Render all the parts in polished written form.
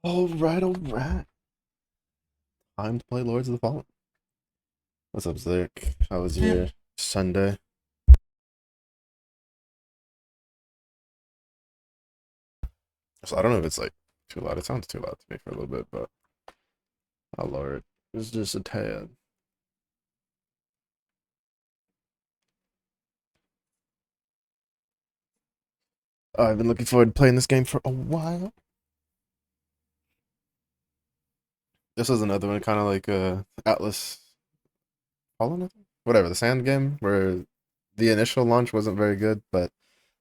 Alright, alright. Time to play Lords of the Fallen. What's up, Zach? How was your Sunday? So I don't know if it's like too loud. It sounds too loud to me for a little bit, but oh lord. It's just a tad. I've been looking forward to playing this game for a while. This is another one kind of like Atlas Fallen, I think? Whatever, the sand game where the initial launch wasn't very good, but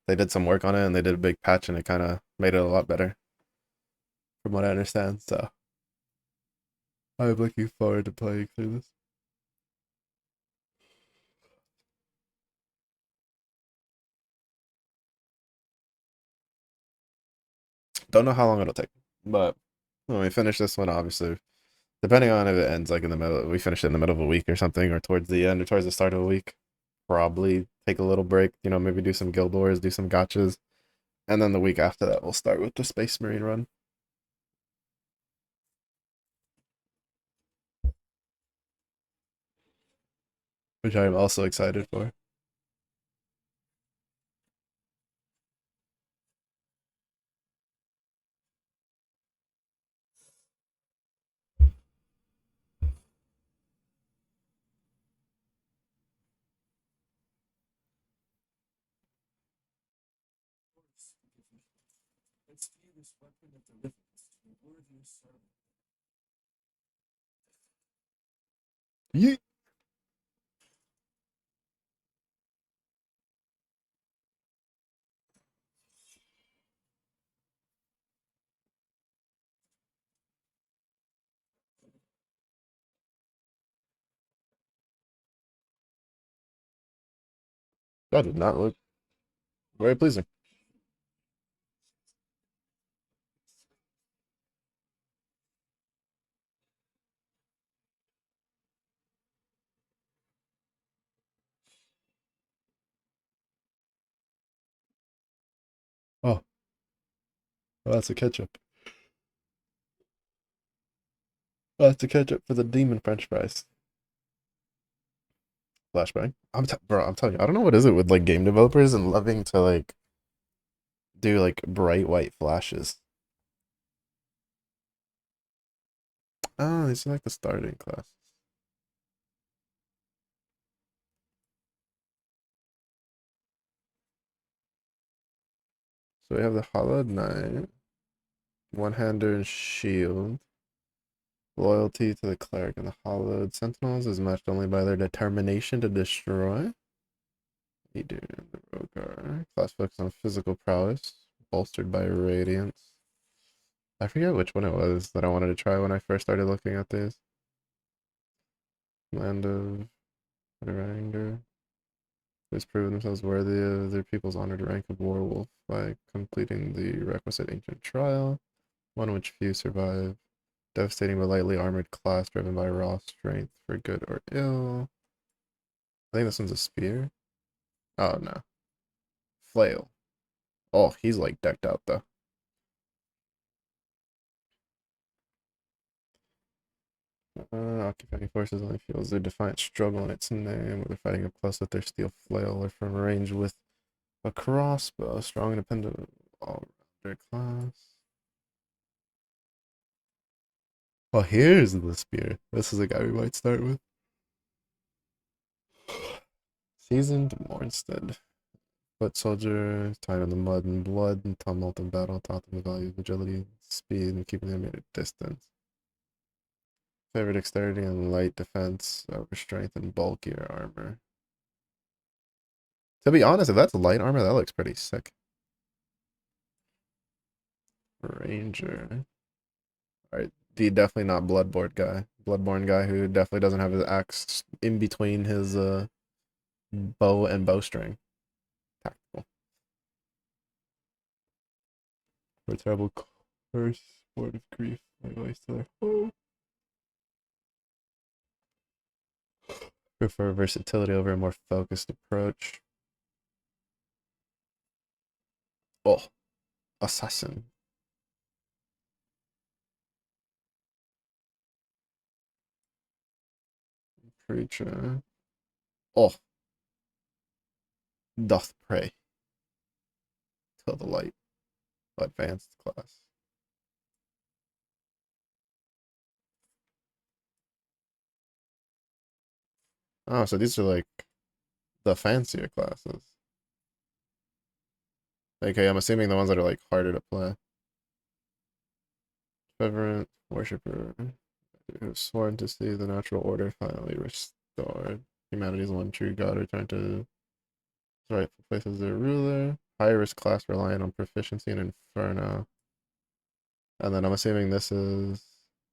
they did some work on it and they did a big patch and it kind of made it a lot better from what I understand. So I'm looking forward to playing through this. Don't know how long it'll take, but when we finish this one, obviously, depending on if it ends like in the middle, we finish it in the middle of a week or something, or towards the end or towards the start of a week. Probably take a little break, maybe do some guild wars, do some gotchas, and then the week after that, we'll start with the Space Marine run, which I am also excited for. Yeet. That did not look very pleasing. Oh, well, that's a ketchup. That's a ketchup for the demon French fries. Flashbang. Bro, I'm telling you, I don't know what is it with like game developers and loving to like do like bright white flashes. Oh, these are like the starting class. So we have the Hollowed Knight, One-Hander and Shield. Loyalty to the Cleric and the Hollowed Sentinels is matched only by their determination to destroy. Leader and the Rogar. Class focus on physical prowess, bolstered by Radiance. I forget which one it was that I wanted to try when I first started looking at these. Land of Anger. Who's proven themselves worthy of their people's honored rank of Warwolf by completing the requisite ancient trial, one which few survive. Devastating but lightly armored class driven by raw strength for good or ill. I think this one's a spear. Oh no. Flail. Oh, he's like decked out though. Occupying forces only feels their defiant struggle in its name, whether fighting up close with their steel flail or from range with a crossbow. Strong and dependent all their class. Well, here's the spear. This is a guy we might start with. Seasoned Mornstead. Foot soldier, time in the mud and blood and tumult and battle taught them the value of agility, speed, and keeping them at a distance. Favored dexterity and light defense over strength and bulkier armor. To be honest, if that's light armor, that looks pretty sick. Ranger. Alright, the definitely not Bloodborne guy. Bloodborne guy who definitely doesn't have his axe in between his bow and bowstring. Tactical. For a terrible curse, word of grief, my voice to their foe. Prefer versatility over a more focused approach. Oh, assassin. creature. Oh, doth pray to the light. Advanced class. Oh, so these are like the fancier classes. Okay, I'm assuming the ones that are like harder to play. Reverent Worshipper, who have sworn to see the natural order finally restored. Humanity's one true God returned to his rightful place as their ruler. High risk class relying on proficiency in Inferno. And then I'm assuming this is,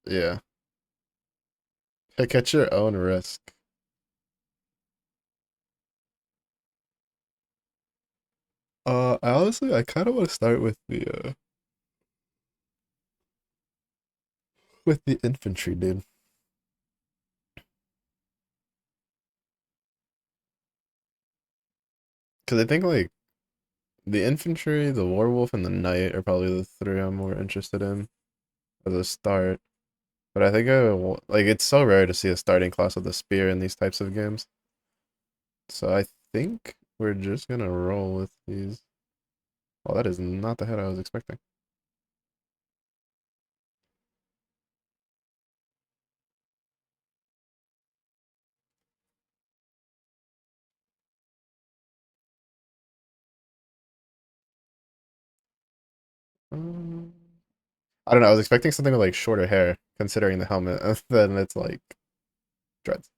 yeah. Pick at your own risk. I kind of want to start with the infantry, dude. Because I think like the infantry, the werewolf, and the knight are probably the three I'm more interested in as a start. But I think like it's so rare to see a starting class with a spear in these types of games. So I think we're just gonna roll with these. Oh, that is not the head I was expecting. Um, I don't know. I was expecting something with like shorter hair, considering the helmet, and then it's like dreads.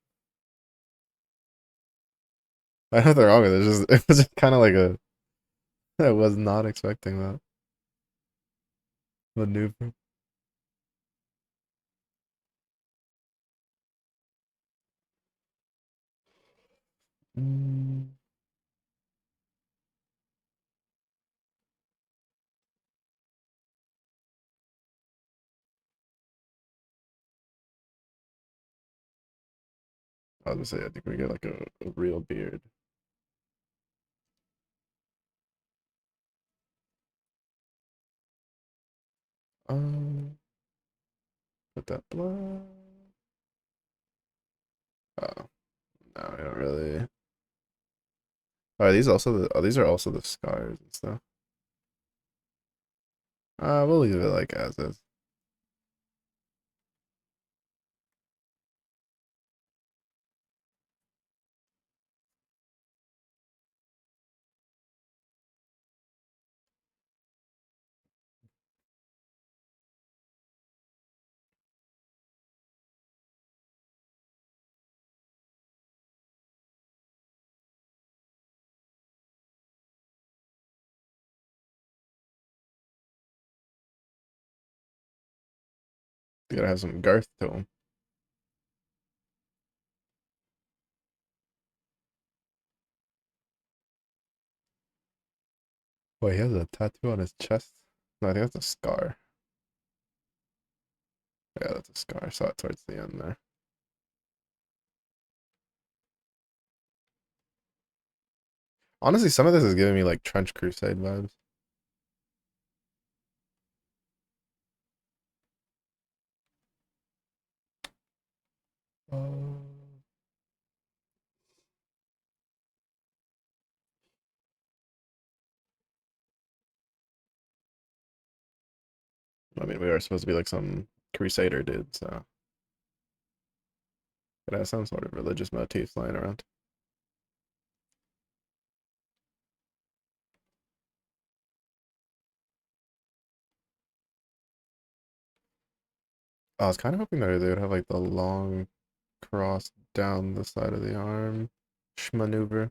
I have nothing wrong with it. It was just kind of like a. I was not expecting that maneuver. Mm, I was gonna say I think we get like a real beard. Um, put that blood. Oh no, I don't really. Are these also the? Oh, these are also the scars and stuff. We'll leave it like as is. You gotta have some girth to them. Boy, he has a tattoo on his chest. No, I think that's a scar. Yeah, that's a scar. I saw it towards the end there. Honestly, some of this is giving me like Trench Crusade vibes. Uh, I mean, we are supposed to be like some Crusader dude, so it has some sort of religious motifs lying around. I was kind of hoping that they would have like the long cross down the side of the arm maneuver.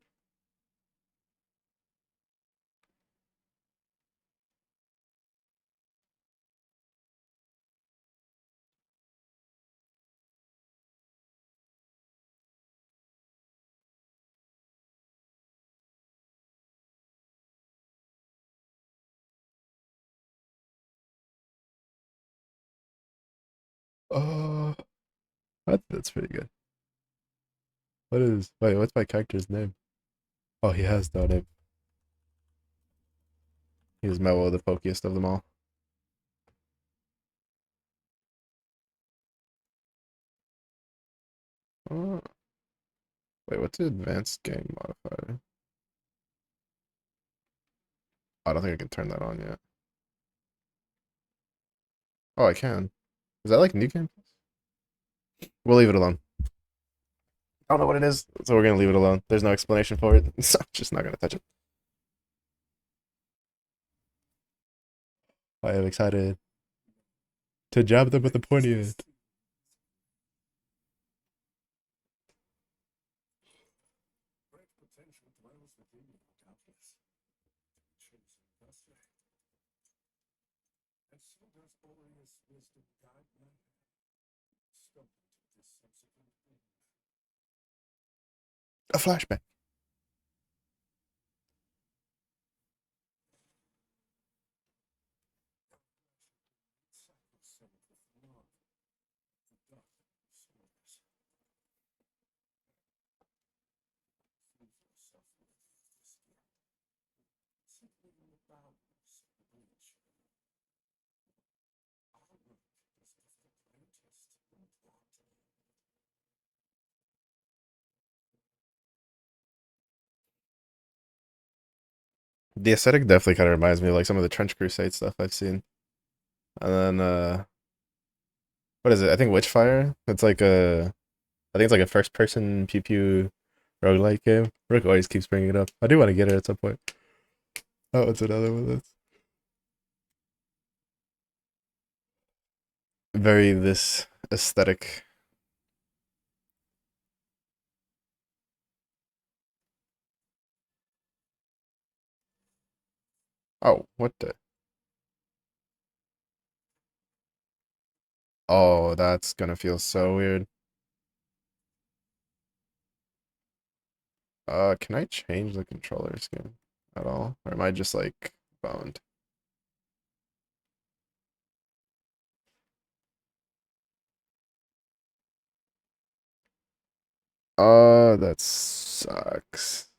Uh, that's pretty good. What's my character's name? Oh, he has no name. He's Mello, the pokiest of them all. Uh, Wait, what's the advanced game modifier? I don't think I can turn that on yet. Oh, I can. Is that like new game? We'll leave it alone. I don't know what it is, so we're gonna leave it alone. There's no explanation for it, so I'm just not gonna touch it. I am excited to jab them with the pointy end. A flashback. The aesthetic definitely kind of reminds me of like some of the Trench Crusade stuff I've seen. And then what is it? I think Witchfire. It's like a I think it's like a first person pew pew roguelike game. Rick always keeps bringing it up. I do want to get it at some point. Oh, it's another one that's very this aesthetic. Oh, what the? Oh, that's gonna feel so weird. Can I change the controller scheme at all? Or am I just like bound? That sucks.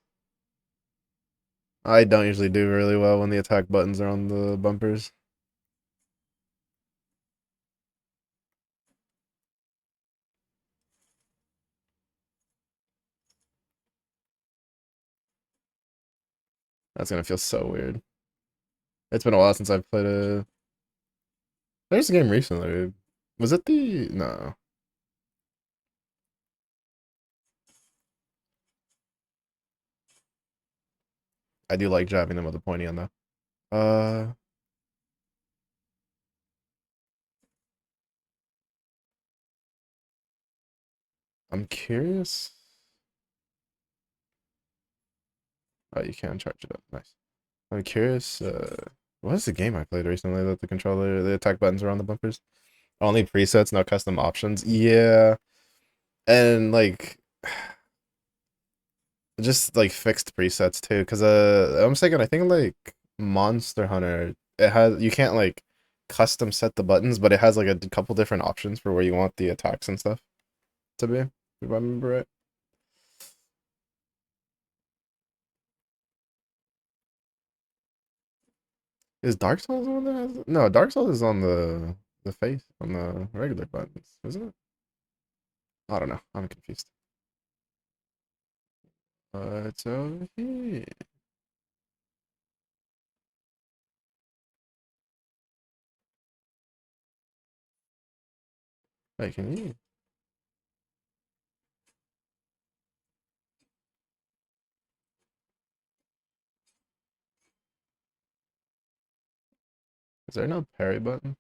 I don't usually do really well when the attack buttons are on the bumpers. That's gonna feel so weird. It's been a while since I've played a. There's a game recently. Was it the no? I do like jabbing them with a pointy end though. Uh, I'm curious. Oh, you can charge it up. Nice. I'm curious. What is the game I played recently that the attack buttons are on the bumpers? Only presets, no custom options. Yeah, and like just like fixed presets too. Because I'm mistaken. I think like Monster Hunter, it has you can't like custom set the buttons, but it has like a couple different options for where you want the attacks and stuff to be. If I remember right. Is Dark Souls the one that has? No, Dark Souls is on the face on the regular buttons, isn't it? I don't know. I'm confused. It's over here. Wait, can you? Is there no parry button?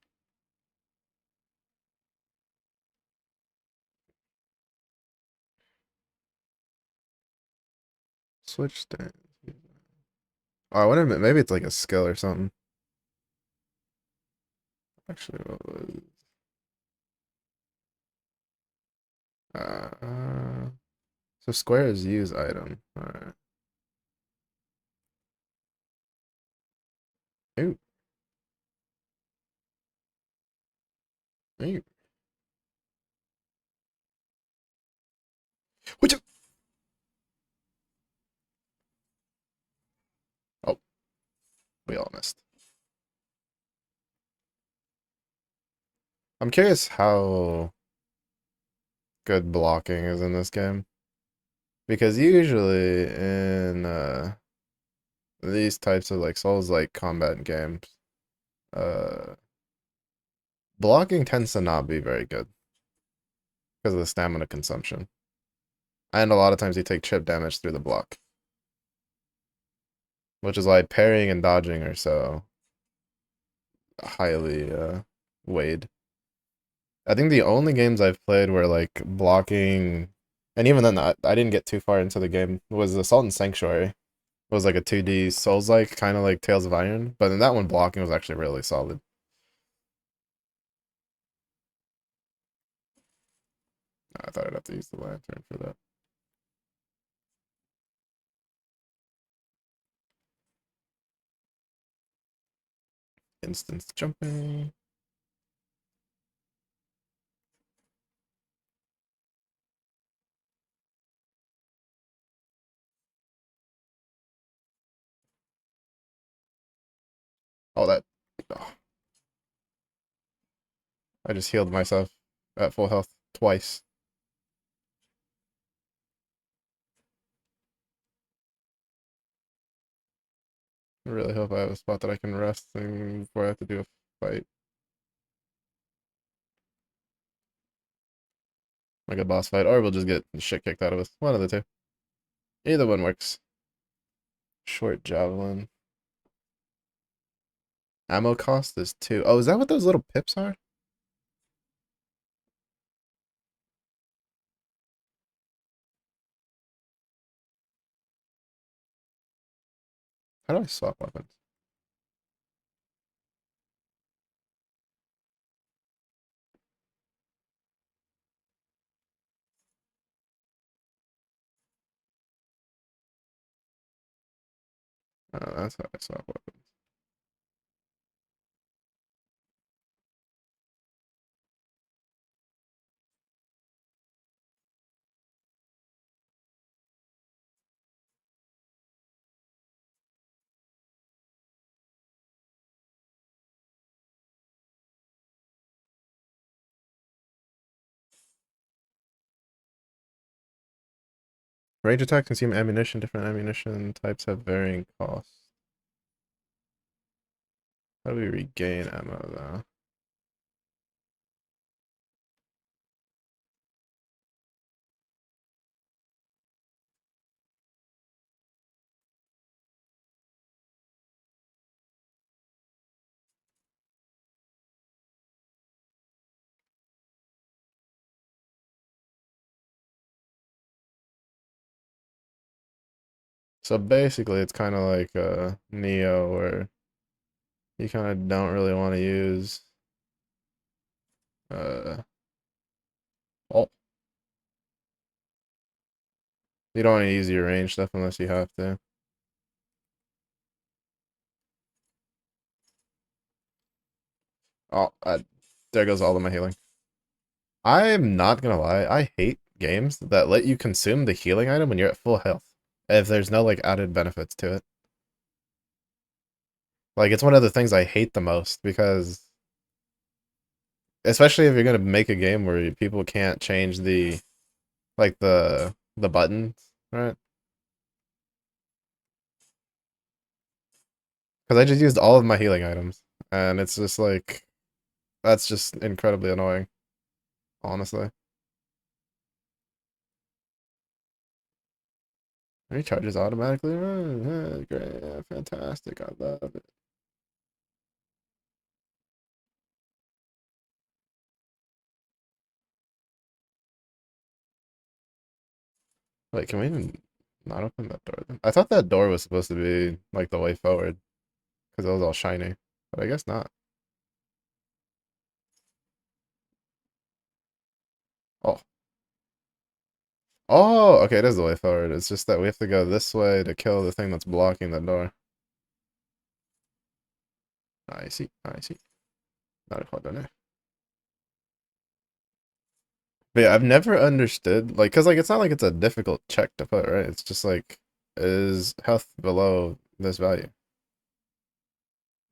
Switch stance. Oh, wait a minute. Maybe it's like a skill or something. Actually, uh, so square is use item. All right. Ooh, ooh. Which? Oh, we all missed. I'm curious how good blocking is in this game. Because usually in these types of like Souls like combat games, uh blocking tends to not be very good because of the stamina consumption. And a lot of times you take chip damage through the block, which is why parrying and dodging are so highly weighed. I think the only games I've played where like blocking, and even then I didn't get too far into the game, was Assault and Sanctuary. It was like a 2D Souls-like, kind of like Tales of Iron, but in that one blocking was actually really solid. I thought I'd have to use the lantern for that. Instance jumping. Oh, that. Oh, I just healed myself at full health twice. I really hope I have a spot that I can rest before I have to do a fight. Like a boss fight, or we'll just get the shit kicked out of us. One of the two. Either one works. Short javelin. Ammo cost is 2. Oh, is that what those little pips are? How do I swap weapons? Oh, that's how I swap weapons. Range attack consume ammunition. Different ammunition types have varying costs. How do we regain ammo though? So basically, it's kind of like Neo, where you kind of don't really want to use uh oh, you don't want to use your range stuff unless you have to. Oh, there goes all of my healing. I'm not gonna lie, I hate games that let you consume the healing item when you're at full health, if there's no like added benefits to it. Like it's one of the things I hate the most because especially if you're gonna make a game where people can't change the like the buttons, right? Because I just used all of my healing items, and it's just like that's just incredibly annoying, honestly. Recharges automatically. Great, yeah, fantastic. I love it. Wait, can we even not open that door then? I thought that door was supposed to be like the way forward because it was all shiny, but I guess not. Oh, oh, okay, it is the way forward. It's just that we have to go this way to kill the thing that's blocking the door. I see, I see. Not a But yeah, I've never understood like because like it's not like it's a difficult check to put, right? It's just like is health below this value?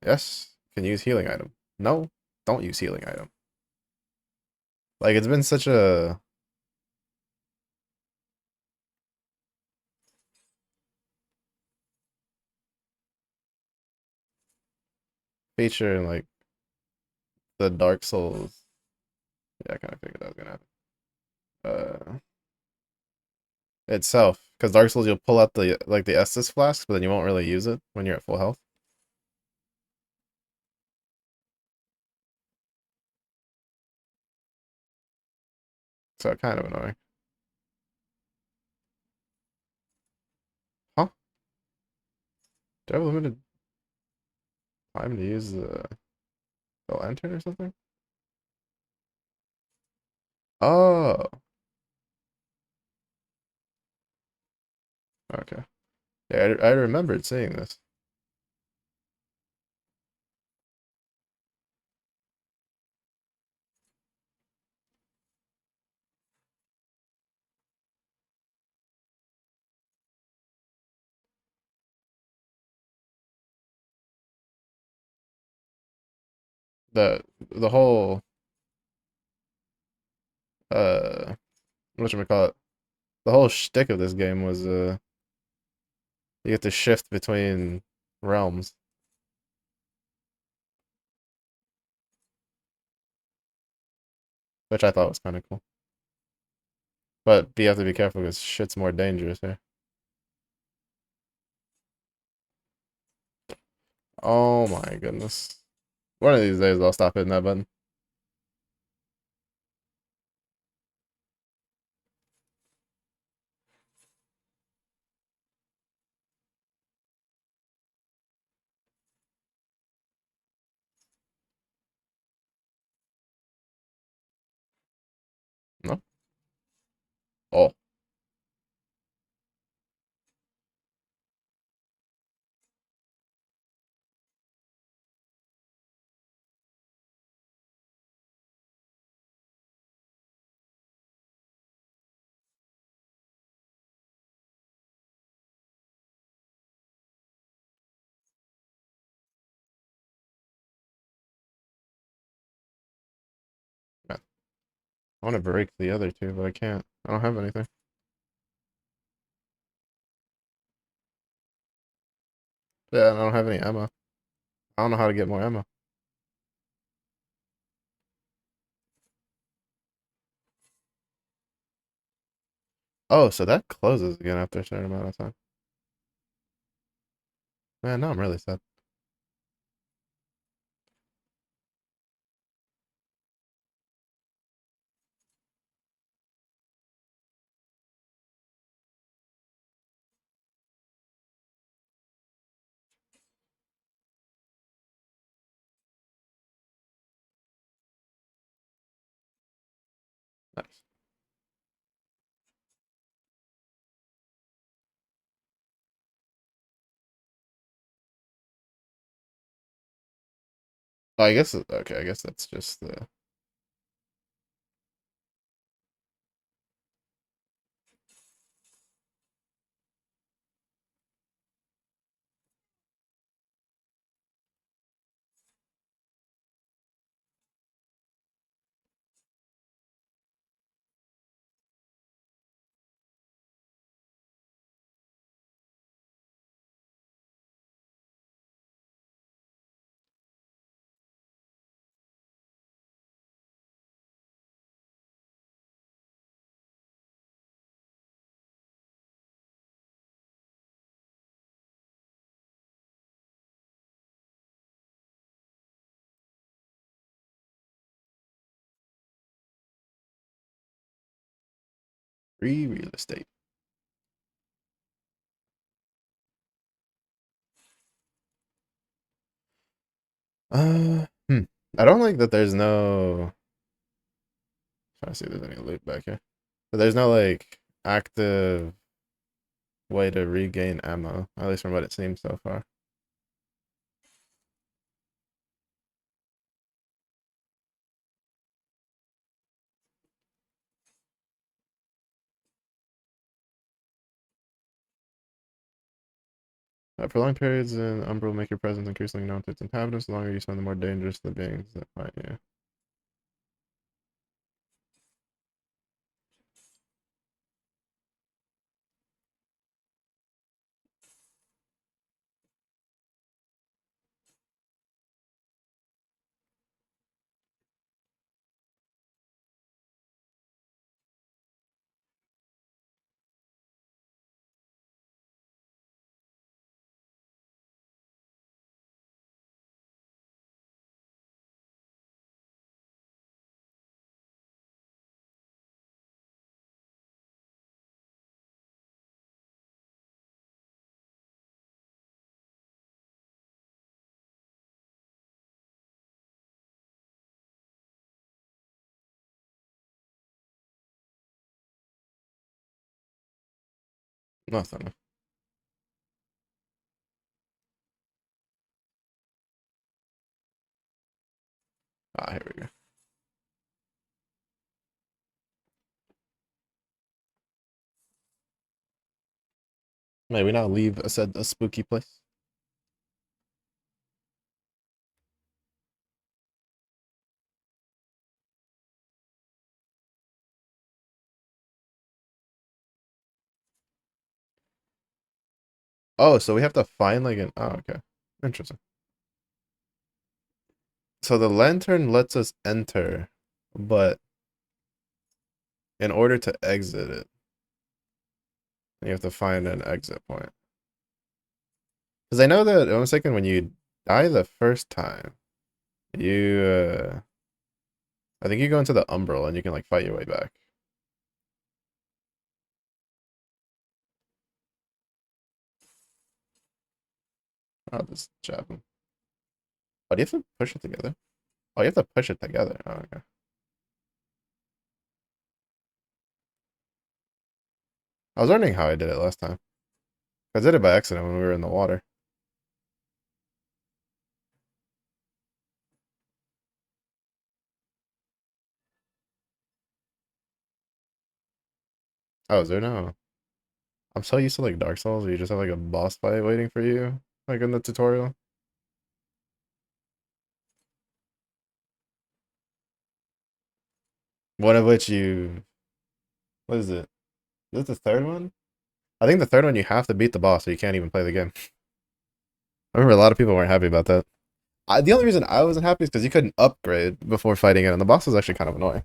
Yes, can use healing item. No, don't use healing item. Like it's been such a feature in like the Dark Souls. Yeah, I kind of figured that was gonna happen. Itself, because Dark Souls you'll pull out the like the Estus flask, but then you won't really use it when you're at full health. So kind of annoying. Huh? Do I have limited time to use the lantern or something? Oh, okay. Yeah, I remembered seeing this. The whole what should we call it? The whole shtick of this game was you get to shift between realms, which I thought was kind of cool. But you have to be careful because shit's more dangerous here. Oh my goodness. One of these days I'll stop hitting that button. No? Oh, man. I want to break the other two, but I can't. I don't have anything. Yeah, and I don't have any ammo. I don't know how to get more ammo. Oh, so that closes again after a certain amount of time. Man, now I'm really sad. Nice. Oh, I guess okay. I guess that's just the. Free real estate. Hmm. I don't like that there's no. Trying to see if there's any loot back here. But there's no like active way to regain ammo, at least from what it seems so far. Prolonged periods in Umbra will make your presence increasingly known to its inhabitants. The longer you spend, the more dangerous the beings that fight you. Nothing. Ah, here we go. May we now leave a spooky place? Oh, so we have to find like an. Oh, okay. Interesting. So the lantern lets us enter, but in order to exit it, you have to find an exit point. Because I know that, I'm thinking when you die the first time, I think you go into the umbral and you can like fight your way back. I'll just jab him. Oh, do you have to push it together? Oh, you have to push it together. Oh, okay. I was wondering how I did it last time. I did it by accident when we were in the water. Oh, is there no? I'm so used to like Dark Souls where you just have like a boss fight waiting for you, like in the tutorial. One of which you, what is it? Is it the third one? I think the third one you have to beat the boss or you can't even play the game. I remember a lot of people weren't happy about that. The only reason I wasn't happy is because you couldn't upgrade before fighting it, and the boss was actually kind of annoying.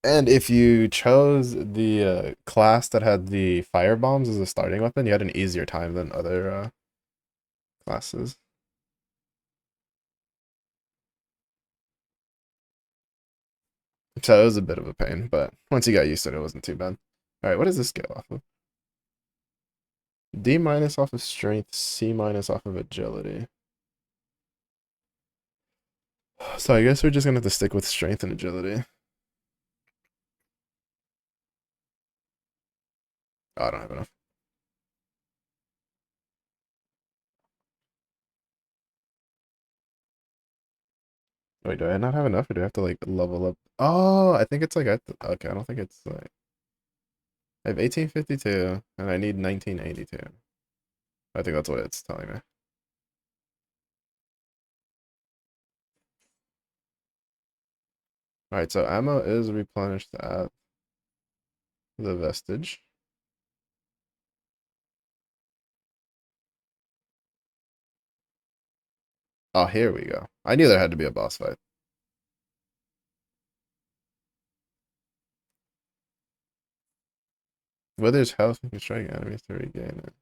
And if you chose the class that had the fire bombs as a starting weapon, you had an easier time than other classes. So it was a bit of a pain, but once you got used to it, it wasn't too bad. All right, what does this go off of? D minus off of strength, C minus off of agility. So I guess we're just gonna have to stick with strength and agility. Oh, I don't have enough. Wait, do I not have enough, or do I have to like level up? Oh, I think it's like okay. I don't think it's like I have 1852 and I need 1982. I think that's what it's telling me. All right, so ammo is replenished at the vestige. Oh, here we go. I knew there had to be a boss fight. Wither's health and can strike enemies to regain it.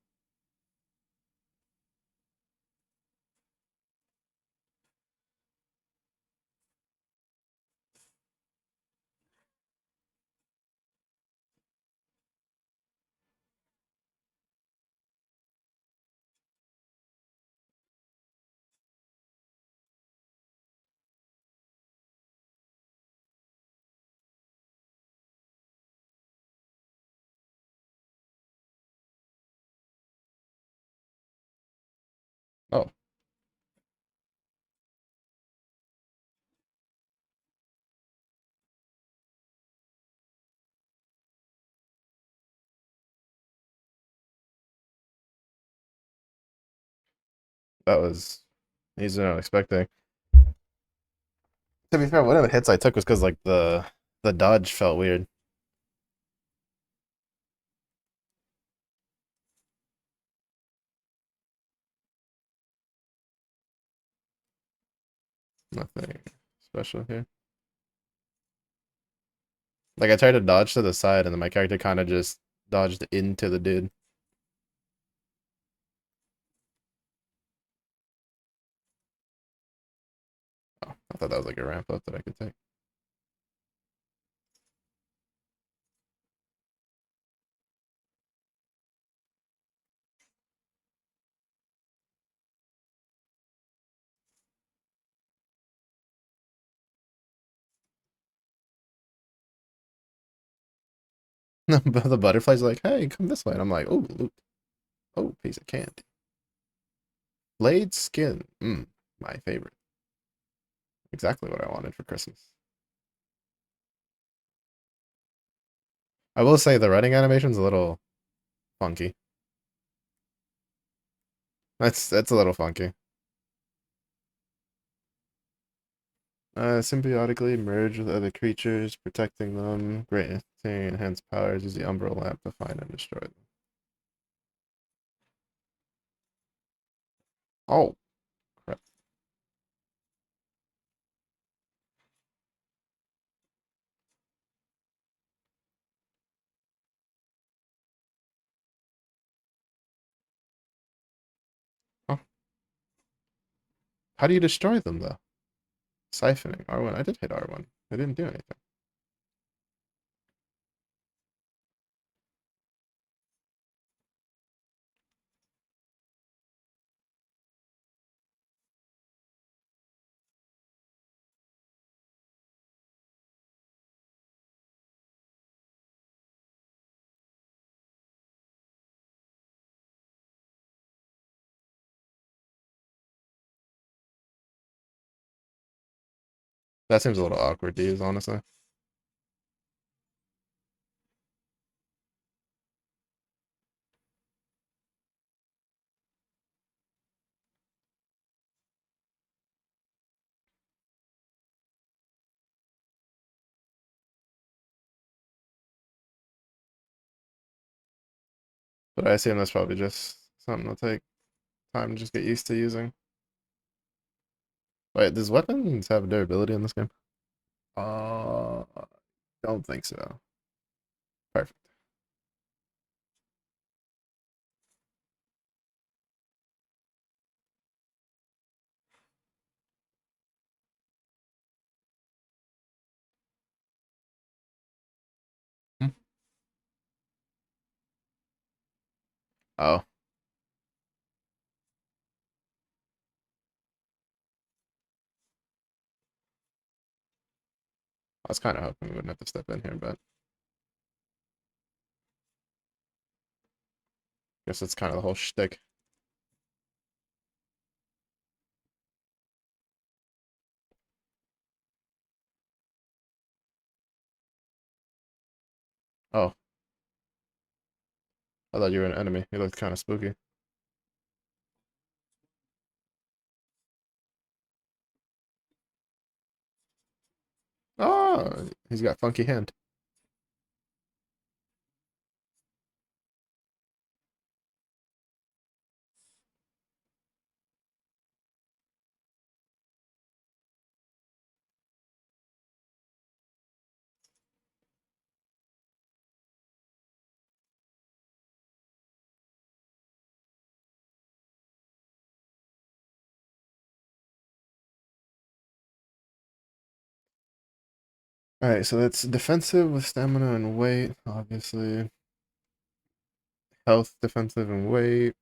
Oh, that was he's not expecting. To be fair, one of the hits I took was because like the dodge felt weird. Nothing special here. Like I tried to dodge to the side, and then my character kind of just dodged into the dude. Oh, I thought that was like a ramp up that I could take. The butterfly's like, hey, come this way. And I'm like, oh, loot. Oh, piece of candy. Blade skin. My favorite. Exactly what I wanted for Christmas. I will say the running animation's a little funky. That's a little funky. Symbiotically merge with other creatures, protecting them, granting enhanced powers, use the Umbral Lamp to find and destroy them. Oh, crap. Oh, how do you destroy them, though? Siphoning. R1. I did hit R1. I didn't do anything. That seems a little awkward to use, honestly. But I assume that's probably just something that'll take time to just get used to using. Wait, does weapons have durability in this game? Uh, don't think so. Perfect. Hmm. Oh, I was kind of hoping we wouldn't have to step in here, but guess that's kind of the whole shtick. Oh, I thought you were an enemy. You looked kind of spooky. Oh, he's got funky hand. All right, so that's defensive with stamina and weight, obviously. Health, defensive, and weight.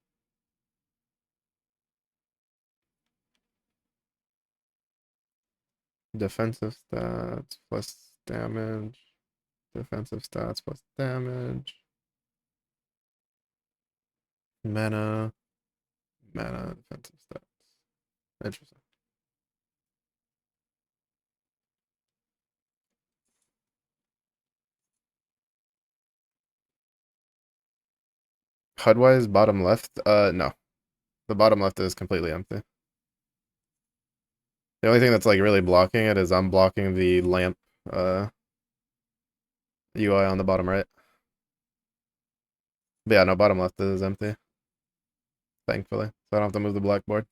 Defensive stats plus damage. Defensive stats plus damage. Mana. Mana, defensive stats. Interesting. HUD-wise, bottom left. No. The bottom left is completely empty. The only thing that's like really blocking it is I'm blocking the lamp UI on the bottom right. But yeah, no, bottom left is empty, thankfully. So I don't have to move the blackboard.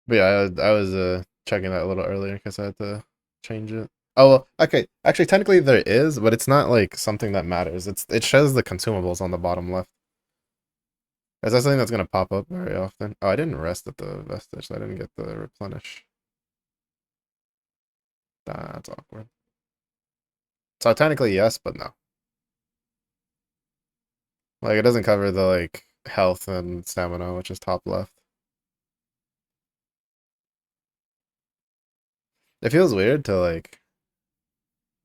But yeah, I was checking that a little earlier because I had to change it. Oh, well, okay. Actually, technically there is, but it's not like something that matters. It shows the consumables on the bottom left. Is that something that's gonna pop up very often? Oh, I didn't rest at the vestige, so I didn't get the replenish. That's awkward. So technically yes, but no. Like it doesn't cover the like health and stamina, which is top left. It feels weird to like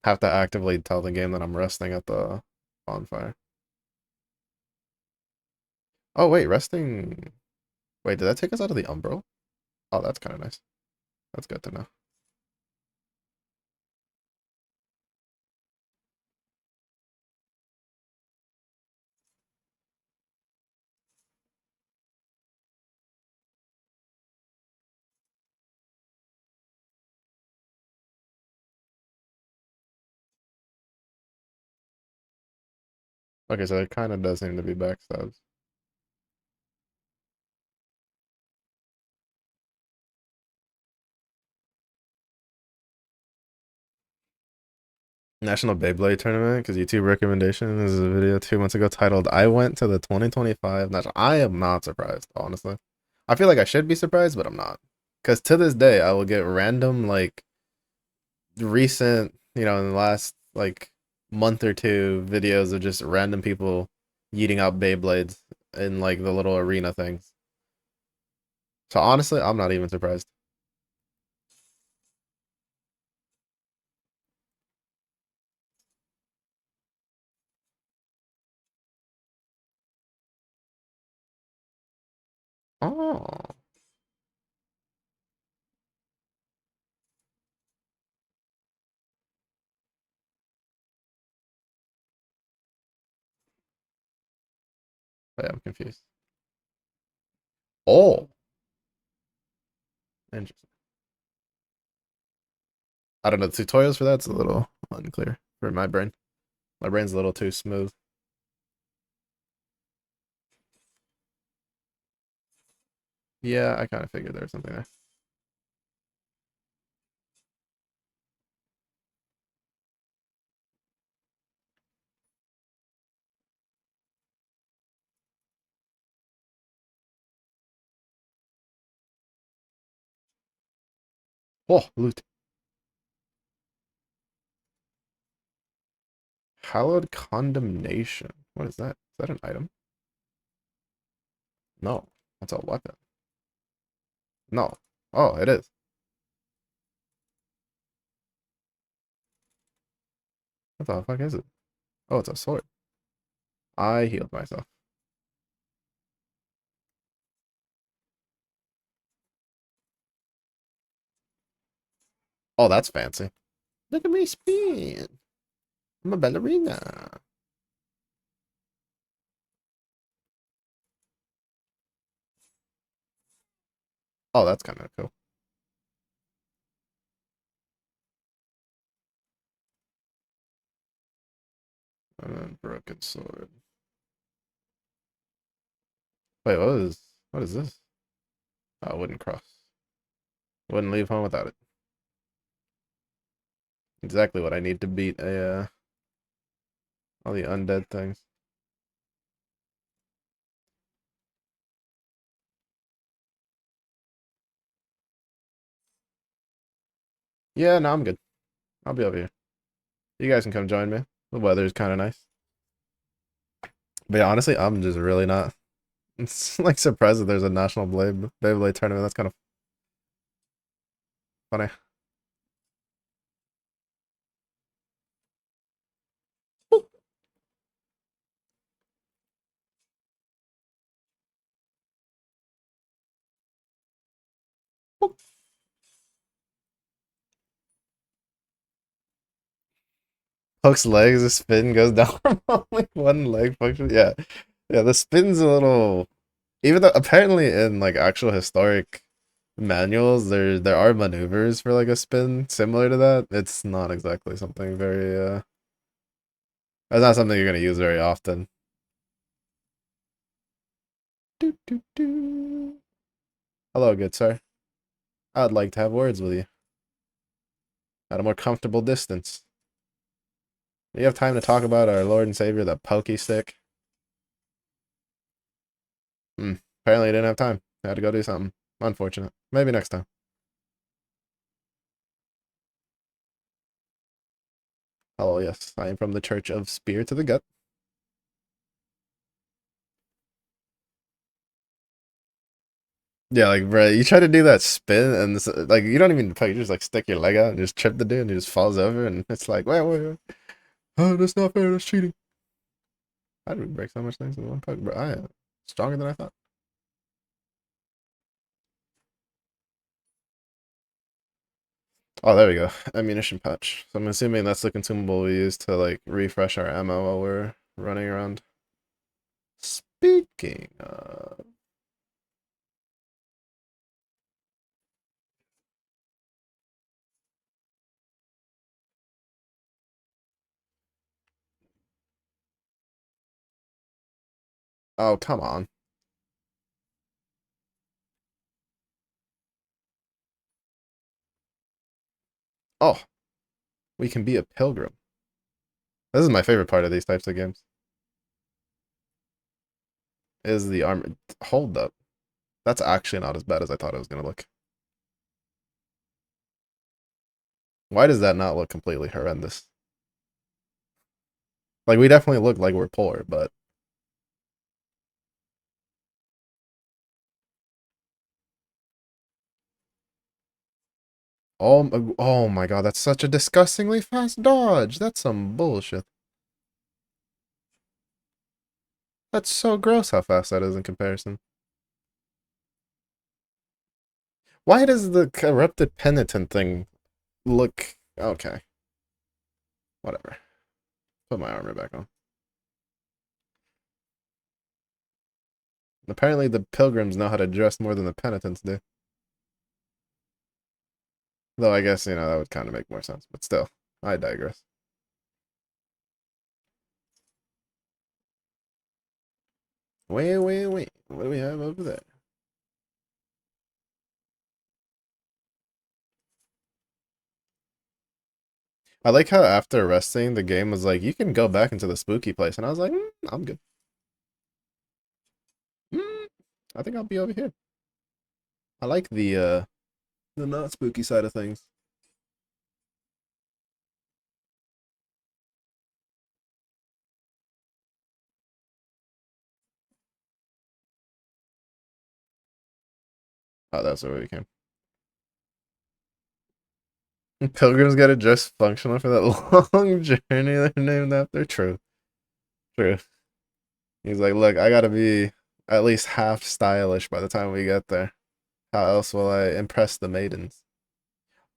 have to actively tell the game that I'm resting at the bonfire. Oh wait, resting. Wait, did that take us out of the umbral? Oh, that's kind of nice. That's good to know. Okay, so it kind of does seem to be backstabs. National Beyblade Tournament, because YouTube recommendation is a video 2 months ago titled "I went to the 2025 National." I am not surprised, honestly. I feel like I should be surprised, but I'm not. Because to this day, I will get random like recent, in the last like month or two, videos of just random people yeeting out Beyblades in like the little arena things. So honestly, I'm not even surprised. Oh, wait, I'm confused. Oh, interesting. I don't know. The tutorials for that's a little unclear for my brain. My brain's a little too smooth. Yeah, I kind of figured there was something there. Oh, loot. Hallowed Condemnation. What is that? Is that an item? No, that's a weapon. No. Oh, it is. What the fuck is it? Oh, it's a sword. I healed myself. Oh, that's fancy. Look at me spin. I'm a ballerina. Oh, that's kind of cool. And then broken sword. Wait, what is this? Oh, wooden cross. Wouldn't leave home without it. Exactly what I need to beat all the undead things. Yeah, no, I'm good. I'll be over here. You guys can come join me. The weather's kind of nice. But yeah, honestly, I'm just really not. It's like surprised that there's a national Beyblade tournament. That's kind of funny. Hook's legs, the spin goes down from only one leg function. Yeah, yeah. The spin's a little. Even though apparently in like actual historic manuals, there are maneuvers for like a spin similar to that. It's not exactly something very. It's not something you're gonna use very often. Do, do, do. Hello, good sir. I'd like to have words with you. at a more comfortable distance. Do you have time to talk about our Lord and Savior, the Pokey Stick? Hmm. Apparently, I didn't have time. I had to go do something. Unfortunate. Maybe next time. Oh, yes. I am from the Church of Spear to the Gut. Yeah, like, bro, you try to do that spin, and like, you don't even, you just, like, stick your leg out and just trip the dude, and he just falls over, and it's like, wait. Oh, that's not fair. That's cheating. How did we break so much things in one poke, bro? I am stronger than I thought. Oh, there we go. Ammunition pouch. So I'm assuming that's the consumable we use to, like, refresh our ammo while we're running around. Speaking of... Oh, come on. Oh, we can be a pilgrim. This is my favorite part of these types of games. Is the armor. Hold up. That's actually not as bad as I thought it was going to look. Why does that not look completely horrendous? Like, we definitely look like we're poor, but... Oh my god, that's such a disgustingly fast dodge. That's some bullshit. That's so gross how fast that is in comparison. Why does the corrupted penitent thing look... Okay, whatever. Put my armor back on. Apparently the pilgrims know how to dress more than the penitents do. Though I guess, that would kind of make more sense. But still, I digress. Wait. What do we have over there? I like how after resting, the game was like, you can go back into the spooky place. And I was like, I'm good. Mm, I think I'll be over here. I like the not spooky side of things. Oh, that's where we came. Pilgrims gotta dress functional for that long journey they're named after. True. True. He's like, look, I gotta be at least half stylish by the time we get there. How else will I impress the maidens?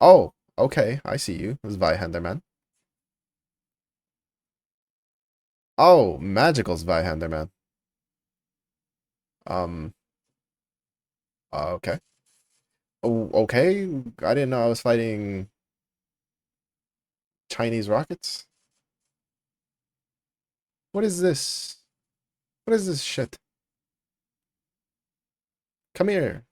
Oh, okay, I see you. This is Zweihander man. Oh, magical Zweihander man. Um, okay. Oh, okay. I didn't know I was fighting Chinese rockets. What is this? What is this shit? Come here.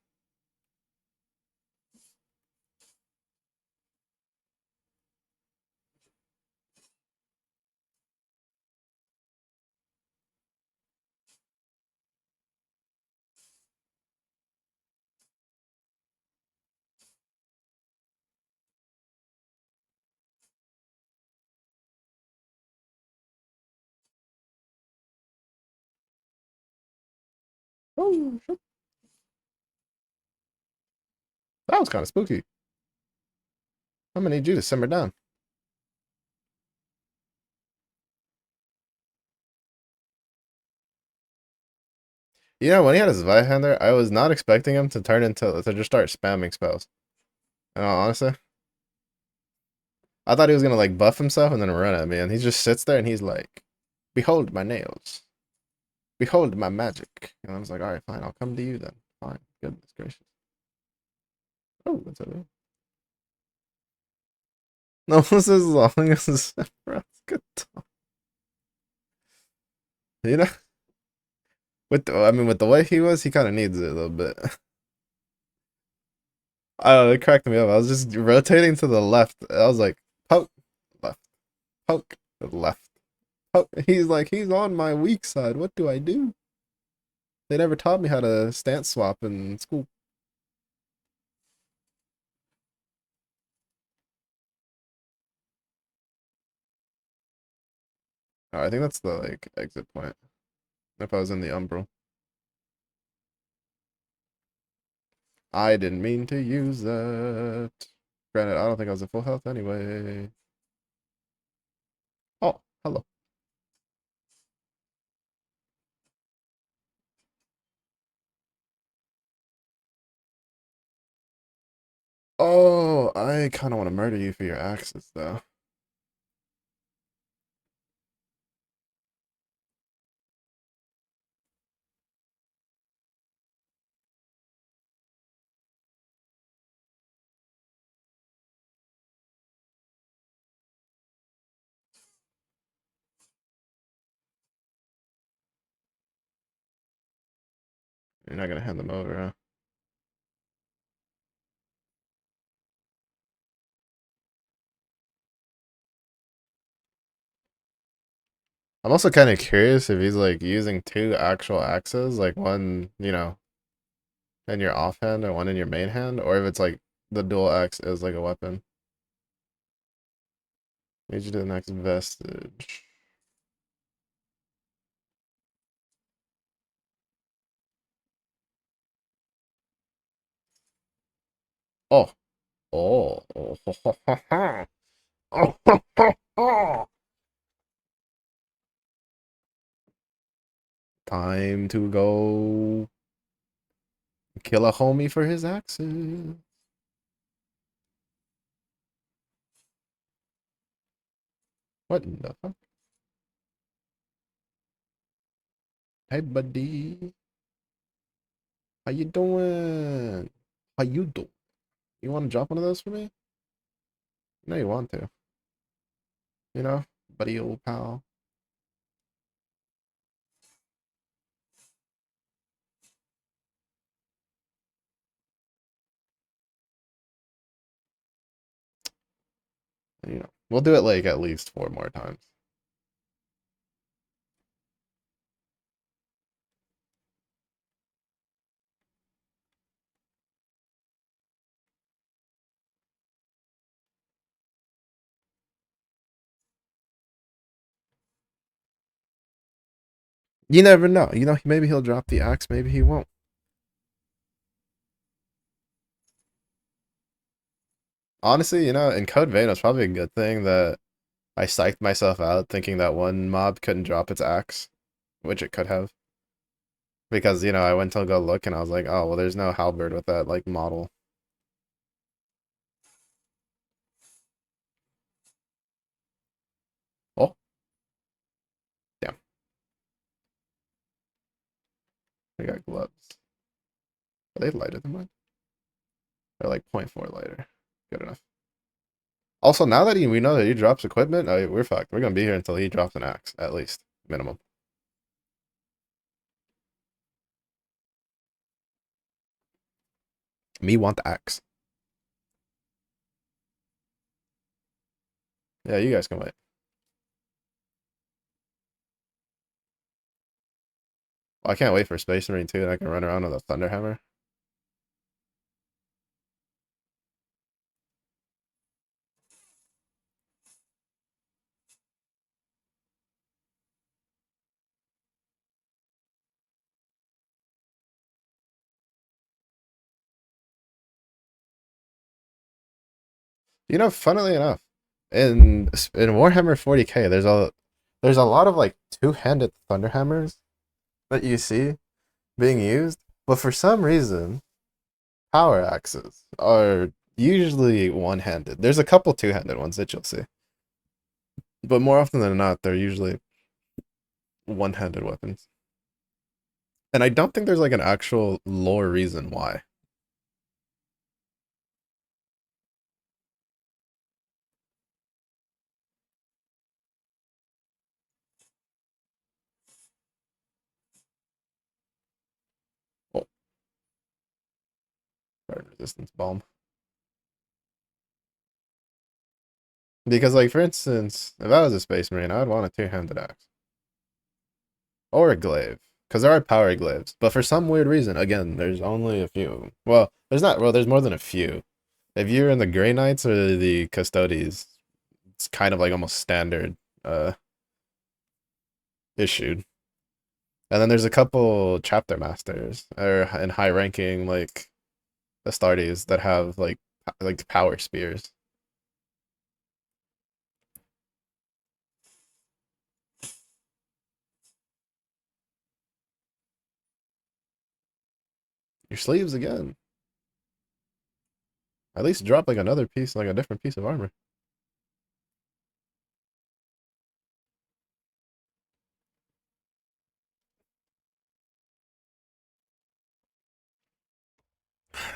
Oh, shit. That was kind of spooky. I'm gonna need you to simmer down. When he had his Zweihander, I was not expecting him to turn into to just start spamming spells. Honestly, I thought he was gonna like buff himself and then run at me, and he just sits there and he's like, "Behold my nails, behold my magic." And I was like, "All right, fine, I'll come to you then." Fine, goodness gracious. Oh, that's it. No, almost as long as bro, it's good talk. You know, with the way he was, he kind of needs it a little bit. It cracked me up. I was just rotating to the left. I was like, poke, left, poke, left, poke. He's like, he's on my weak side. What do I do? They never taught me how to stance swap in school. Oh, I think that's the like exit point. If I was in the umbral. I didn't mean to use that. Granted, I don't think I was at full health anyway. Oh, hello. Oh, I kind of want to murder you for your axes, though. You're not gonna hand them over, huh? I'm also kind of curious if he's like using two actual axes, like one, in your offhand and one in your main hand, or if it's like the dual axe is like a weapon. Lead you to the next vestige. Oh, oh, oh, oh, oh. Time to go kill a homie for his axes. What in the fuck? Hey, buddy. How you doing? How you doing? You want to drop one of those for me? No, you want to. Buddy, old pal. We'll do it like at least four more times. You never know. Maybe he'll drop the axe, maybe he won't. Honestly, in Code Vein, it's probably a good thing that I psyched myself out thinking that one mob couldn't drop its axe, which it could have. Because, I went to go look and I was like, oh, well, there's no halberd with that, like, model. Oh, damn. I got gloves. Are they lighter than mine? They're like point 0.4 lighter. Good enough. Also, now that we know that he drops equipment, we're fucked. We're gonna be here until he drops an axe, at least. Minimum. Me want the axe. Yeah, you guys can wait. Well, I can't wait for Space Marine 2 and I can run around with a Thunderhammer. Funnily enough, in Warhammer 40K, there's a lot of like two-handed Thunderhammers that you see being used, but for some reason, power axes are usually one-handed. There's a couple two-handed ones that you'll see, but more often than not, they're usually one-handed weapons. And I don't think there's like an actual lore reason why. Oh, fire resistance bomb. Because, like, for instance, if I was a space marine, I would want a two-handed axe or a glaive, because there are power glaives. But for some weird reason, again, there's only a few of them. Well, there's not. Well, there's more than a few. If you're in the Grey Knights or the Custodes, it's kind of like almost standard issued. And then there's a couple chapter masters or in high ranking like Astartes that have like power spears. Your sleeves again. At least drop like another piece, like a different piece of armor.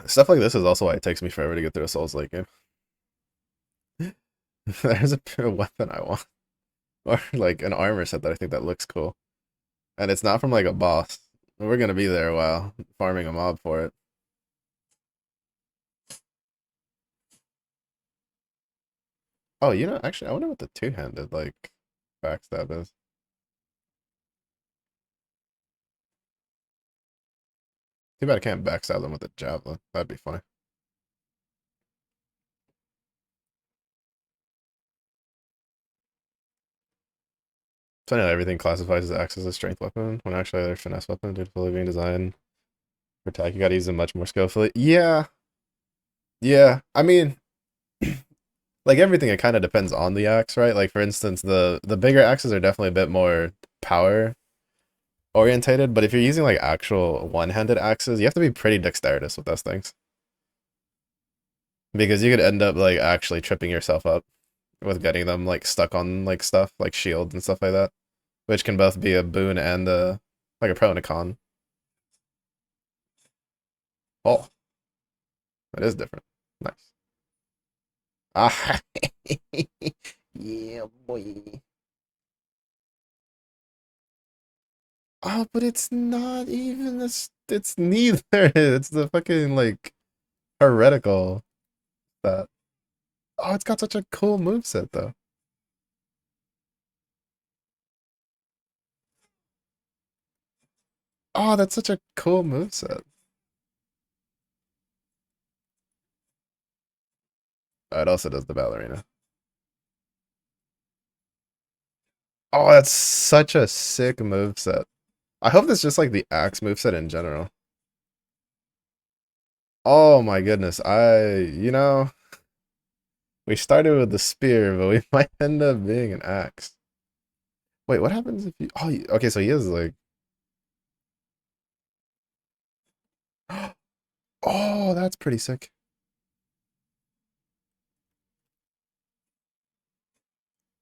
Stuff like this is also why it takes me forever to get through a Souls like game. There's a weapon I want, or like an armor set that I think that looks cool, and it's not from like a boss. We're gonna be there a while farming a mob for it. Oh, actually, I wonder what the two-handed like backstab is. Too bad I can't backstab them with a javelin. That'd be funny. So I know everything classifies as axe as a strength weapon when actually they're finesse weapon due to fully being designed for attack. You gotta use them much more skillfully. Yeah, yeah. I mean, like everything, it kind of depends on the axe, right? Like for instance, the bigger axes are definitely a bit more power orientated, but if you're using like actual one-handed axes, you have to be pretty dexterous with those things because you could end up like actually tripping yourself up with getting them like stuck on like stuff like shields and stuff like that, which can both be a boon and like a pro and a con. Oh, it is different. Nice. Ah, yeah, boy. Oh, but it's not even this. It's neither. It's the fucking like heretical that. Oh, it's got such a cool moveset though. Oh, that's such a cool moveset. Oh, it also does the ballerina. Oh, that's such a sick moveset. I hope that's just like the axe moveset in general. Oh my goodness. We started with the spear, but we might end up being an axe. Wait, what happens if you? Oh, okay. So he is like. Oh, that's pretty sick.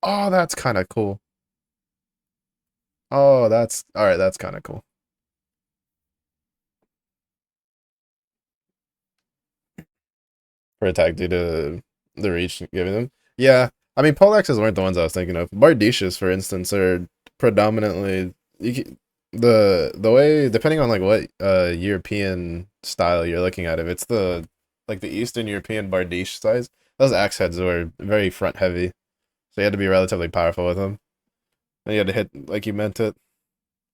Oh, that's kind of cool. Oh, that's all right. That's kind of cool. For attack due to the reach giving them. Yeah, I mean, poleaxes weren't the ones I was thinking of. Bardishas, for instance, are predominantly the way depending on like what European style you're looking at. If it's the like the Eastern European Bardiche size, those axe heads were very front heavy, so you had to be relatively powerful with them, and you had to hit like you meant it.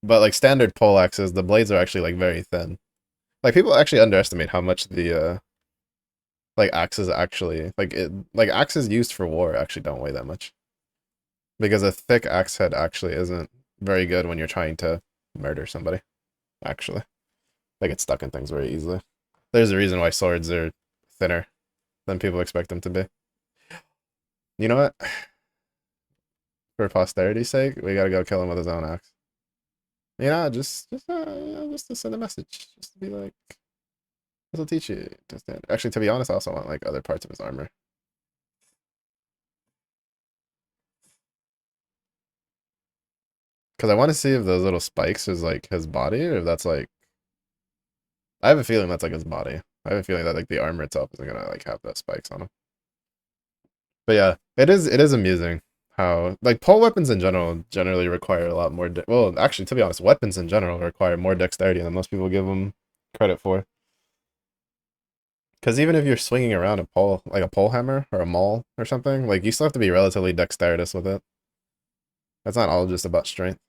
But like standard poleaxes, the blades are actually like very thin. Like people actually underestimate how much the like axes actually like axes used for war actually don't weigh that much because a thick axe head actually isn't very good when you're trying to murder somebody. Actually, they get stuck in things very easily. There's a reason why swords are thinner than people expect them to be. You know what? For posterity's sake, we gotta go kill him with his own axe. Just to send a message, just to be like, this will teach you to stand. Actually, to be honest, I also want like other parts of his armor because I want to see if those little spikes is like his body or if that's like. I have a feeling that's like his body. I have a feeling that like the armor itself isn't gonna like have those spikes on him. But yeah, it is amusing how like pole weapons in general generally require a lot more. Well, actually, to be honest, weapons in general require more dexterity than most people give them credit for. Because even if you're swinging around a pole, like a pole hammer or a maul or something, like you still have to be relatively dexterous with it. That's not all just about strength.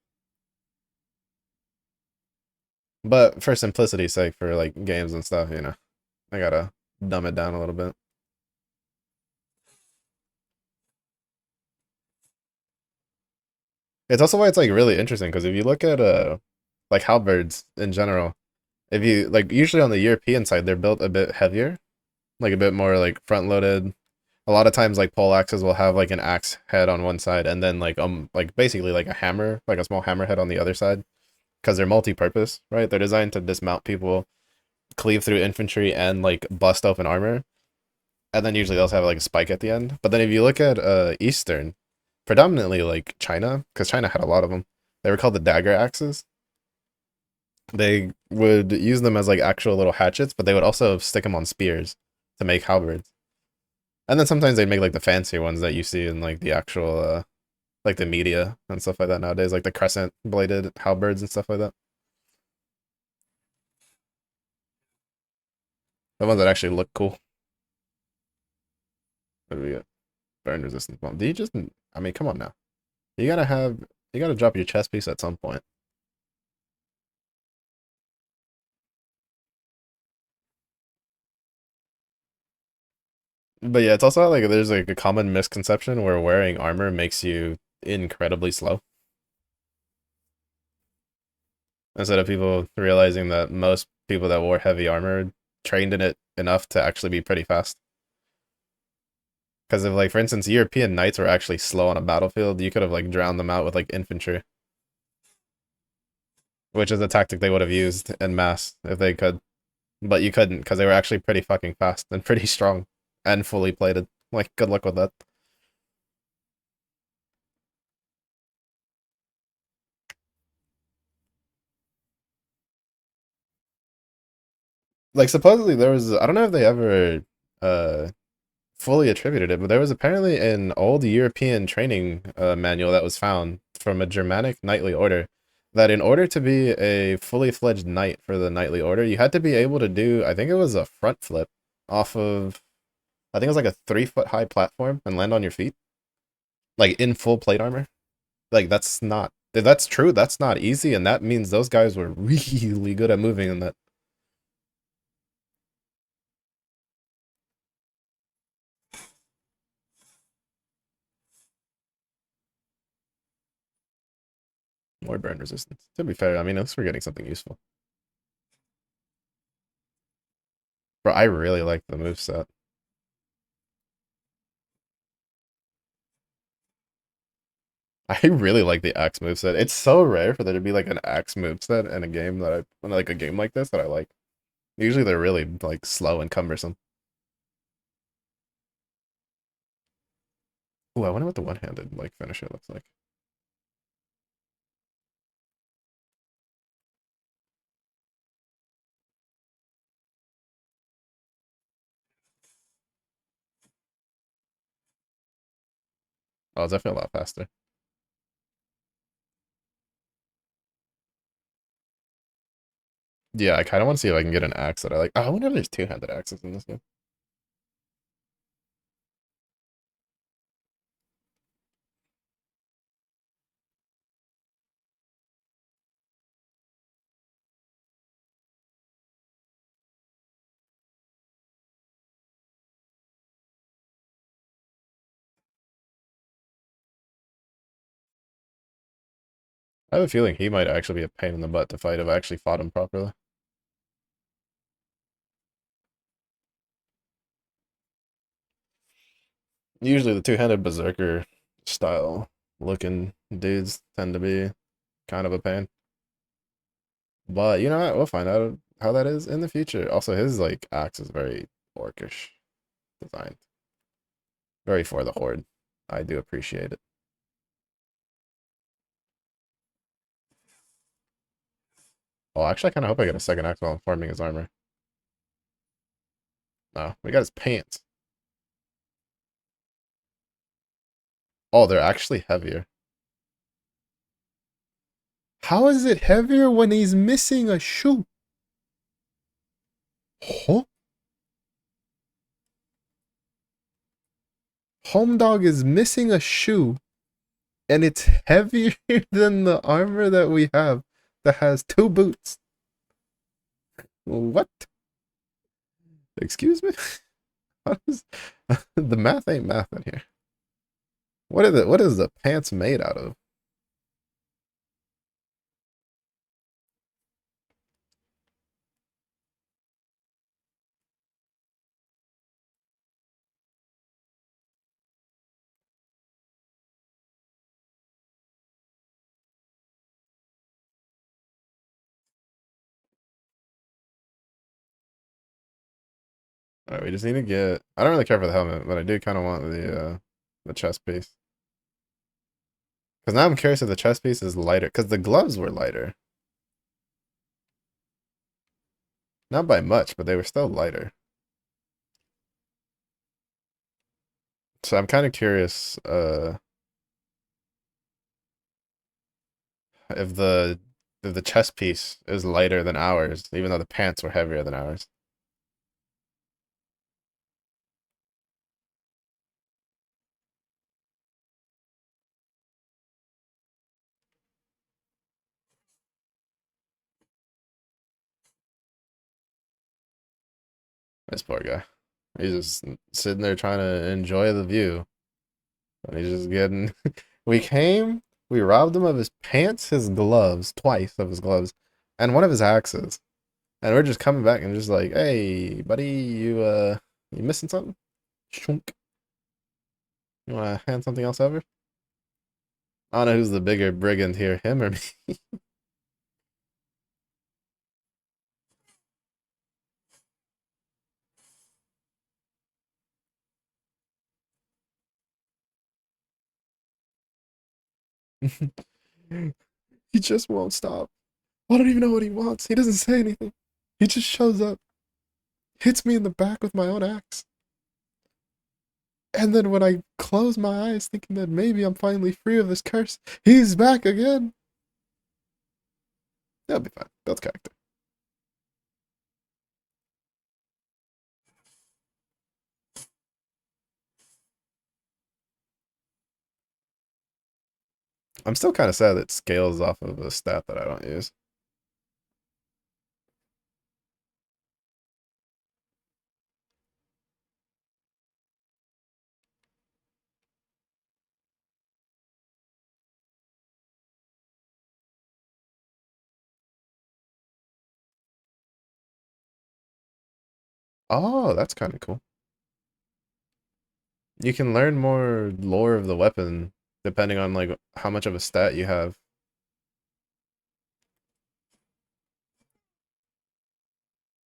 But for simplicity's sake, for like games and stuff, I gotta dumb it down a little bit. It's also why it's like really interesting because if you look at like halberds in general, if you like usually on the European side they're built a bit heavier, like a bit more like front loaded. A lot of times like pole axes will have like an axe head on one side and then like basically like a hammer, like a small hammer head on the other side because they're multi-purpose, right? They're designed to dismount people, cleave through infantry and like bust open armor. And then usually they'll have like a spike at the end. But then if you look at Eastern, predominantly like China, because China had a lot of them, they were called the dagger axes. They would use them as like actual little hatchets, but they would also stick them on spears to make halberds. And then sometimes they'd make like the fancier ones that you see in like the actual like the media and stuff like that nowadays, like the crescent bladed halberds and stuff like that. The ones that actually look cool. What do we get? Burn resistance bomb. Do you just? I mean, come on now. You gotta have. You gotta drop your chest piece at some point. But yeah, it's also like there's like a common misconception where wearing armor makes you incredibly slow. Instead of people realizing that most people that wore heavy armor trained in it enough to actually be pretty fast. Because if like for instance European knights were actually slow on a battlefield, you could have like drowned them out with like infantry, which is a tactic they would have used en masse if they could. But you couldn't because they were actually pretty fucking fast and pretty strong and fully plated. Like good luck with that. Like supposedly there was I don't know if they ever uh fully attributed it, but there was apparently an old European training manual that was found from a Germanic knightly order that in order to be a fully fledged knight for the knightly order, you had to be able to do, I think it was a front flip off of, I think it was like a 3 foot high platform and land on your feet, like in full plate armor. Like that's not, if that's true, that's not easy, and that means those guys were really good at moving in that. More burn resistance. To be fair, I mean, at least we're getting something useful. Bro, I really like the move set. I really like the axe moveset. It's so rare for there to be like an axe moveset in a game that like a game like this that I like. Usually they're really like slow and cumbersome. Ooh, I wonder what the one-handed like finisher looks like. Oh, it's definitely a lot faster. Yeah, I kind of want to see if I can get an axe that I like. Oh, I wonder if there's two-handed axes in this game. I have a feeling he might actually be a pain in the butt to fight if I actually fought him properly. Usually the two-handed berserker style looking dudes tend to be kind of a pain. But you know what? We'll find out how that is in the future. Also, his like axe is very orcish designed. Very for the horde. I do appreciate it. Oh, actually, I kind of hope I get a second axe while I'm farming his armor. No, we got his pants. Oh, they're actually heavier. How is it heavier when he's missing a shoe? Huh? Home Dog is missing a shoe, and it's heavier than the armor that we have that has two boots. What? Excuse me? How does, the math ain't math in here. What is the pants made out of? Alright, we just need to get. I don't really care for the helmet, but I do kind of want the chest piece. Because now I'm curious if the chest piece is lighter. Because the gloves were lighter. Not by much, but they were still lighter. So I'm kind of curious if the chest piece is lighter than ours, even though the pants were heavier than ours. This poor guy. He's just sitting there trying to enjoy the view. And he's just getting. We came, we robbed him of his pants, his gloves, twice of his gloves, and one of his axes. And we're just coming back and just like, hey, buddy, you missing something? Shunk. You wanna hand something else over? I don't know who's the bigger brigand here, him or me. He just won't stop. I don't even know what he wants. He doesn't say anything. He just shows up, hits me in the back with my own axe. And then when I close my eyes, thinking that maybe I'm finally free of this curse, he's back again. That'll be fine. Build character. I'm still kind of sad that scales off of a stat that I don't use. Oh, that's kind of cool. You can learn more lore of the weapon depending on like how much of a stat you have.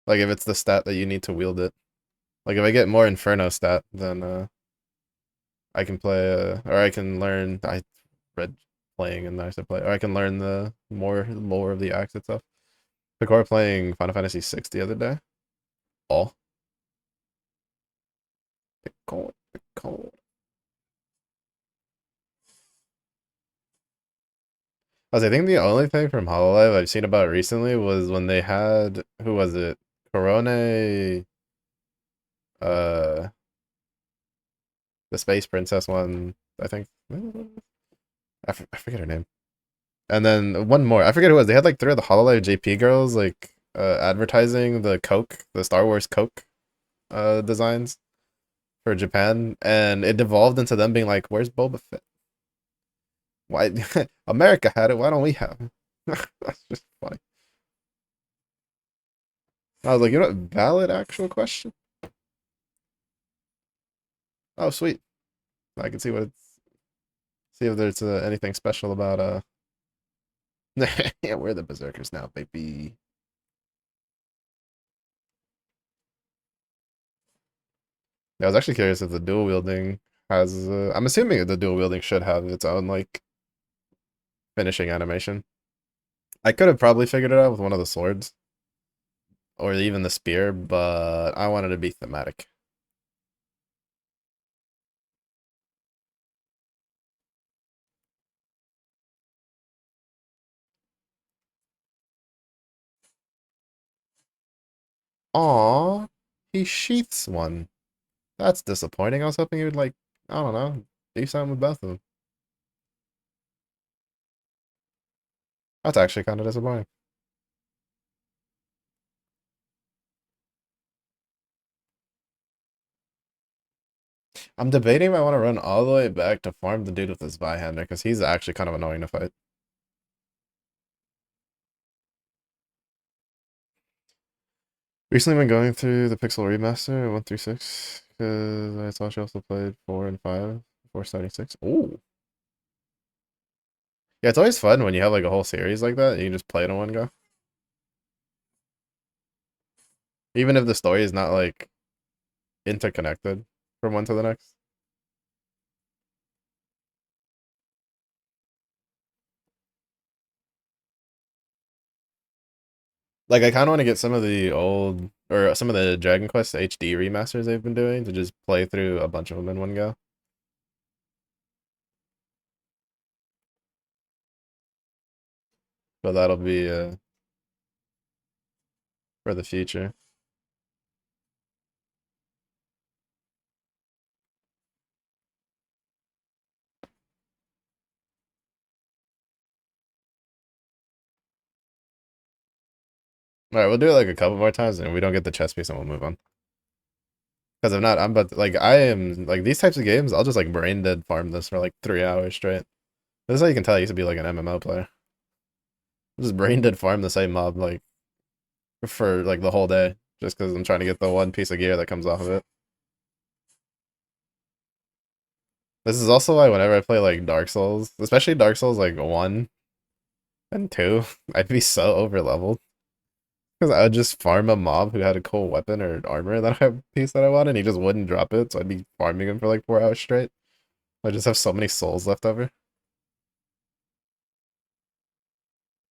Like if it's the stat that you need to wield it. Like if I get more Inferno stat, then I can play or I can learn. I read playing and I said play, or I can learn the more lore of the axe itself. Picor playing Final Fantasy 6 the other day. All Picor, Picor. I think the only thing from Hololive I've seen about recently was when they had who was it? Corone, uh, the Space Princess one. I think I forget her name. And then one more. I forget who it was. They had like three of the Hololive JP girls like advertising the Coke, the Star Wars Coke designs for Japan, and it devolved into them being like, "Where's Boba Fett? Why America had it? Why don't we have it?" That's just funny. I was like, you know what? Valid actual question. Oh, sweet. I can see what it's see if there's anything special about yeah, we're the berserkers now, baby. Yeah, I was actually curious if the dual wielding has. I'm assuming the dual wielding should have its own like finishing animation. I could have probably figured it out with one of the swords or even the spear, but I wanted to be thematic. Aw, he sheaths one. That's disappointing. I was hoping he would like I don't know. Do something with both of them. That's actually kind of disappointing. I'm debating if I want to run all the way back to farm the dude with the Zweihander, because he's actually kind of annoying to fight. Recently been going through the Pixel Remaster 1 through 6, because I saw she also played 4 and 5 before starting 6. Ooh. Yeah, it's always fun when you have like a whole series like that, and you can just play it in one go. Even if the story is not like interconnected from one to the next. Like I kind of want to get some of the old or some of the Dragon Quest HD remasters they've been doing to just play through a bunch of them in one go. But that'll be for the future. All right, we'll do it like a couple more times, and if we don't get the chess piece, and we'll move on. Because if not, I'm about to, like I am like these types of games. I'll just like brain dead farm this for like 3 hours straight. This is how you can tell I used to be like an MMO player. Just brain dead farm the same mob like for like the whole day, just because I'm trying to get the one piece of gear that comes off of it. This is also why whenever I play like Dark Souls, especially Dark Souls like 1 and 2, I'd be so over leveled. Because I would just farm a mob who had a cool weapon or armor that I piece that I wanted, and he just wouldn't drop it, so I'd be farming him for like 4 hours straight. I just have so many souls left over.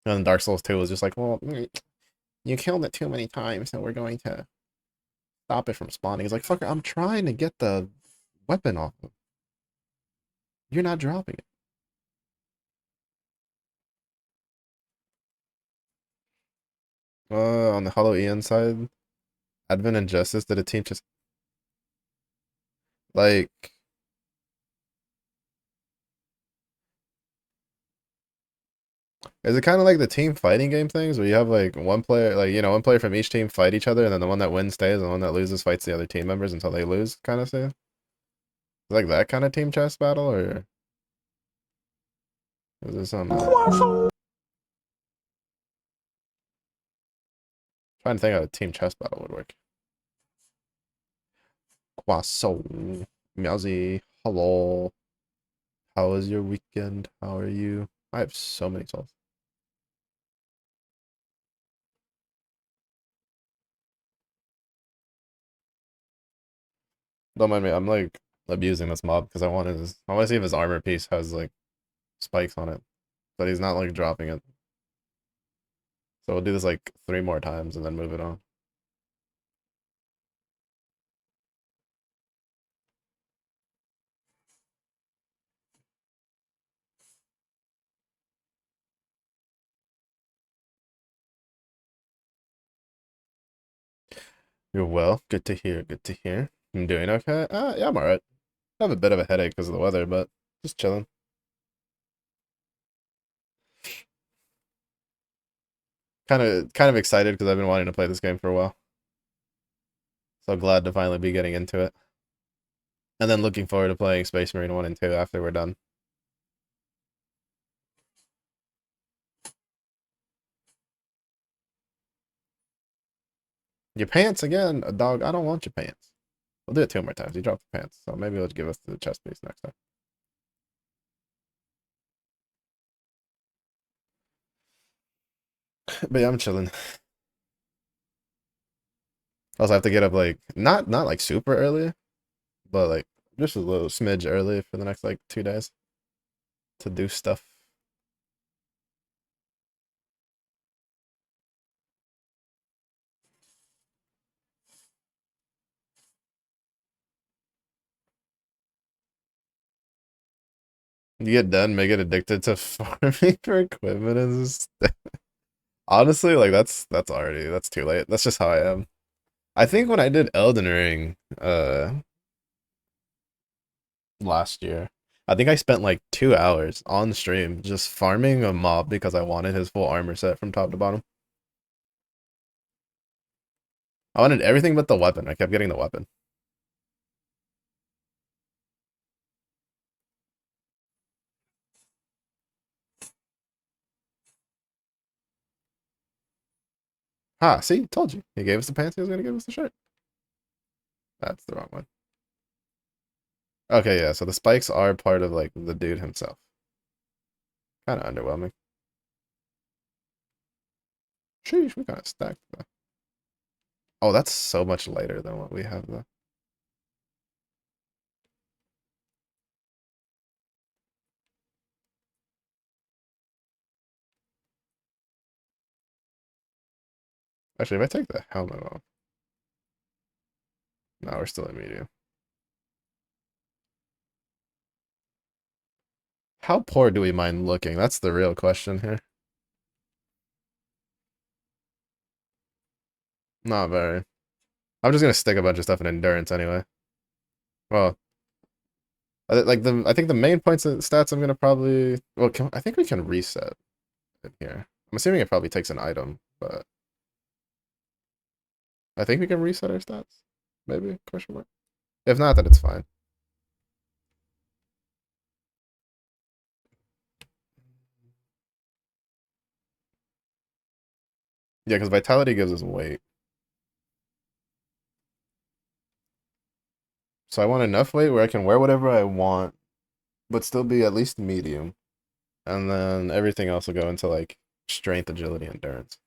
And then Dark Souls 2 was just like, well, you killed it too many times, so we're going to stop it from spawning. He's like, fucker, I'm trying to get the weapon off him. You're not dropping it. On the Hollow Eon side, Advent and Justice did a team just like is it kind of like the team fighting game things where you have like one player, like one player from each team fight each other, and then the one that wins stays, and the one that loses fights the other team members until they lose, kind of thing? Like that kind of team chess battle, or is it something else? Trying to think how a team chess battle would work. Quasso, Meowsy, hello. How was your weekend? How are you? I have so many souls. Don't mind me. I'm like abusing this mob because I want to see if his armor piece has like spikes on it, but he's not like dropping it. So we'll do this like 3 more times and then move it on. You're well. Good to hear. Good to hear. I'm doing okay. Yeah, I'm alright. I have a bit of a headache because of the weather, but just chilling. Kind of excited because I've been wanting to play this game for a while. So glad to finally be getting into it. And then looking forward to playing Space Marine 1 and 2 after we're done. Your pants again? A dog, I don't want your pants. We'll do it 2 more times. You dropped the pants, so maybe it'll give us the chest piece next time. But yeah, I'm chilling. Also, I have to get up like not like super early, but like just a little smidge early for the next like 2 days to do stuff. You get done, may get addicted to farming for equipment is honestly like that's too late. That's just how I am. I think when I did Elden Ring, last year. I think I spent like 2 hours on stream just farming a mob because I wanted his full armor set from top to bottom. I wanted everything but the weapon. I kept getting the weapon. Ah, see, told you. He gave us the pants, he was gonna give us the shirt. That's the wrong one. Okay, yeah, so the spikes are part of like the dude himself. Kind of underwhelming. Sheesh, we kind of stacked though. Oh, that's so much lighter than what we have though. Actually, if I take the helmet off, no, we're still at medium. How poor do we mind looking? That's the real question here. Not very. I'm just gonna stick a bunch of stuff in endurance anyway. Well, I think the main points of stats I'm gonna probably I think we can reset it here. I'm assuming it probably takes an item, but I think we can reset our stats. Maybe question mark. If not, then it's fine. Yeah, because vitality gives us weight. So I want enough weight where I can wear whatever I want, but still be at least medium. And then everything else will go into like strength, agility, endurance.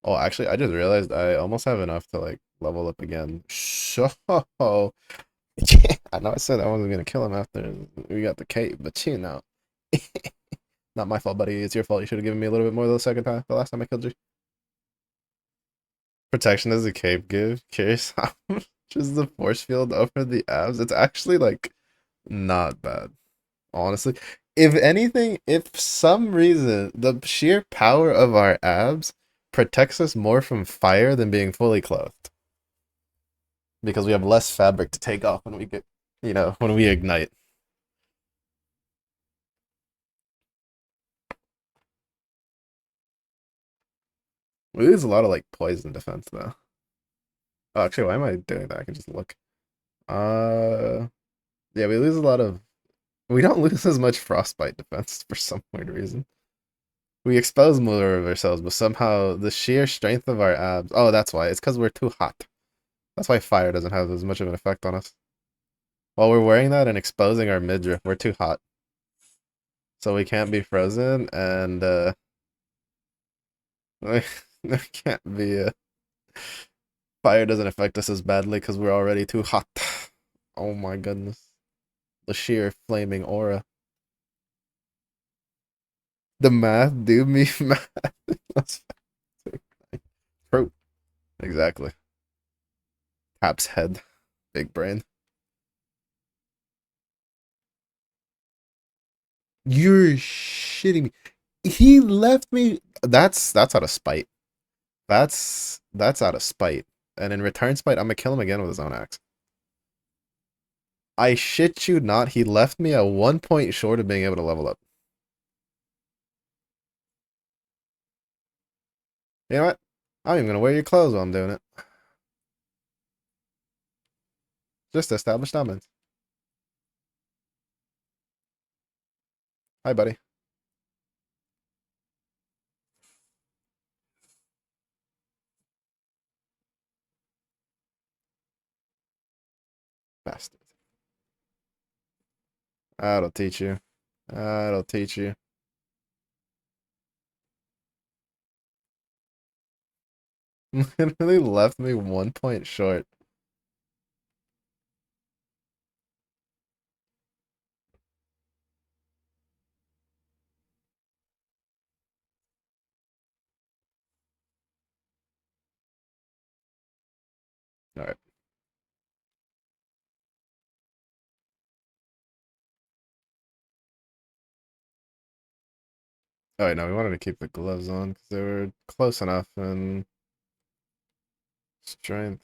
Oh, actually, I just realized I almost have enough to like level up again. So I know I said I wasn't gonna kill him after we got the cape, but you know, not my fault, buddy. It's your fault. You should have given me a little bit more the second time. The last time I killed you. Protection does a cape give? Curious how much is the force field over the abs? It's actually like not bad, honestly. If anything, if some reason the sheer power of our abs protects us more from fire than being fully clothed. Because we have less fabric to take off when we get, when we ignite. We lose a lot of like poison defense though. Oh, actually, why am I doing that? I can just look. Uh, yeah, we lose a lot of. We don't lose as much frostbite defense for some weird reason. We expose more of ourselves, but somehow the sheer strength of our abs. Oh, that's why. It's because we're too hot. That's why fire doesn't have as much of an effect on us. While we're wearing that and exposing our midriff, we're too hot. So we can't be frozen, and we can't be. Fire doesn't affect us as badly because we're already too hot. Oh my goodness. The sheer flaming aura. The math, do me math. That's true. Exactly. Tap's head. Big brain. You're shitting me. He left me. That's out of spite. That's out of spite. And in return spite, I'm gonna kill him again with his own axe. I shit you not, he left me a 1 point short of being able to level up. You know what? I'm even gonna wear your clothes while I'm doing it. Just to establish dominance. Hi, buddy. Bastard. That'll teach you. That'll teach you. Literally left me 1 point short. Alright. Oh, wait, no, we wanted to keep the gloves on because they were close enough and strength.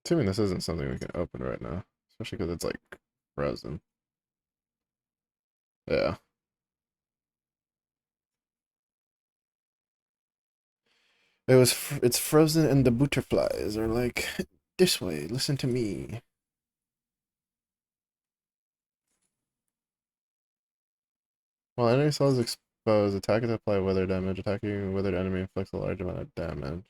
Assuming this isn't something we can open right now, especially because it's like frozen. Yeah. It's frozen and the butterflies are like, this way, listen to me. While enemy cell is exposed, attack is apply weather damage. Attacking weathered enemy inflicts a large amount of damage.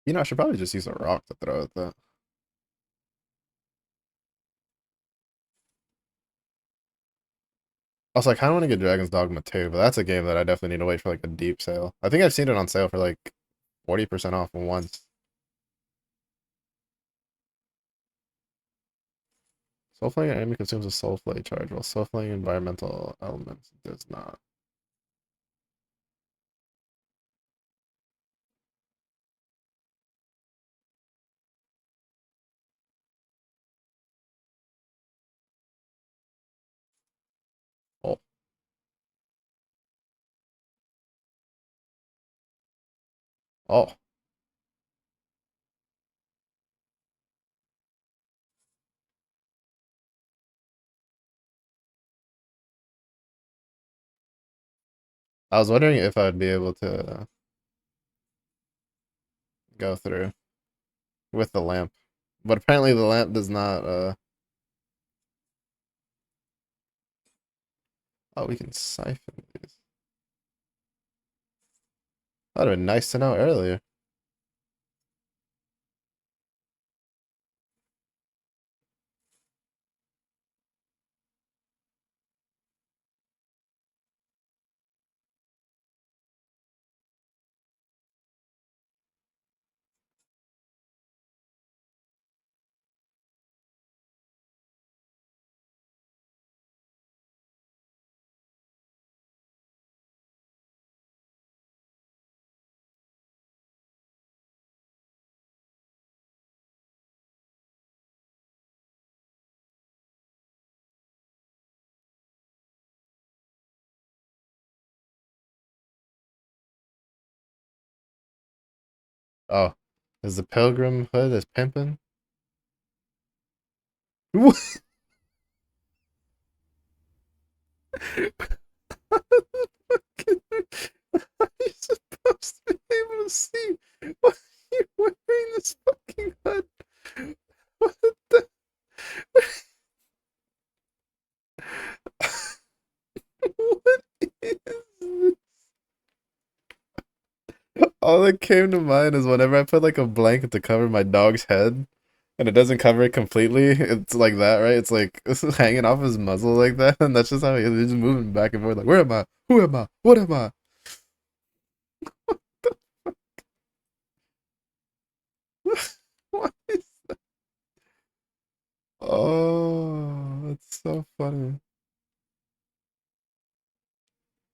You know, I should probably just use a rock to throw at that. Also, I kind of want to get Dragon's Dogma too, but that's a game that I definitely need to wait for like a deep sale. I think I've seen it on sale for like 40% off once. Soulflame enemy consumes a soulflame charge, while soulflame environmental elements does not. Oh, oh. I was wondering if I'd be able to go through with the lamp, but apparently the lamp does not. Oh, we can siphon these. That'd have been nice to know earlier. Oh, is the pilgrim hood is pimping? What? How are you supposed to be able to see? Why are you wearing this fucking hood? What the? What is this? All that came to mind is whenever I put like a blanket to cover my dog's head and it doesn't cover it completely, it's like that, right? It's like it's hanging off his muzzle like that, and that's just how he is. He's just moving back and forth, like, where am I? Who am I? What am I? What is Oh, that's so funny.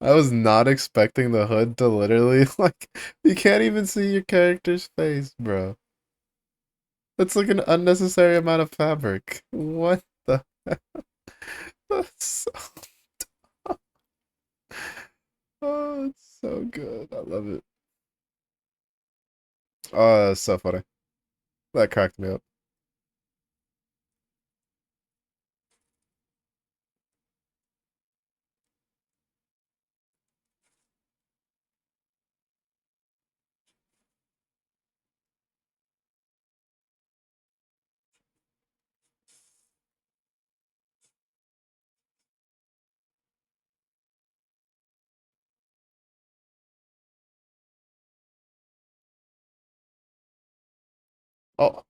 I was not expecting the hood to literally like you can't even see your character's face, bro. That's like an unnecessary amount of fabric. What the heck? That's so, oh, it's so good. I love it. Oh, that's so funny. That cracked me up. Oh,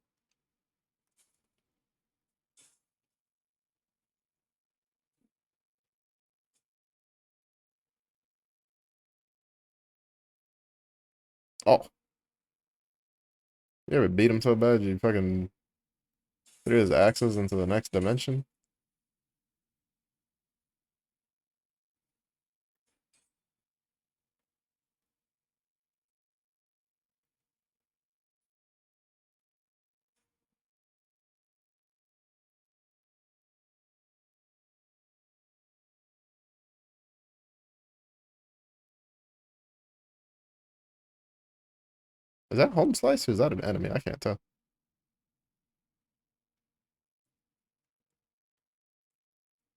oh. You ever beat him so bad you fucking through his axes into the next dimension. Is that home slice or is that an enemy? I can't tell.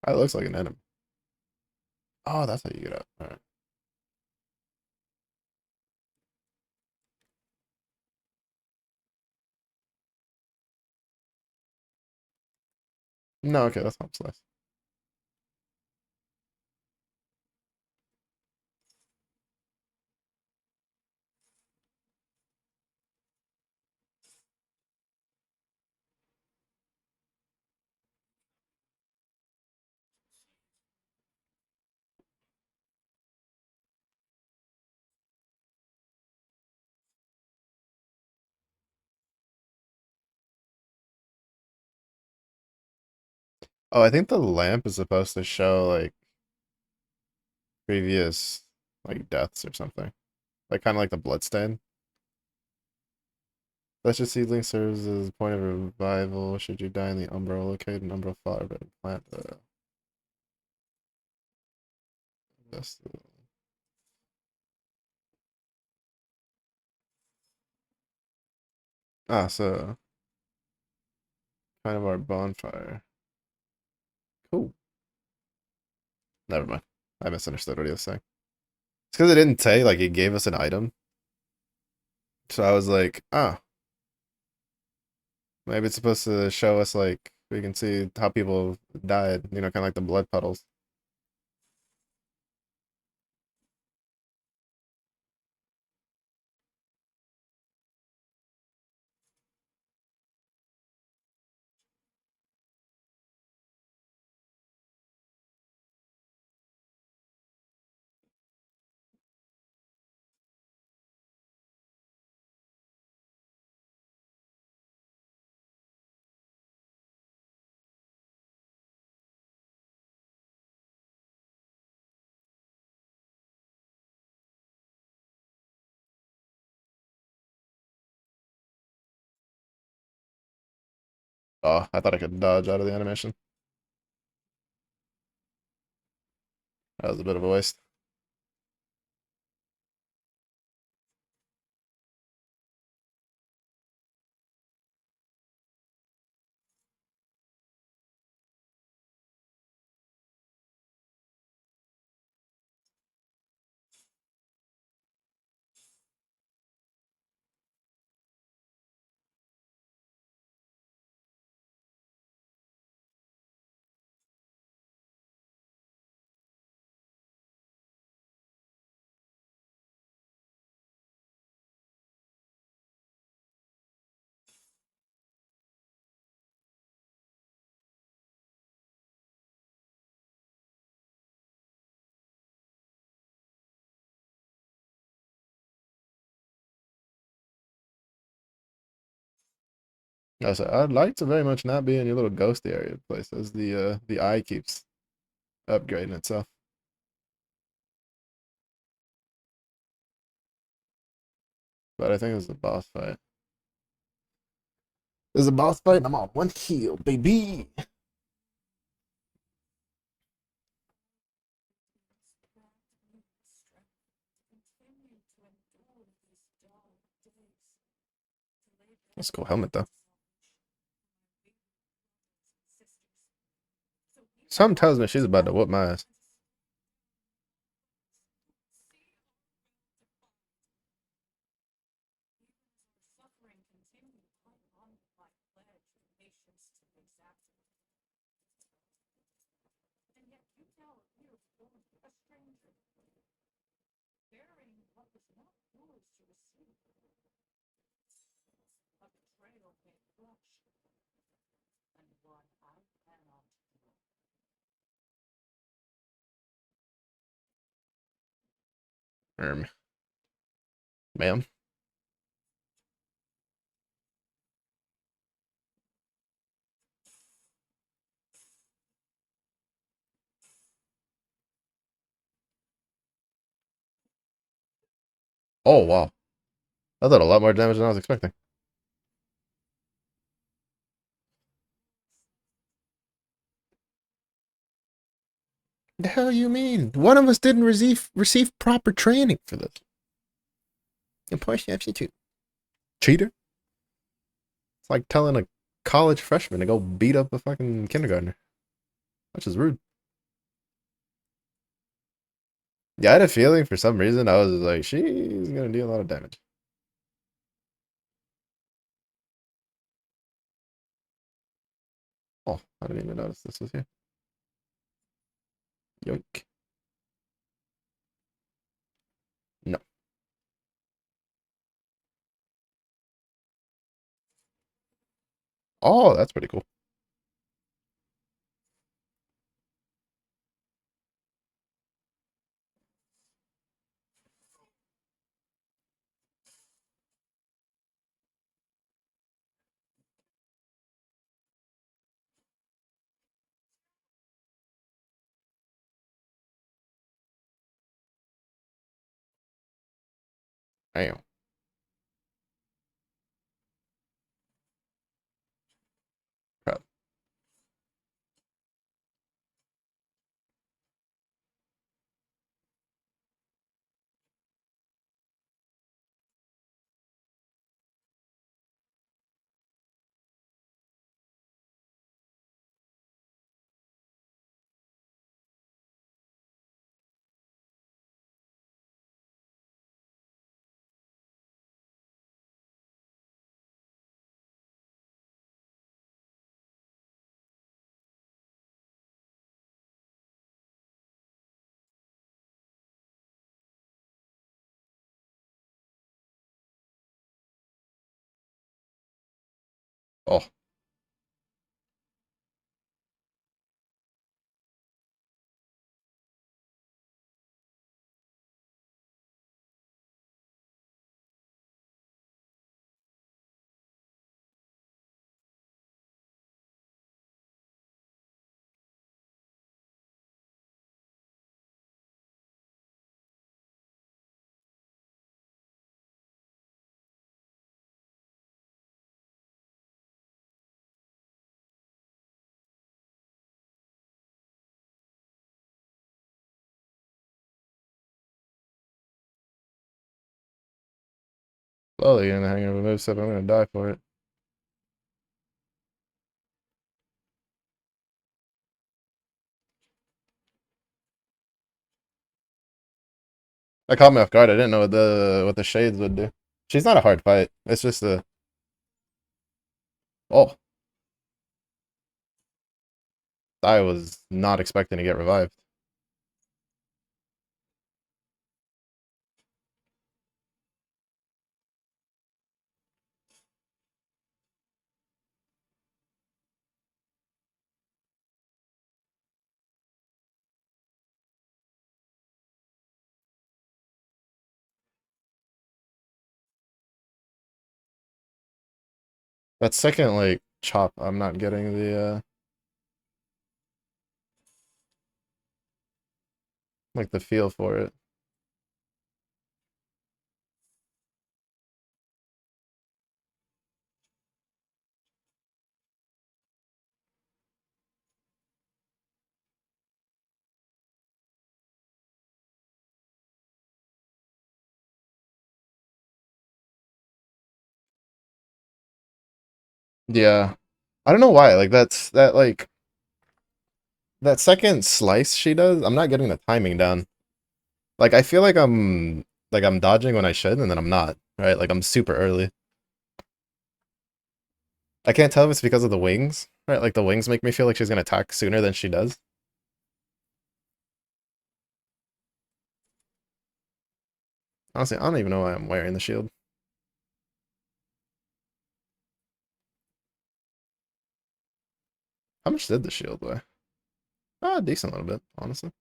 That looks like an enemy. Oh, that's how you get up. All right. No, okay, that's home slice. Oh, I think the lamp is supposed to show like previous like deaths or something. Like kind of like the bloodstain. That's just seedling serves as a point of revival. Should you die in the Umbra, locate an Umbra flower bed and plant the this. Ah, so kind of our bonfire. Cool. Never mind. I misunderstood what he was saying. It's because it didn't say like it gave us an item. So I was like, ah, maybe it's supposed to show us like we can see how people died, kind of like the blood puddles. Oh, I thought I could dodge out of the animation. That was a bit of a waste. I said I'd like to very much not be in your little ghost area place as the eye keeps upgrading itself. But I think it's the boss fight. There's a boss fight and I'm on one heal, baby. That's a cool helmet though. Something tells me she's about to whoop my ass. Um, ma'am. Oh, wow. That did a lot more damage than I was expecting. The hell you mean? One of us didn't receive proper training for this. Impartial aptitude. Cheater? It's like telling a college freshman to go beat up a fucking kindergartner. Which is rude. Yeah, I had a feeling for some reason I was like, she's gonna do a lot of damage. Oh, I didn't even notice this was here. Yoink. No. Oh, that's pretty cool. Damn. Crap. Oh, slowly gonna hang over move, so I'm gonna die for it. That caught me off guard. I didn't know what the shades would do. She's not a hard fight. It's just a oh, I was not expecting to get revived. That second like chop, I'm not getting the like the feel for it. Yeah. I don't know why. Like that second slice she does, I'm not getting the timing down. Like I feel like I'm dodging when I should and then I'm not, right? Like I'm super early. I can't tell if it's because of the wings, right? Like the wings make me feel like she's gonna attack sooner than she does. Honestly, I don't even know why I'm wearing the shield. How much did the shield weigh? Ah, a decent little bit, honestly.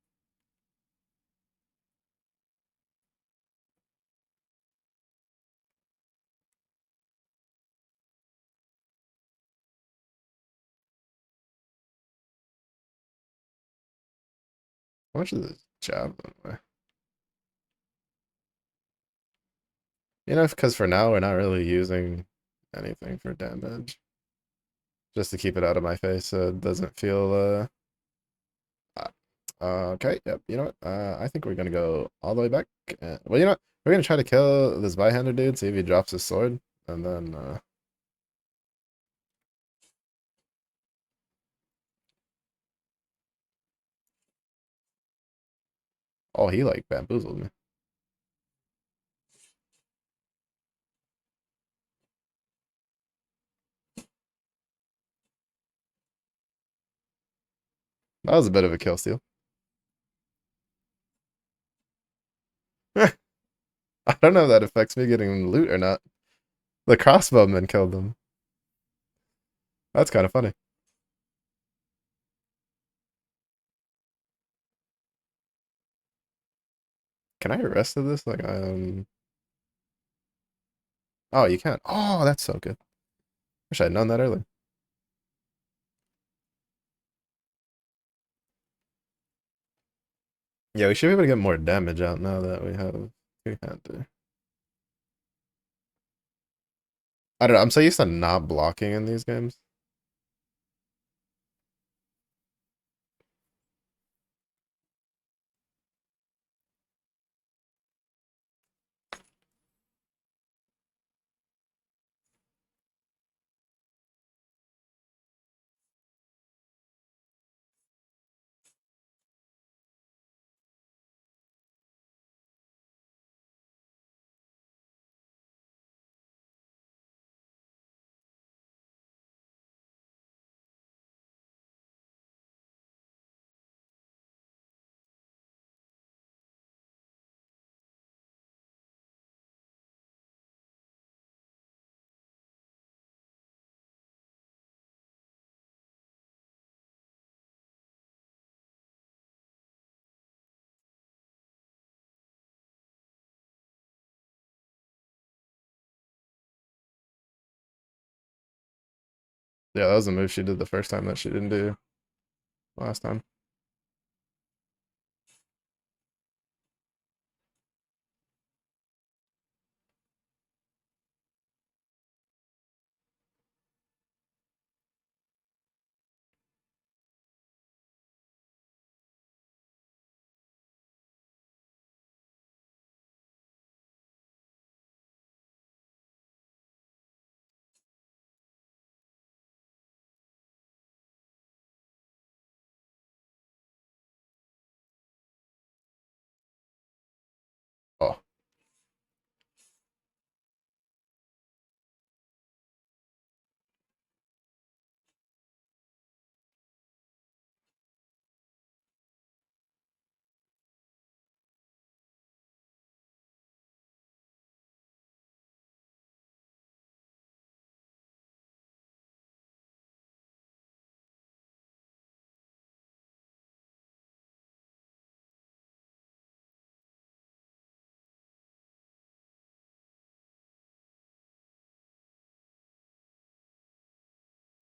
How much did the javelin weigh? You know, because for now we're not really using anything for damage. Just to keep it out of my face so it doesn't feel okay, yep, you know what? I think we're gonna go all the way back. Well, you know what? We're gonna try to kill this Byhander dude, see if he drops his sword, and then oh, he like bamboozled me. That was a bit of a kill steal. I don't know if that affects me getting loot or not. The crossbowman killed them. That's kind of funny. Can I arrest this? Like, oh, you can't. Oh, that's so good. Wish I'd known that earlier. Yeah, we should be able to get more damage out now that we have two-hander. I don't know. I'm so used to not blocking in these games. Yeah, that was a move she did the first time that she didn't do last time. Oh,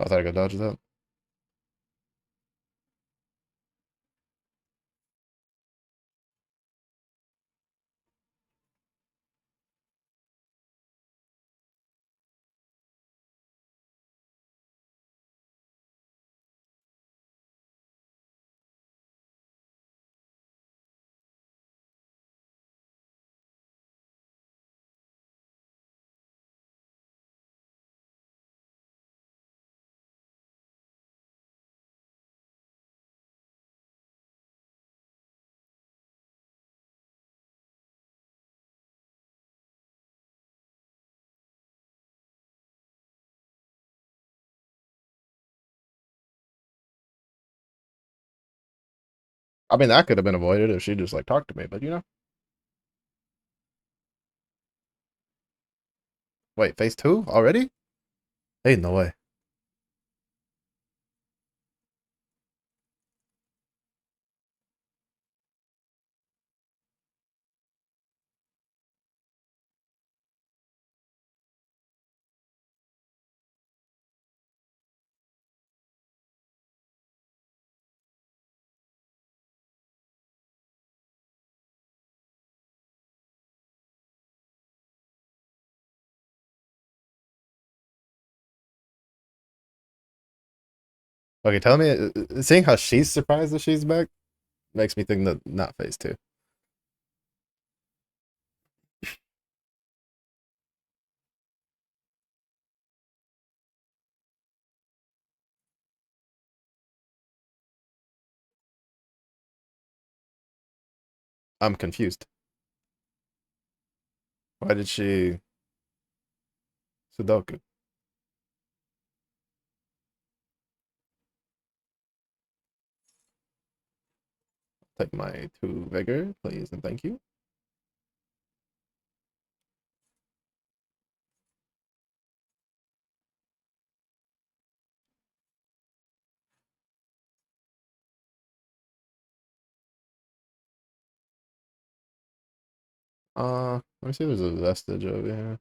I thought I could dodge that. I mean, that could have been avoided if she just like talked to me, but you know. Wait, phase two already? Ain't no way. Okay, tell me, seeing how she's surprised that she's back makes me think that not phase two. I'm confused. Why did she Sudoku? Take my two vigor, please, and thank you. Let me see if there's a vestige over here.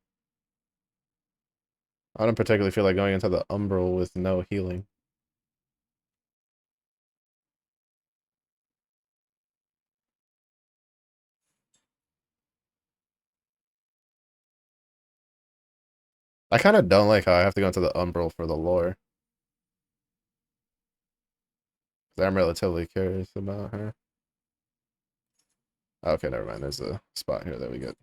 I don't particularly feel like going into the umbral with no healing. I kind of don't like how I have to go into the umbral for the lore. 'Cause I'm relatively curious about her. Okay, never mind. There's a spot here that we get.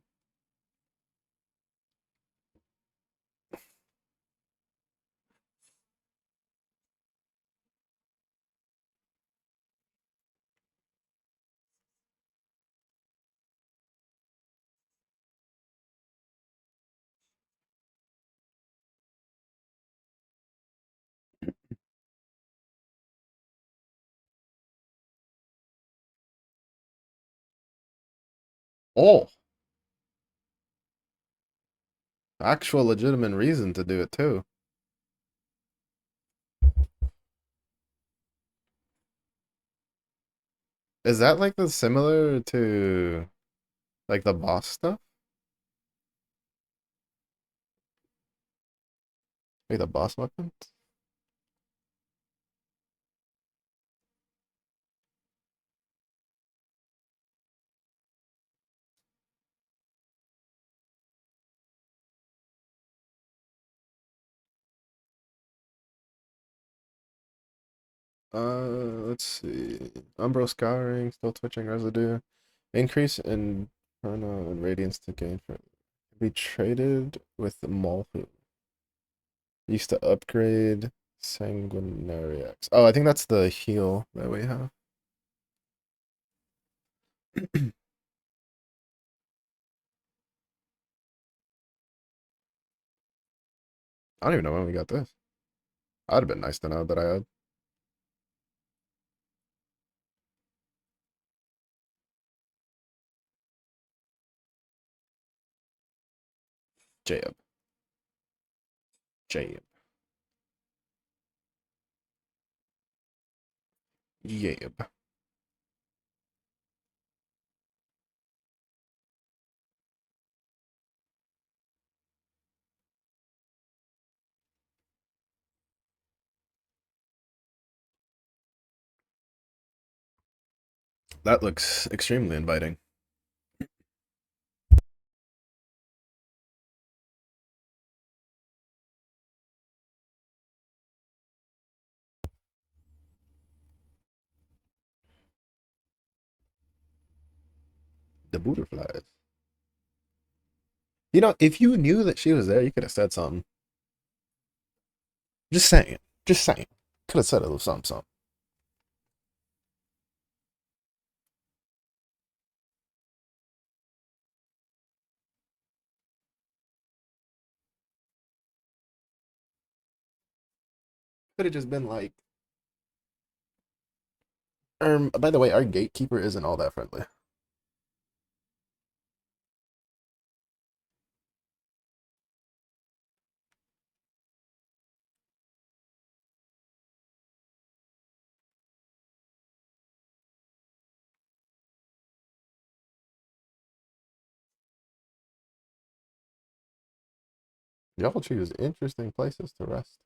Oh, actual legitimate reason to do it too. Is that like the similar to like the boss stuff? Like the boss weapons? Let's see. Umbral scouring, still twitching residue. Increase in Inferno and Radiance to gain for be traded with Mulhu. Used to upgrade Sanguinary X. Oh, I think that's the heal that we have. I don't even know when we got this. I'd have been nice to know that I had. Jab. Jab. Jab. That looks extremely inviting. The butterflies. You know, if you knew that she was there, you could have said something. Just saying. Just saying. Could have said a little something, something. Could have just been like, by the way, our gatekeeper isn't all that friendly. Y'all choose interesting places to rest.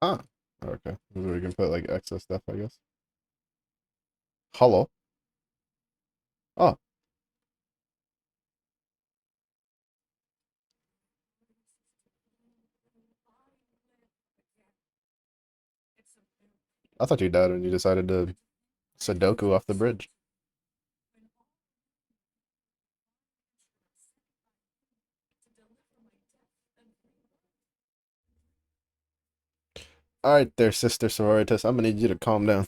Ah, okay. This is where you can put like excess stuff, I guess. Hello. Oh, I thought you died when you decided to Sudoku off the bridge. All right, there, Sister Sororitas. I'm gonna need you to calm down.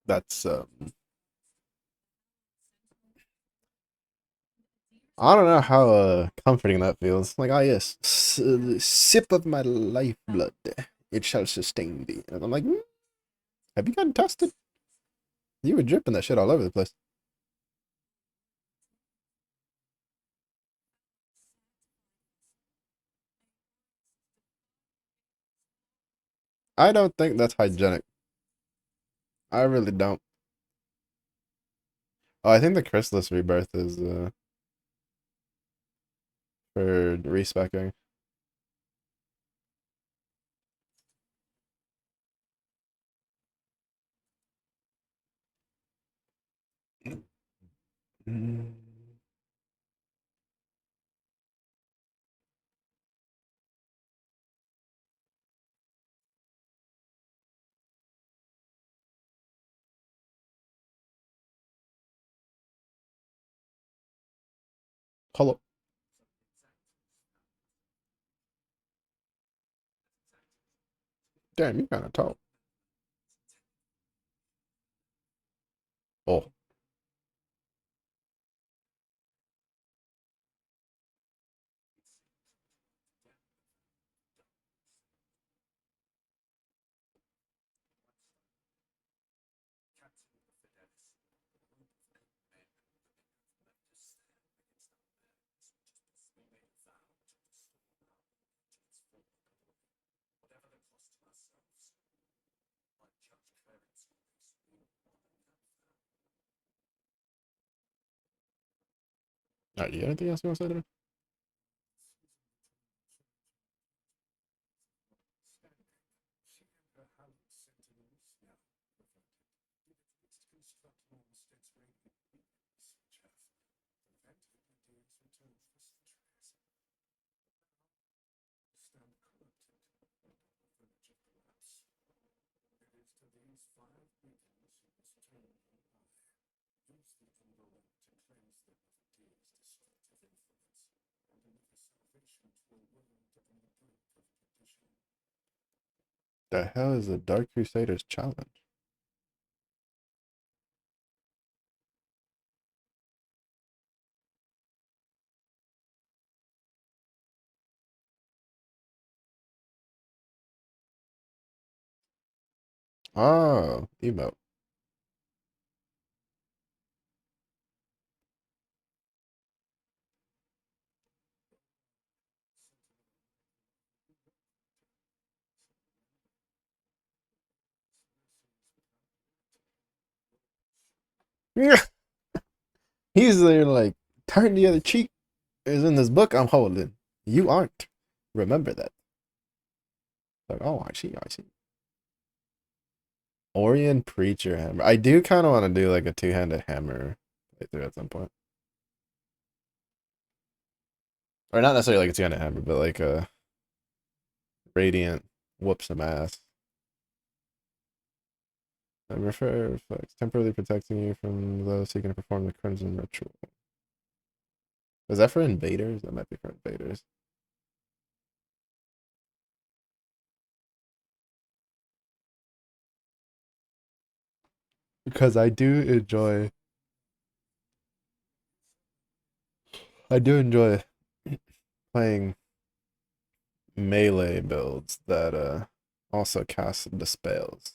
That's I don't know how comforting that feels. Like, ah, yes, sip of my lifeblood, it shall sustain thee. And I'm like, have you gotten tested? You were dripping that shit all over the place. I don't think that's hygienic. I really don't. Oh, I think the Chrysalis rebirth is for respecking. Mm. Hello. Damn, you kind of tall. Oh, all right, you got anything else you want to say there? The hell is the Dark Crusaders challenge? Oh, emote. He's there like, turn the other cheek is in this book I'm holding. You aren't. Remember that. Like, oh, I see, I see. Orient Preacher Hammer. I do kind of want to do like a two-handed hammer playthrough at some point. Or not necessarily like a two-handed hammer, but like a radiant whoop some ass. I refer reflects temporarily protecting you from those seeking to perform the Crimson Ritual. Is that for invaders? That might be for invaders. Because I do enjoy playing melee builds that also cast the spells.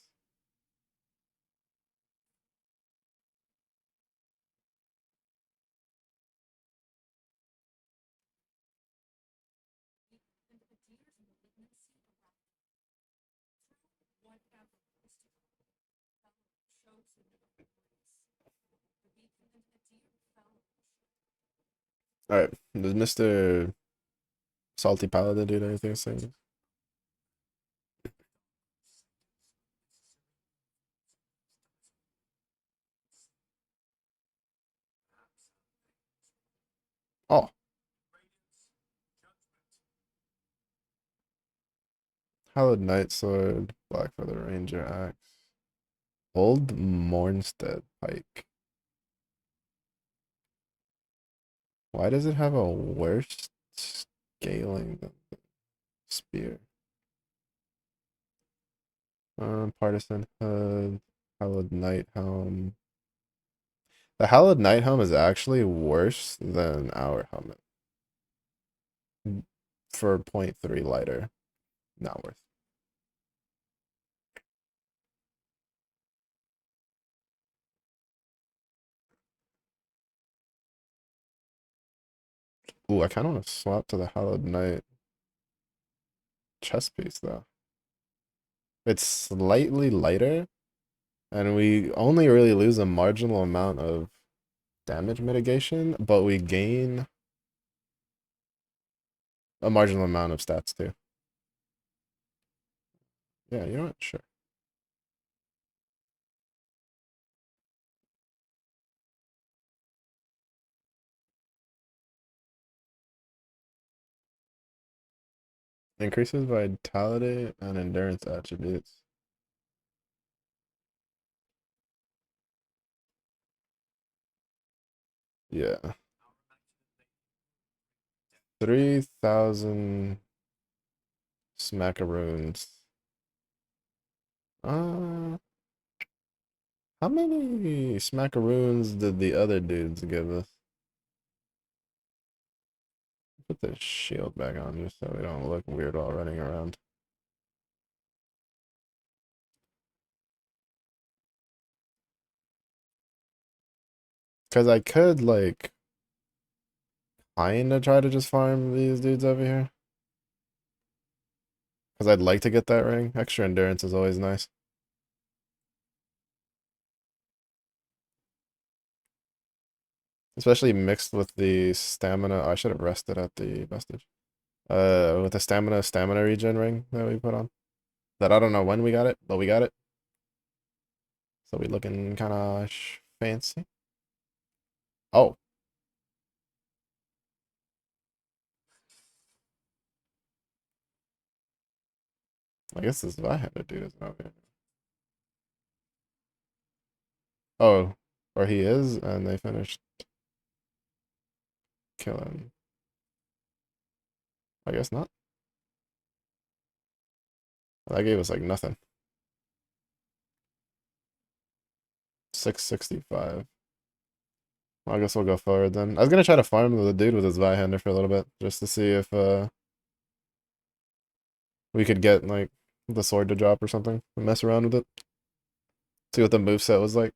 Alright, does Mr. Salty Paladin do anything to sing? Oh, Hallowed Night Sword, Black Feather Ranger Axe, Old Mornstead Pike. Why does it have a worse scaling than Spear? Partisan Hood, Hallowed Night Helm. The Hallowed Night Helm is actually worse than our helmet for point 0.3 lighter. Not worth. Ooh, I kind of want to swap to the Hallowed Night chest piece though. It's slightly lighter, and we only really lose a marginal amount of damage mitigation, but we gain a marginal amount of stats too. Yeah, you know what? Sure. Increases vitality and endurance attributes. Yeah. 3,000 smackaroons. Uh, how many smackaroons did the other dudes give us? Put the shield back on just so we don't look weird while running around. Because I could, like, kinda try to just farm these dudes over here. Because I'd like to get that ring. Extra endurance is always nice. Especially mixed with the stamina. Oh, I should have rested at the vestige. With the stamina regen ring that we put on. That I don't know when we got it, but we got it. So we looking kind of fancy. Oh, I guess this is what I had to do. Is okay. Oh, or he is, and they finished killing. I guess not. That gave us like nothing. 665. Well, I guess we'll go forward then. I was gonna try to farm the dude with his Zweihander for a little bit, just to see if we could get like the sword to drop or something and mess around with it. See what the moveset was like.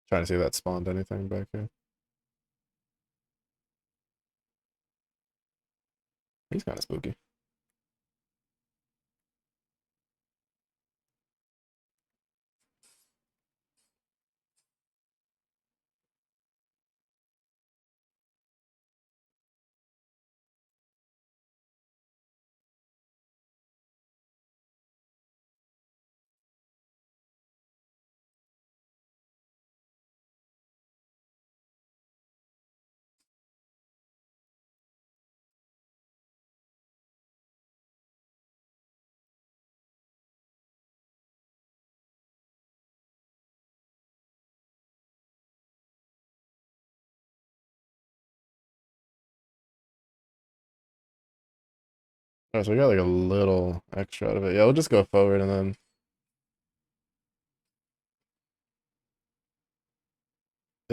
Trying to see if that spawned anything back here. He's kind of spooky. Alright, so we got like a little extra out of it. Yeah, we'll just go forward and then.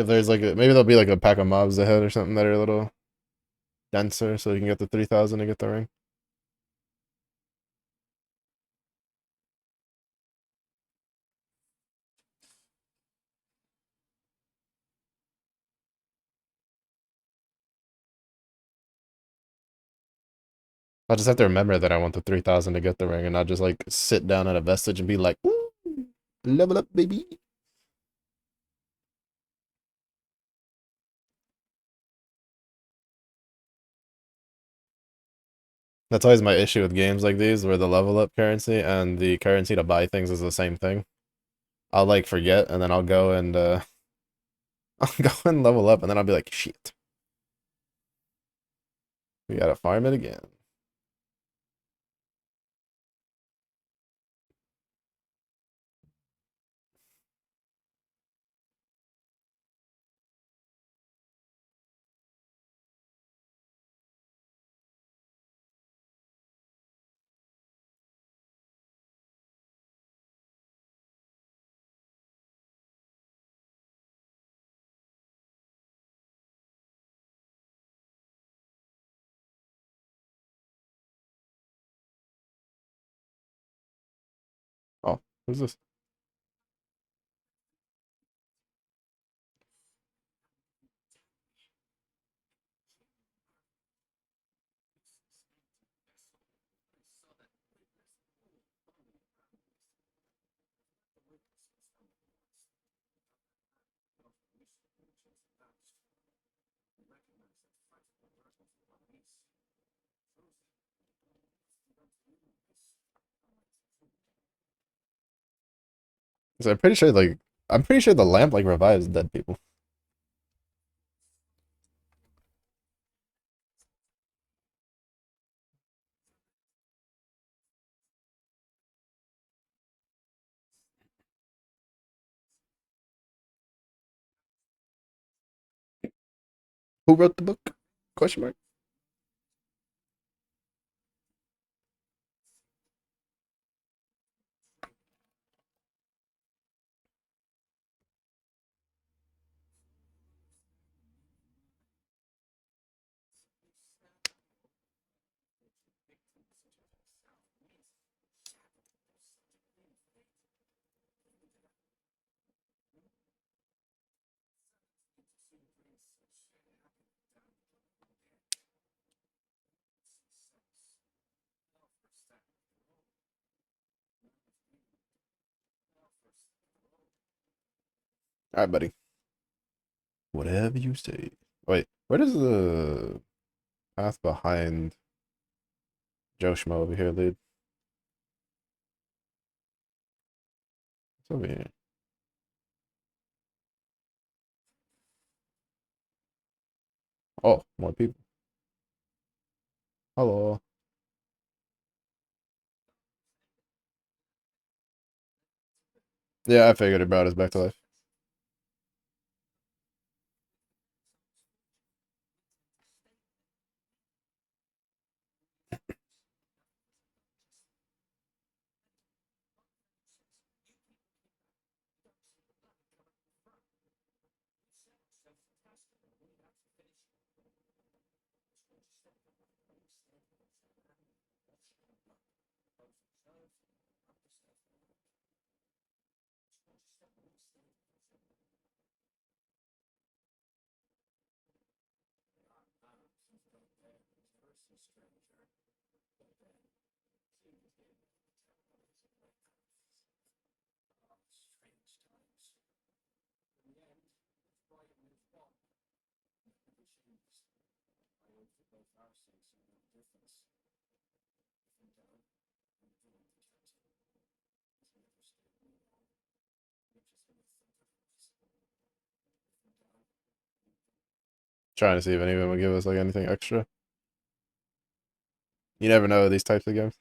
If there's like maybe there'll be like a pack of mobs ahead or something that are a little denser, so you can get the 3,000 and get the ring. I'll just have to remember that I want the 3,000 to get the ring, and not just like sit down at a vestige and be like, "Woo, level up, baby." That's always my issue with games like these, where the level up currency and the currency to buy things is the same thing. I'll like forget, and then I'll go and I'll go and level up, and then I'll be like, shit, we gotta farm it again. Oh, who's this? So I'm pretty sure the lamp like revives dead people. Who wrote the book? Question mark. All right, buddy. Whatever you say. Wait, where does the path behind Joe Schmo over here lead? It's over here. Oh, more people. Hello. Yeah, I figured it brought us back to life. Trying to see if anyone would give us like anything extra. You never know these types of games.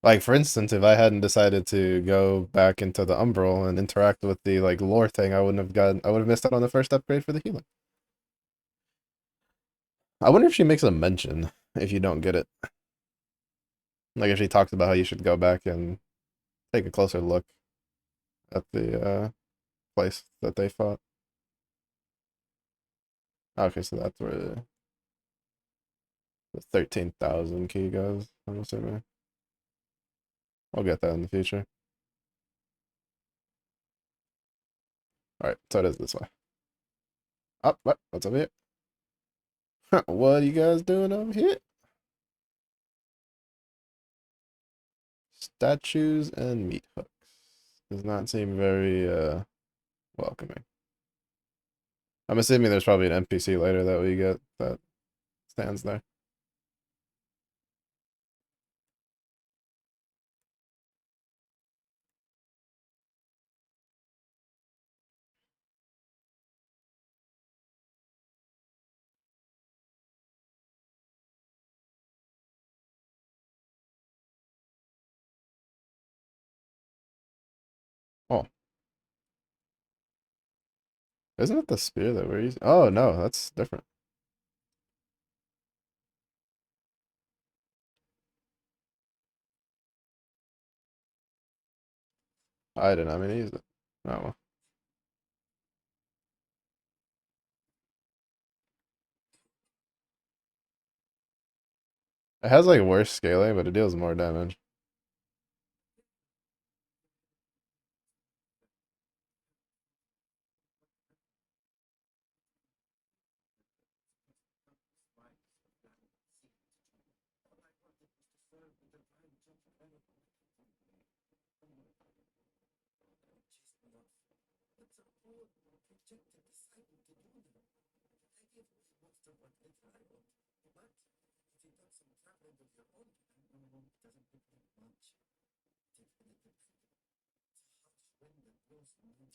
Like for instance, if I hadn't decided to go back into the Umbral and interact with the like lore thing, I would have missed out on the first upgrade for the healing. I wonder if she makes a mention if you don't get it. Like if she talks about how you should go back and take a closer look at the place that they fought. Okay, so that's where the 13,000 key goes, I'm assuming. I'll get that in the future. Alright, so it is this way. Up, what? What's up here? What are you guys doing over here? Statues and meat hooks. Does not seem very welcoming. I'm assuming there's probably an NPC later that we get that stands there. Oh, isn't it the spear that we're using? Oh no, that's different. I didn't. I mean, to use it. Oh well. It has like worse scaling, but it deals more damage.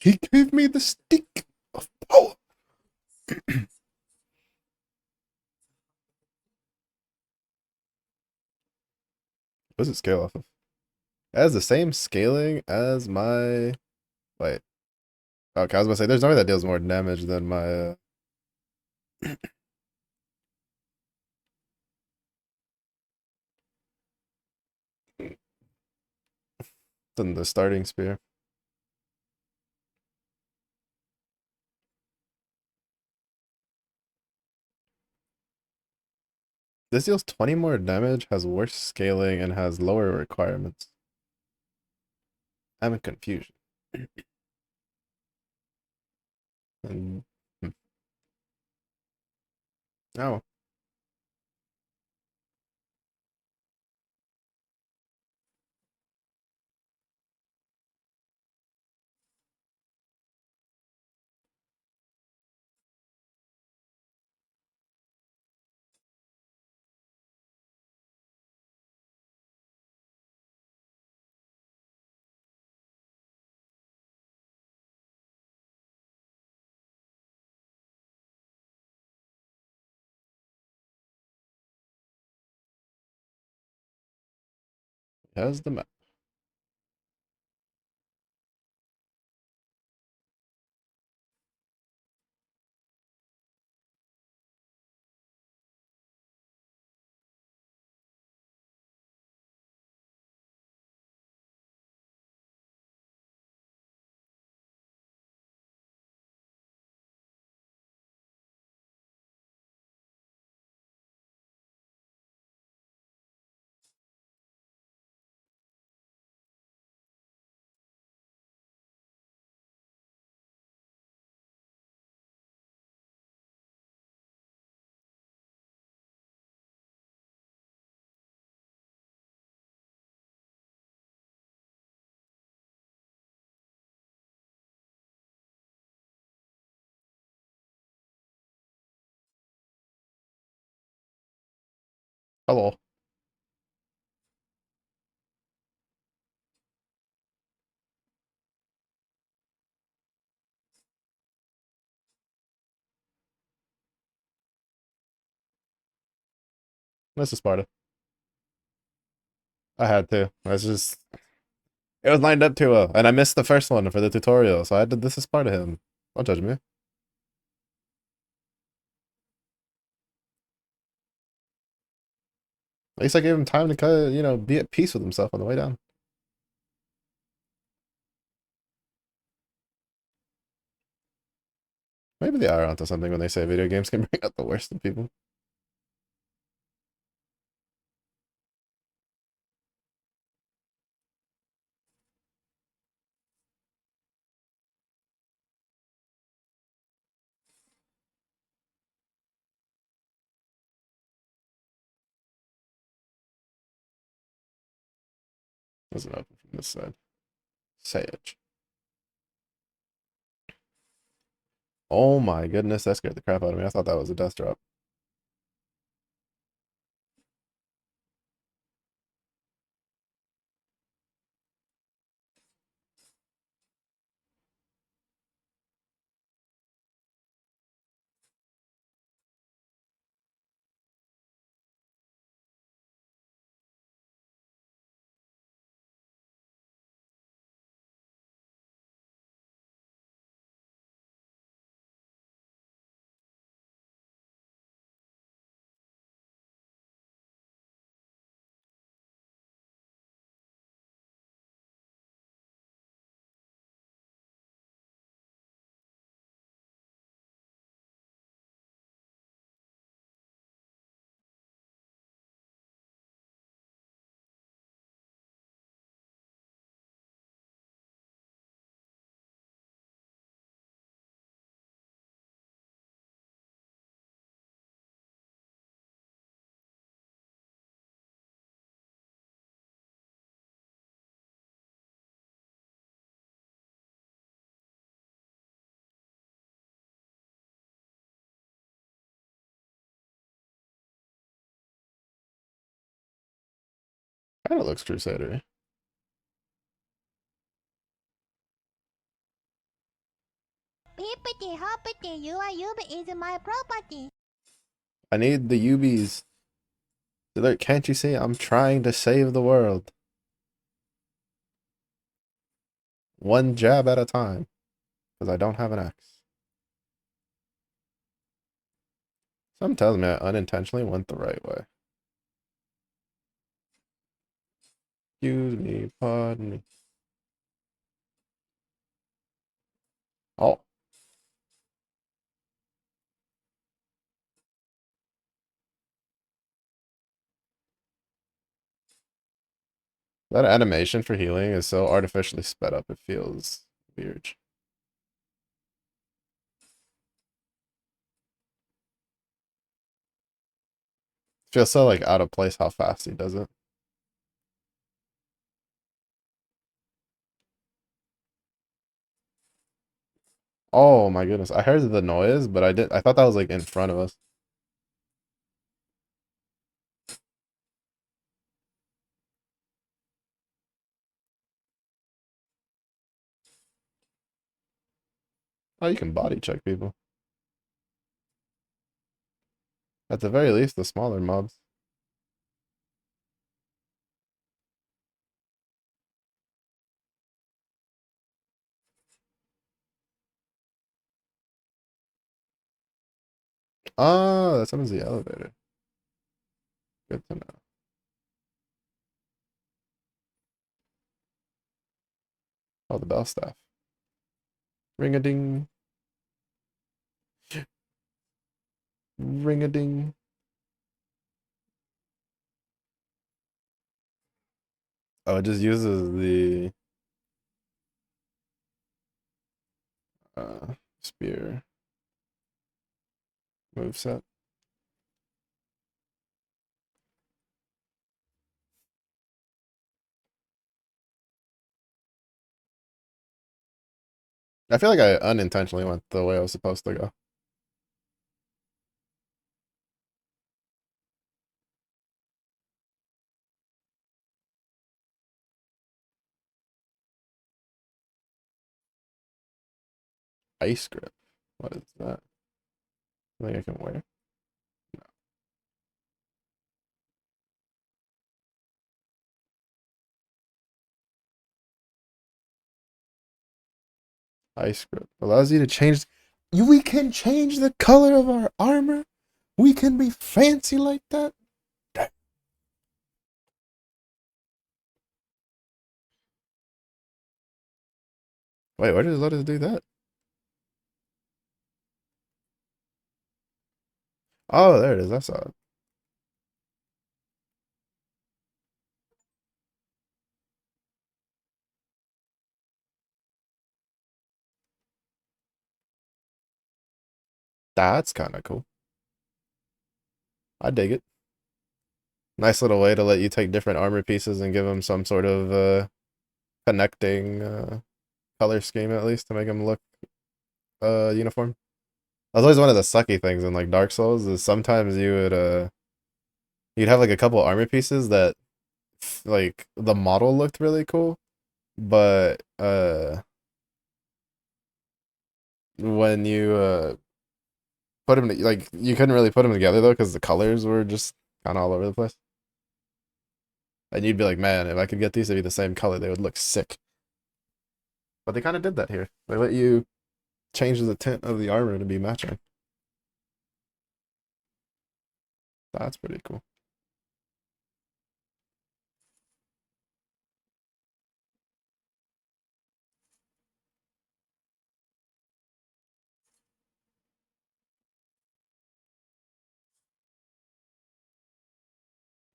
He gave me the stick of power. What does it scale off of? It has the same scaling as my. Wait. Okay, I was gonna say there's no way that deals more damage than my than the starting spear. This deals 20 more damage, has worse scaling, and has lower requirements. I'm in confusion. And oh, it has the map. Hello. This is Sparta. I had to. That's just it was lined up too well, and I missed the first one for the tutorial, so I did this as part of him. Don't judge me. At least I gave him time to be at peace with himself on the way down. Maybe they are onto something when they say video games can bring out the worst in people. Doesn't open from this side. Sage. Oh my goodness, that scared the crap out of me. I thought that was a death drop. Kind of looks Crusader. Hippity hoppity, your Yubi is my property. I need the UBs. Look, can't you see? I'm trying to save the world. One jab at a time. Because I don't have an axe. Something tells me I unintentionally went the right way. Excuse me, pardon me. Oh, that animation for healing is so artificially sped up, it feels weird. Feels so like out of place how fast he does it. Oh my goodness. I heard the noise, but I thought that was like in front of us. Oh, you can body check people. At the very least, the smaller mobs. Oh, that summons the elevator. Good to know. Oh, the bell staff. Ring a ding. Ring a ding. Oh, it just uses the spear moveset. I feel like I unintentionally went the way I was supposed to go. Ice grip. What is that? I think I can wear. Ice grip allows you to change. We can change the color of our armor. We can be fancy like that. Wait, why did it let us do that? Oh, there it is. I saw it. That's kind of cool. I dig it. Nice little way to let you take different armor pieces and give them some sort of connecting color scheme at least to make them look uniform. That's always one of the sucky things in like Dark Souls is sometimes you'd have like a couple armor pieces that like the model looked really cool, but when you put them like you couldn't really put them together though because the colors were just kind of all over the place. And you'd be like, man, if I could get these to be the same color, they would look sick. But they kind of did that here. They let you change the tint of the armor to be matching. That's pretty cool.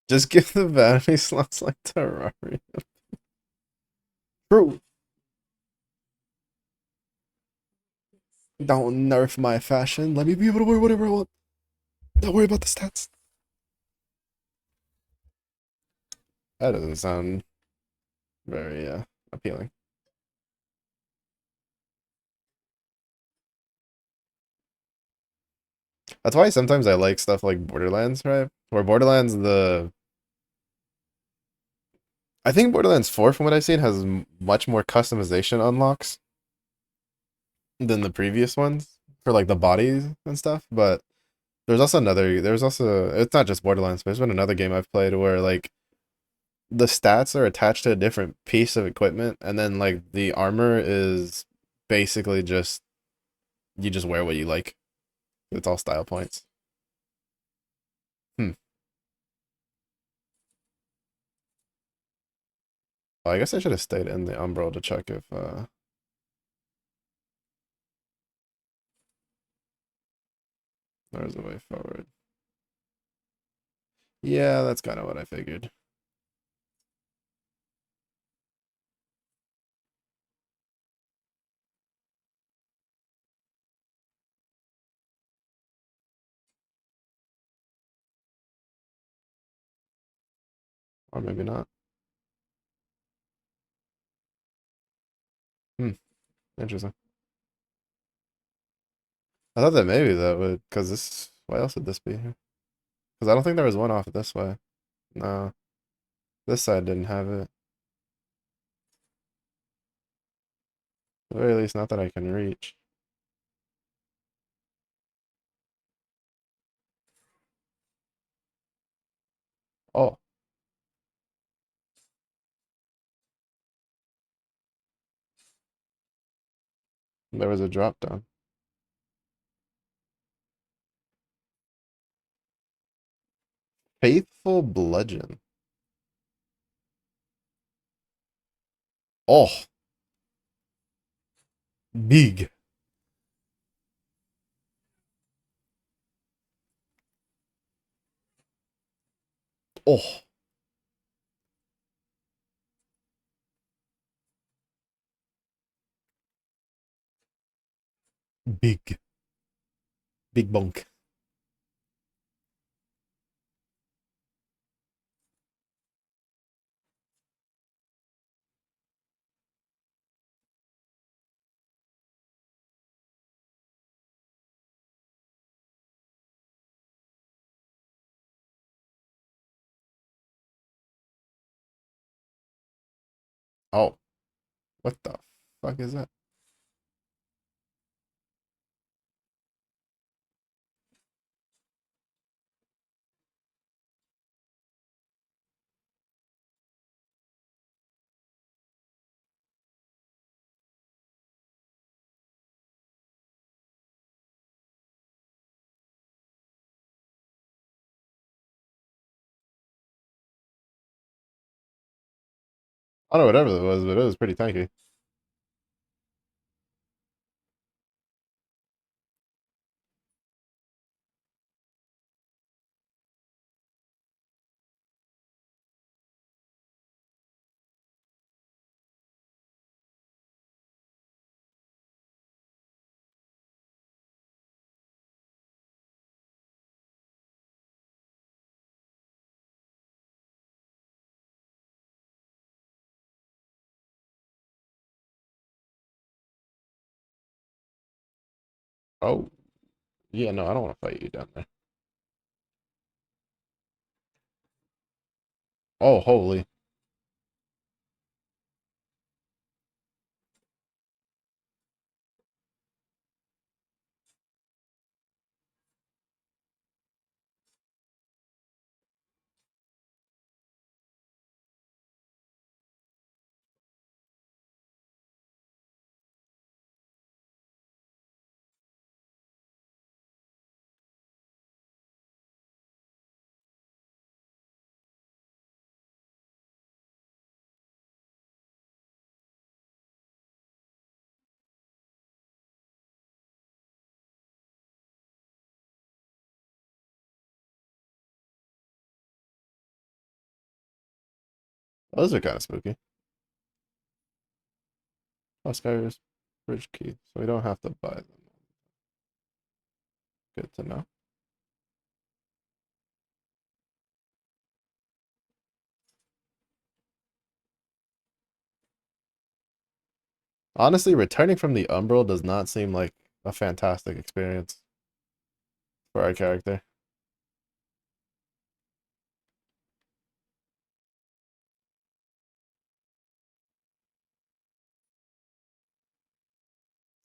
Just give the vanity slots like Terraria. True. Don't nerf my fashion. Let me be able to wear whatever I want. Don't worry about the stats. That doesn't sound very appealing. That's why sometimes I like stuff like Borderlands, right? Where Borderlands I think Borderlands 4 from what I've seen has much more customization unlocks than the previous ones for like the bodies and stuff, but there's also it's not just Borderlands, but there's been another game I've played where like the stats are attached to a different piece of equipment and then like the armor is basically just you just wear what you like. It's all style points. Hmm. Well, I guess I should have stayed in the Umbral to check if there's a way forward. Yeah, that's kind of what I figured. Or maybe not. Hmm. Interesting. I thought that maybe that would, because this, why else would this be here? Because I don't think there was one off this way. No, this side didn't have it. At the very least, not that I can reach. Oh, there was a drop down. Faithful Bludgeon. Oh, big. Oh, big. Big bunk. Oh, what the fuck is that? I don't know whatever it was, but it was pretty tanky. Oh, yeah, no, I don't want to fight you down there. Oh, holy. Those are kind of spooky. Oh, Skyrim's bridge key, so we don't have to buy them. Good to know. Honestly, returning from the Umbral does not seem like a fantastic experience for our character.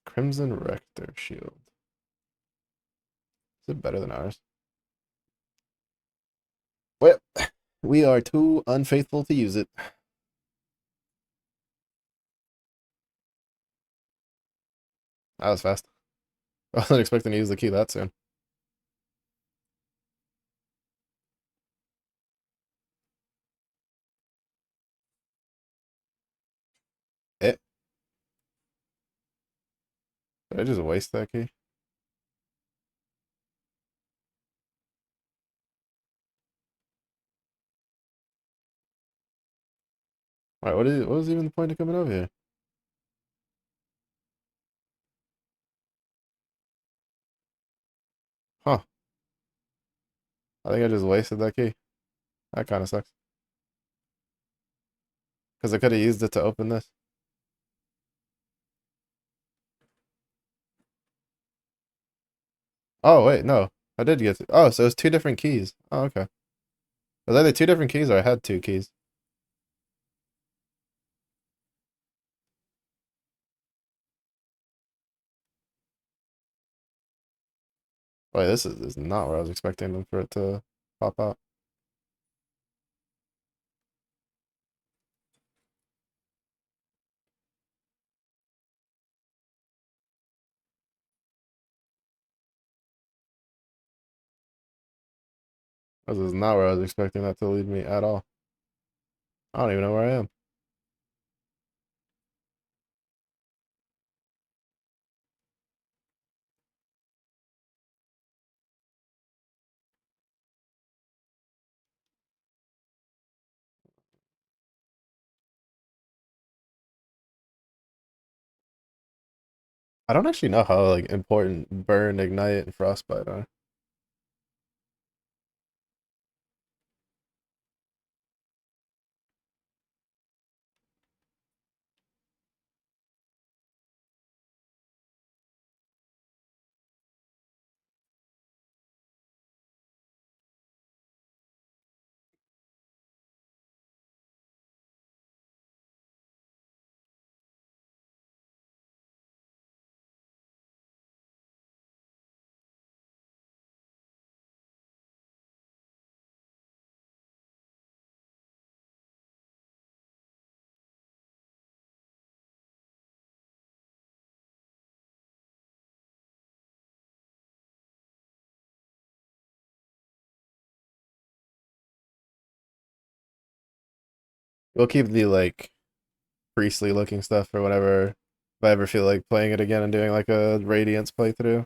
Crimson Rector Shield. Is it better than ours? Well, we are too unfaithful to use it. That was fast. I wasn't expecting to use the key that soon. Eh, did I just waste that key? Alright, what was even the point of coming over here? Huh. I think I just wasted that key. That kind of sucks. Because I could have used it to open this. Oh, wait, no. I did get to. Oh, so it's two different keys. Oh, okay. Was either two different keys or I had two keys? Wait, this is not where I was expecting them for it to pop out. This is not where I was expecting that to lead me at all. I don't even know where I am. I don't actually know how like important burn, ignite, and frostbite are. We'll keep the like priestly looking stuff for whenever if I ever feel like playing it again and doing like a Radiance playthrough.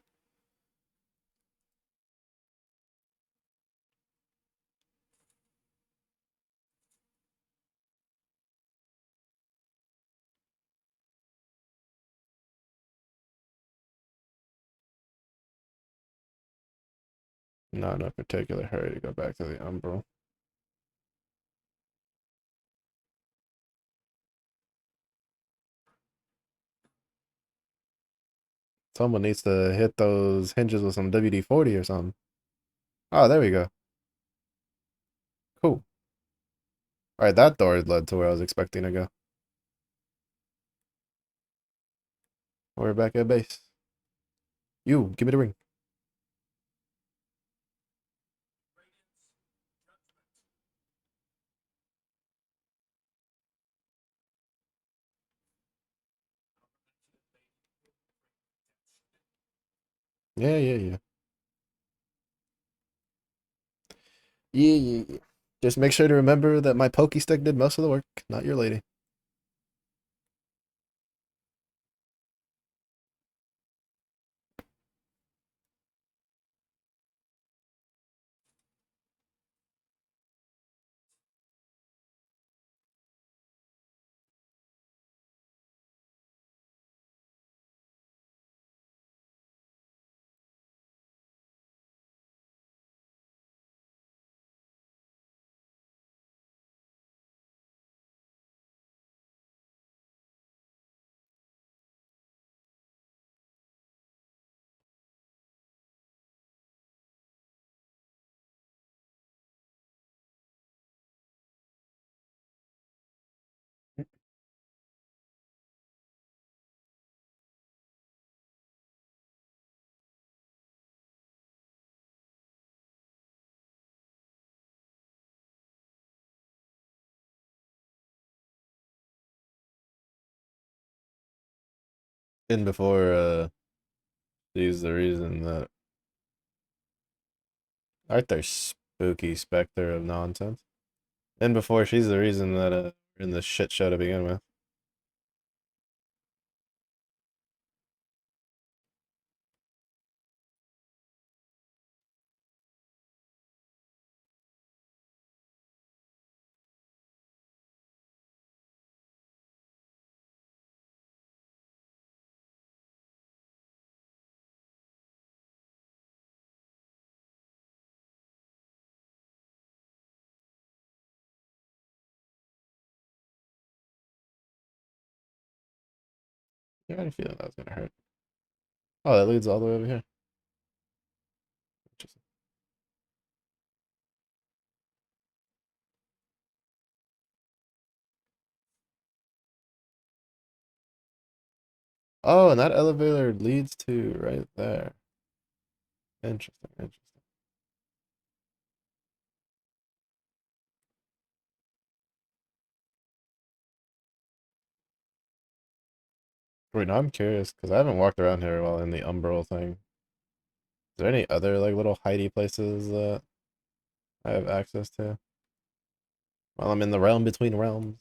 Not in a particular hurry to go back to the Umbral. Someone needs to hit those hinges with some WD-40 or something. Oh, there we go. Cool. All right, that door led to where I was expecting to go. We're back at base. You, give me the ring. Yeah, yeah, yeah. Yeah, yeah, yeah. Just make sure to remember that my pokey stick did most of the work, not your lady. And before she's the reason that aren't there spooky specter of nonsense? And before she's the reason that we're in this shit show to begin with. Yeah, I had a feeling that was gonna hurt. Oh, that leads all the way over here. Interesting. Oh, and that elevator leads to right there. Interesting, interesting. Wait, now I'm curious because I haven't walked around here while in the Umbral thing. Is there any other like little hidey places that I have access to while I'm in the realm between realms,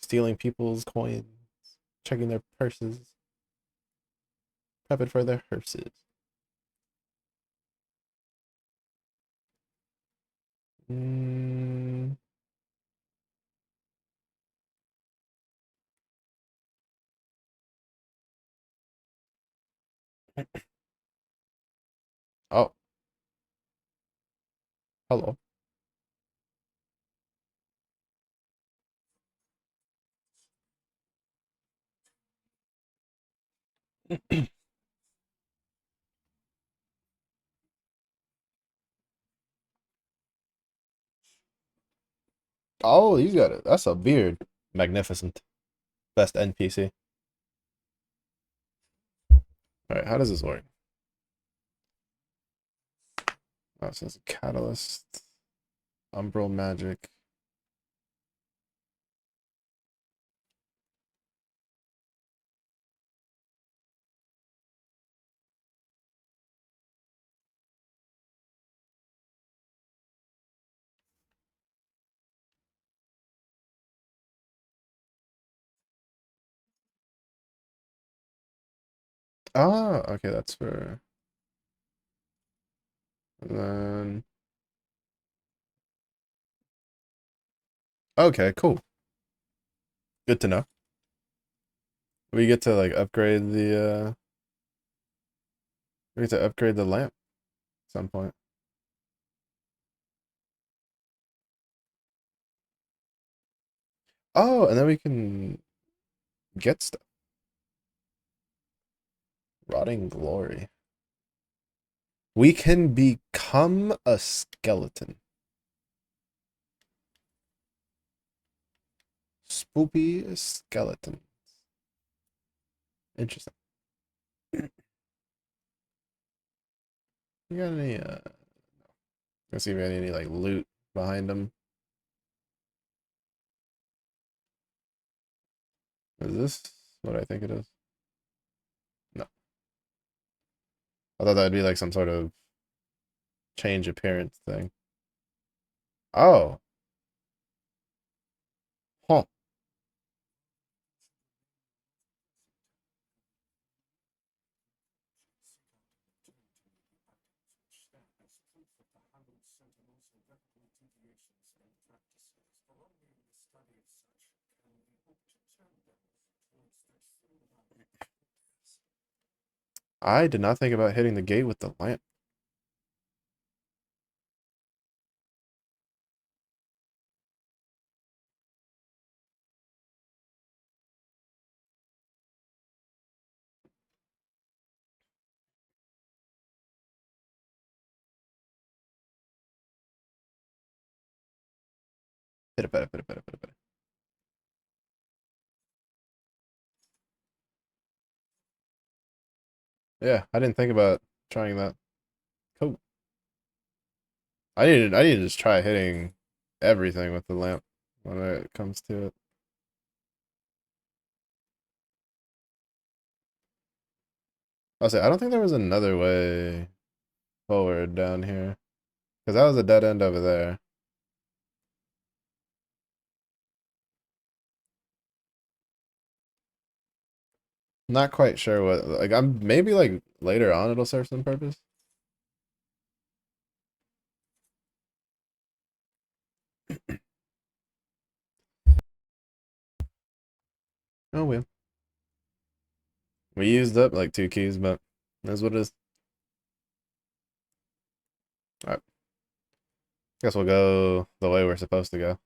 stealing people's coins, checking their purses, prepping for their hearses? Mm. Oh, hello. Oh, you got it. That's a beard. Magnificent. Best NPC. All right, how does this work? Oh, it says catalyst, umbral magic. Ah, okay, that's for. And then okay, cool. Good to know. We get to like upgrade we get to upgrade the lamp at some point. Oh, and then we can get stuff. Rotting glory. We can become a skeleton. Spoopy skeleton. Interesting. You got any let's see if we got any like loot behind them. Is this what I think it is? No. I thought that'd be like some sort of change appearance thing. Oh. Huh. I did not think about hitting the gate with the lamp. Hit it better, hit it better, hit it better. Yeah, I didn't think about trying that. Cool. I need to just try hitting everything with the lamp when it comes to it. I'll say I don't think there was another way forward down here. Because that was a dead end over there. Not quite sure what like I'm maybe like later on it'll serve some purpose. Oh well. We used up like 2 keys, but that's what it is. Alright. Guess we'll go the way we're supposed to go.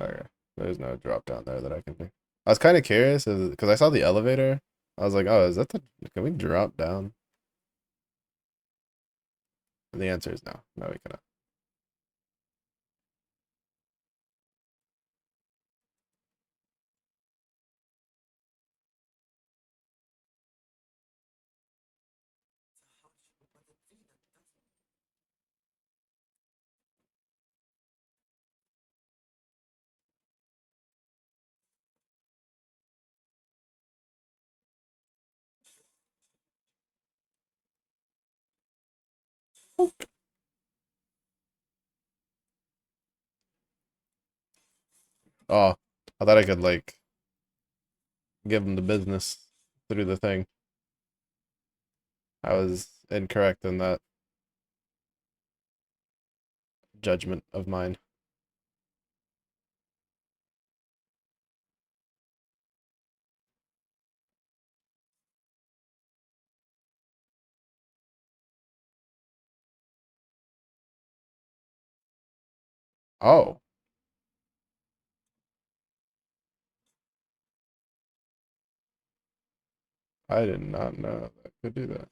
Okay. There's no drop down there that I can do. I was kind of curious because I saw the elevator. I was like, oh, is that the can we drop down? And the answer is no. No, we cannot. Oh, I thought I could like give them the business through the thing. I was incorrect in that judgment of mine. Oh, I did not know that could do that.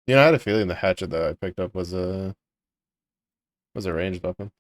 You know, I had a feeling the hatchet that I picked up was a ranged weapon.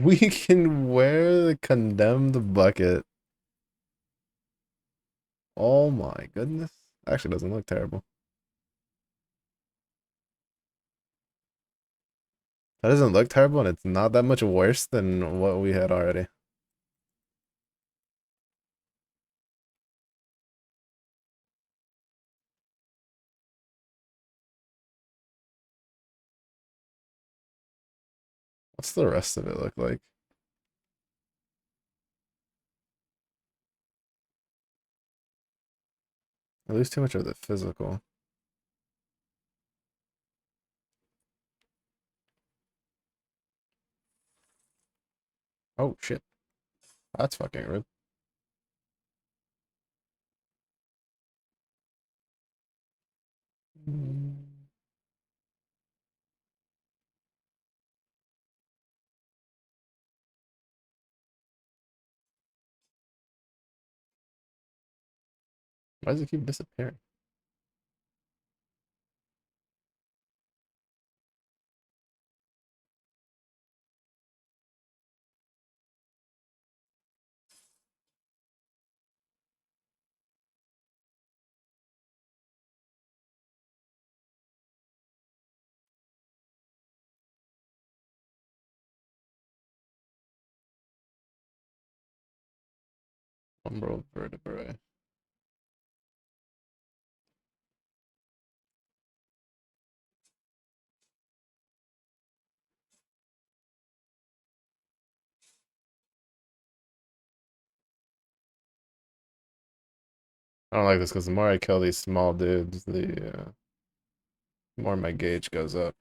We can wear the condemned bucket. Oh my goodness. Actually doesn't look terrible. That doesn't look terrible and it's not that much worse than what we had already. What's the rest of it look like? I lose too much of the physical. Oh shit. That's fucking rude. Why does it keep disappearing? Umbral vertebrae. I don't like this because the more I kill these small dudes, the more my gauge goes up.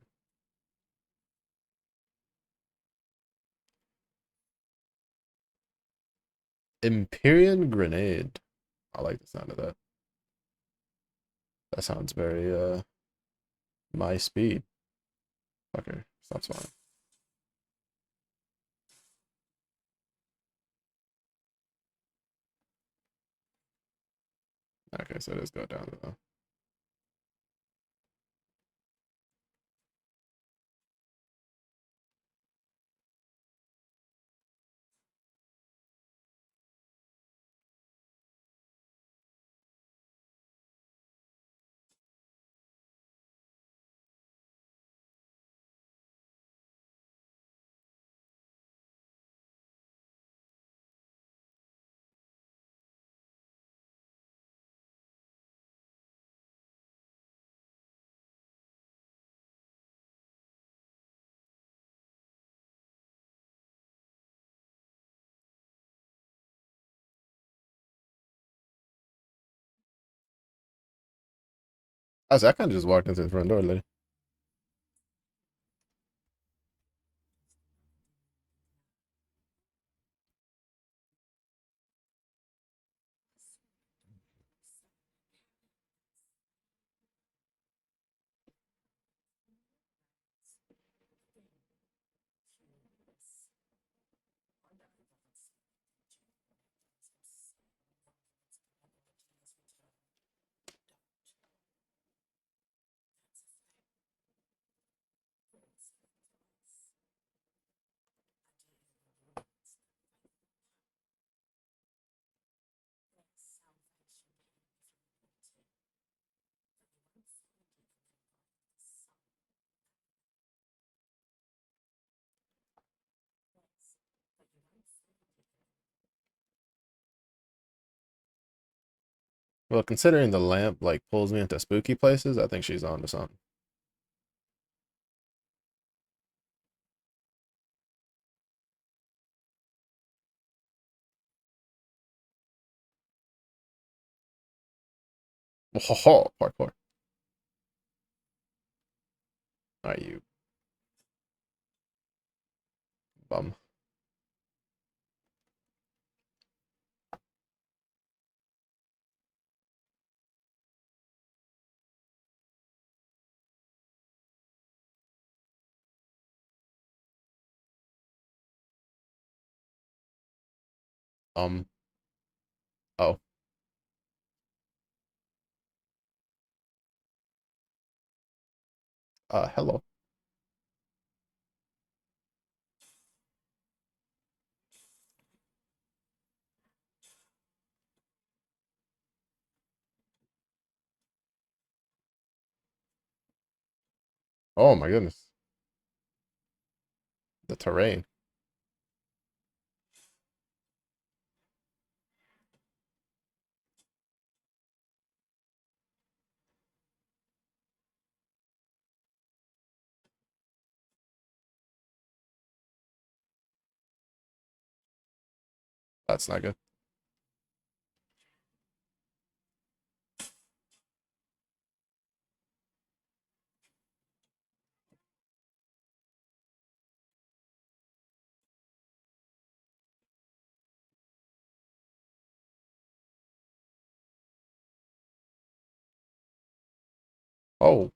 Empyrean grenade. I like the sound of that. That sounds very my speed. Fucker, stop spawning. Okay, so it does go down though. I kind of just walked into the front door, lady. Well, considering the lamp like pulls me into spooky places, I think she's on to something. Oh, parkour. Are you Bum. Um. Oh. Hello. Oh my goodness. The terrain. That's not good. Oh.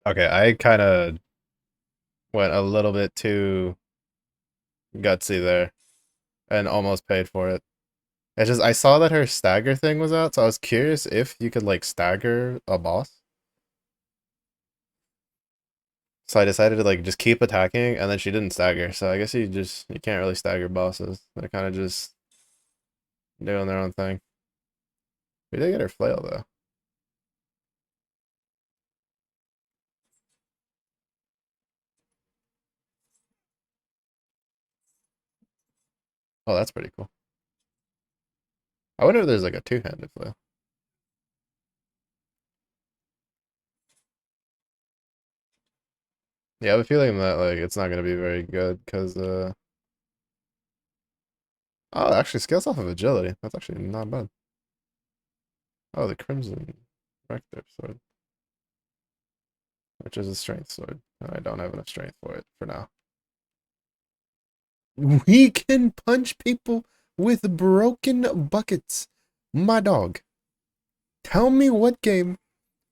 Okay, I kind of went a little bit too gutsy there and almost paid for it. It's just I saw that her stagger thing was out, so I was curious if you could like stagger a boss. So I decided to like just keep attacking, and then she didn't stagger. So I guess you can't really stagger bosses. They're kind of just doing their own thing. We did get her flail though. Oh, that's pretty cool. I wonder if there's like a two-handed flail. Yeah, I have a feeling that like it's not gonna be very good because oh, it actually scales off of agility. That's actually not bad. Oh, the Crimson Rector sword, which is a strength sword. I don't have enough strength for it for now. We can punch people with broken buckets. My dog. Tell me what game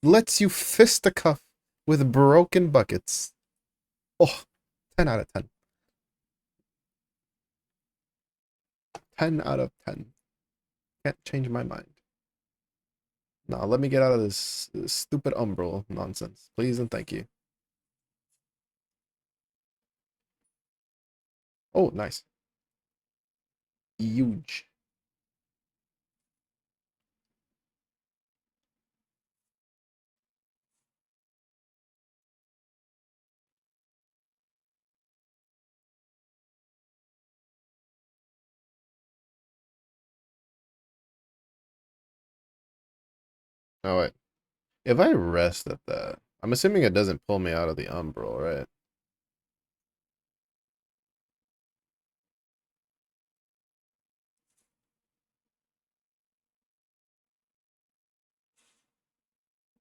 lets you fisticuff with broken buckets. Oh, 10 out of 10. 10 out of 10. Can't change my mind. Now, let me get out of this stupid umbral nonsense. Please and thank you. Oh, nice. Huge. Oh, wait. If I rest at that, I'm assuming it doesn't pull me out of the umbral, right?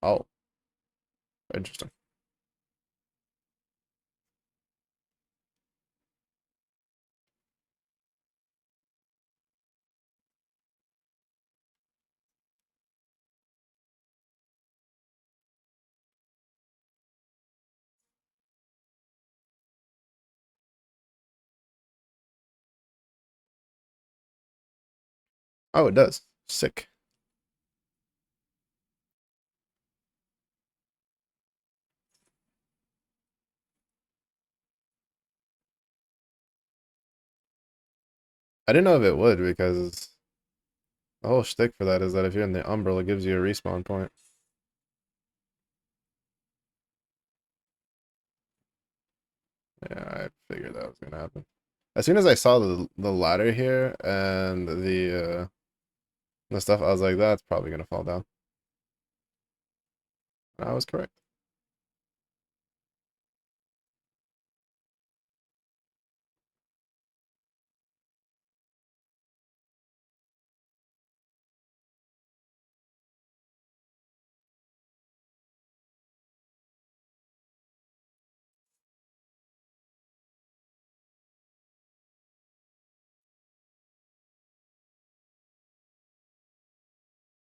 Oh, interesting. Oh, it does. Sick. I didn't know if it would because the whole shtick for that is that if you're in the umbral, it gives you a respawn point. Yeah, I figured that was gonna happen. As soon as I saw the ladder here and the stuff, I was like, that's probably gonna fall down. I was correct.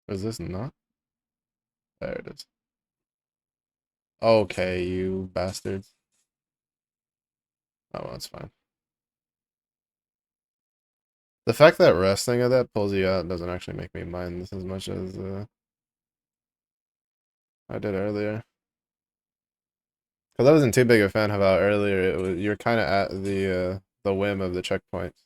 Is this not? There it is. Okay, you bastards. Oh, well, that's fine. The fact that resting at that pulls you out doesn't actually make me mind this as much as I did earlier. Because I wasn't too big a fan of how earlier it was. You're kind of at the whim of the checkpoints.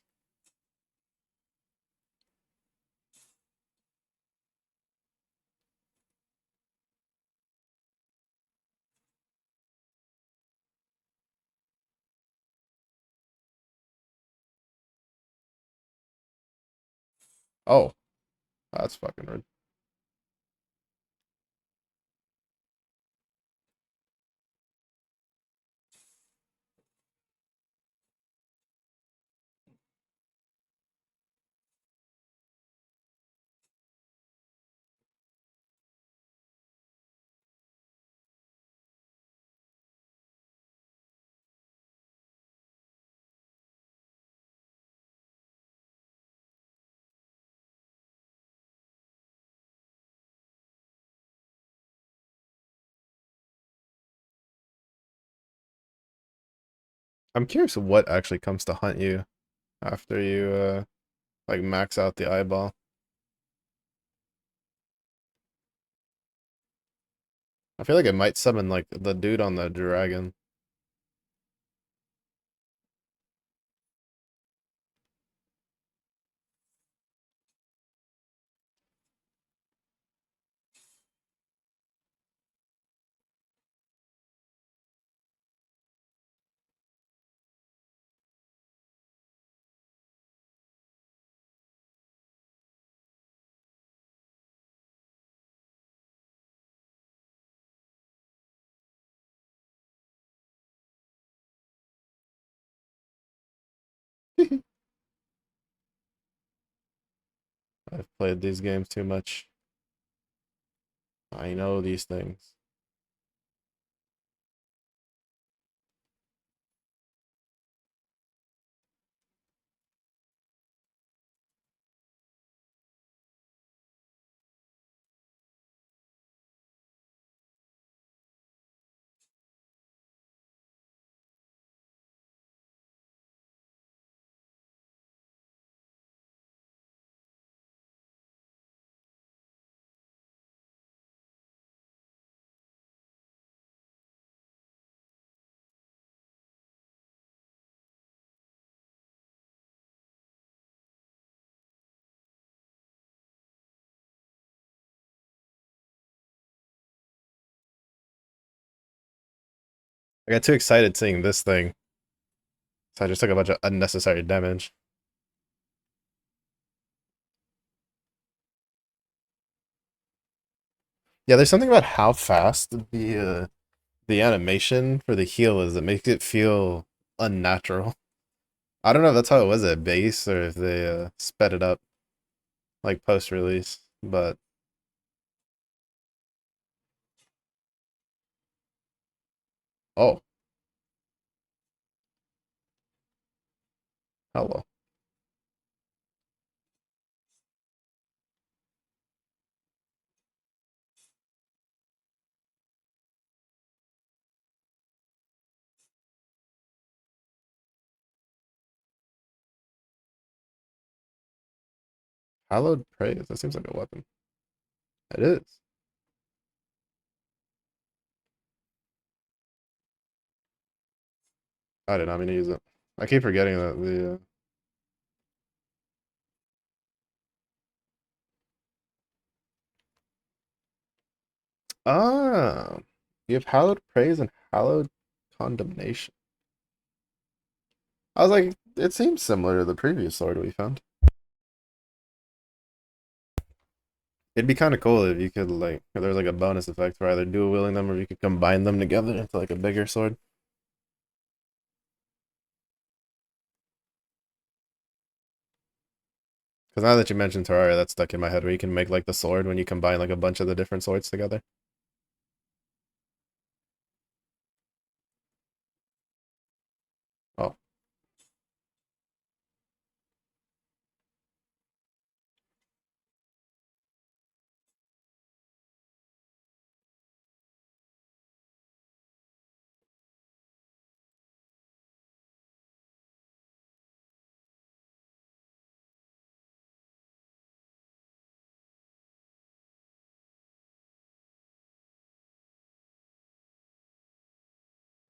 Oh, that's fucking rude. I'm curious what actually comes to hunt you after you like max out the eyeball. I feel like it might summon like the dude on the dragon. I've played these games too much. I know these things. I got too excited seeing this thing, so I just took a bunch of unnecessary damage. Yeah, there's something about how fast the animation for the heal is that makes it feel unnatural. I don't know if that's how it was at base or if they sped it up like post release, but oh, hello. Hallowed praise. That seems like a weapon. It is. I did not mean to use it. I keep forgetting that the you have hallowed praise and hallowed condemnation. I was like, it seems similar to the previous sword we found. It'd be kind of cool if you could like, if there's like a bonus effect for either dual wielding them or you could combine them together into like a bigger sword. Because now that you mentioned Terraria, that's stuck in my head where you can make like the sword when you combine like a bunch of the different swords together. Oh,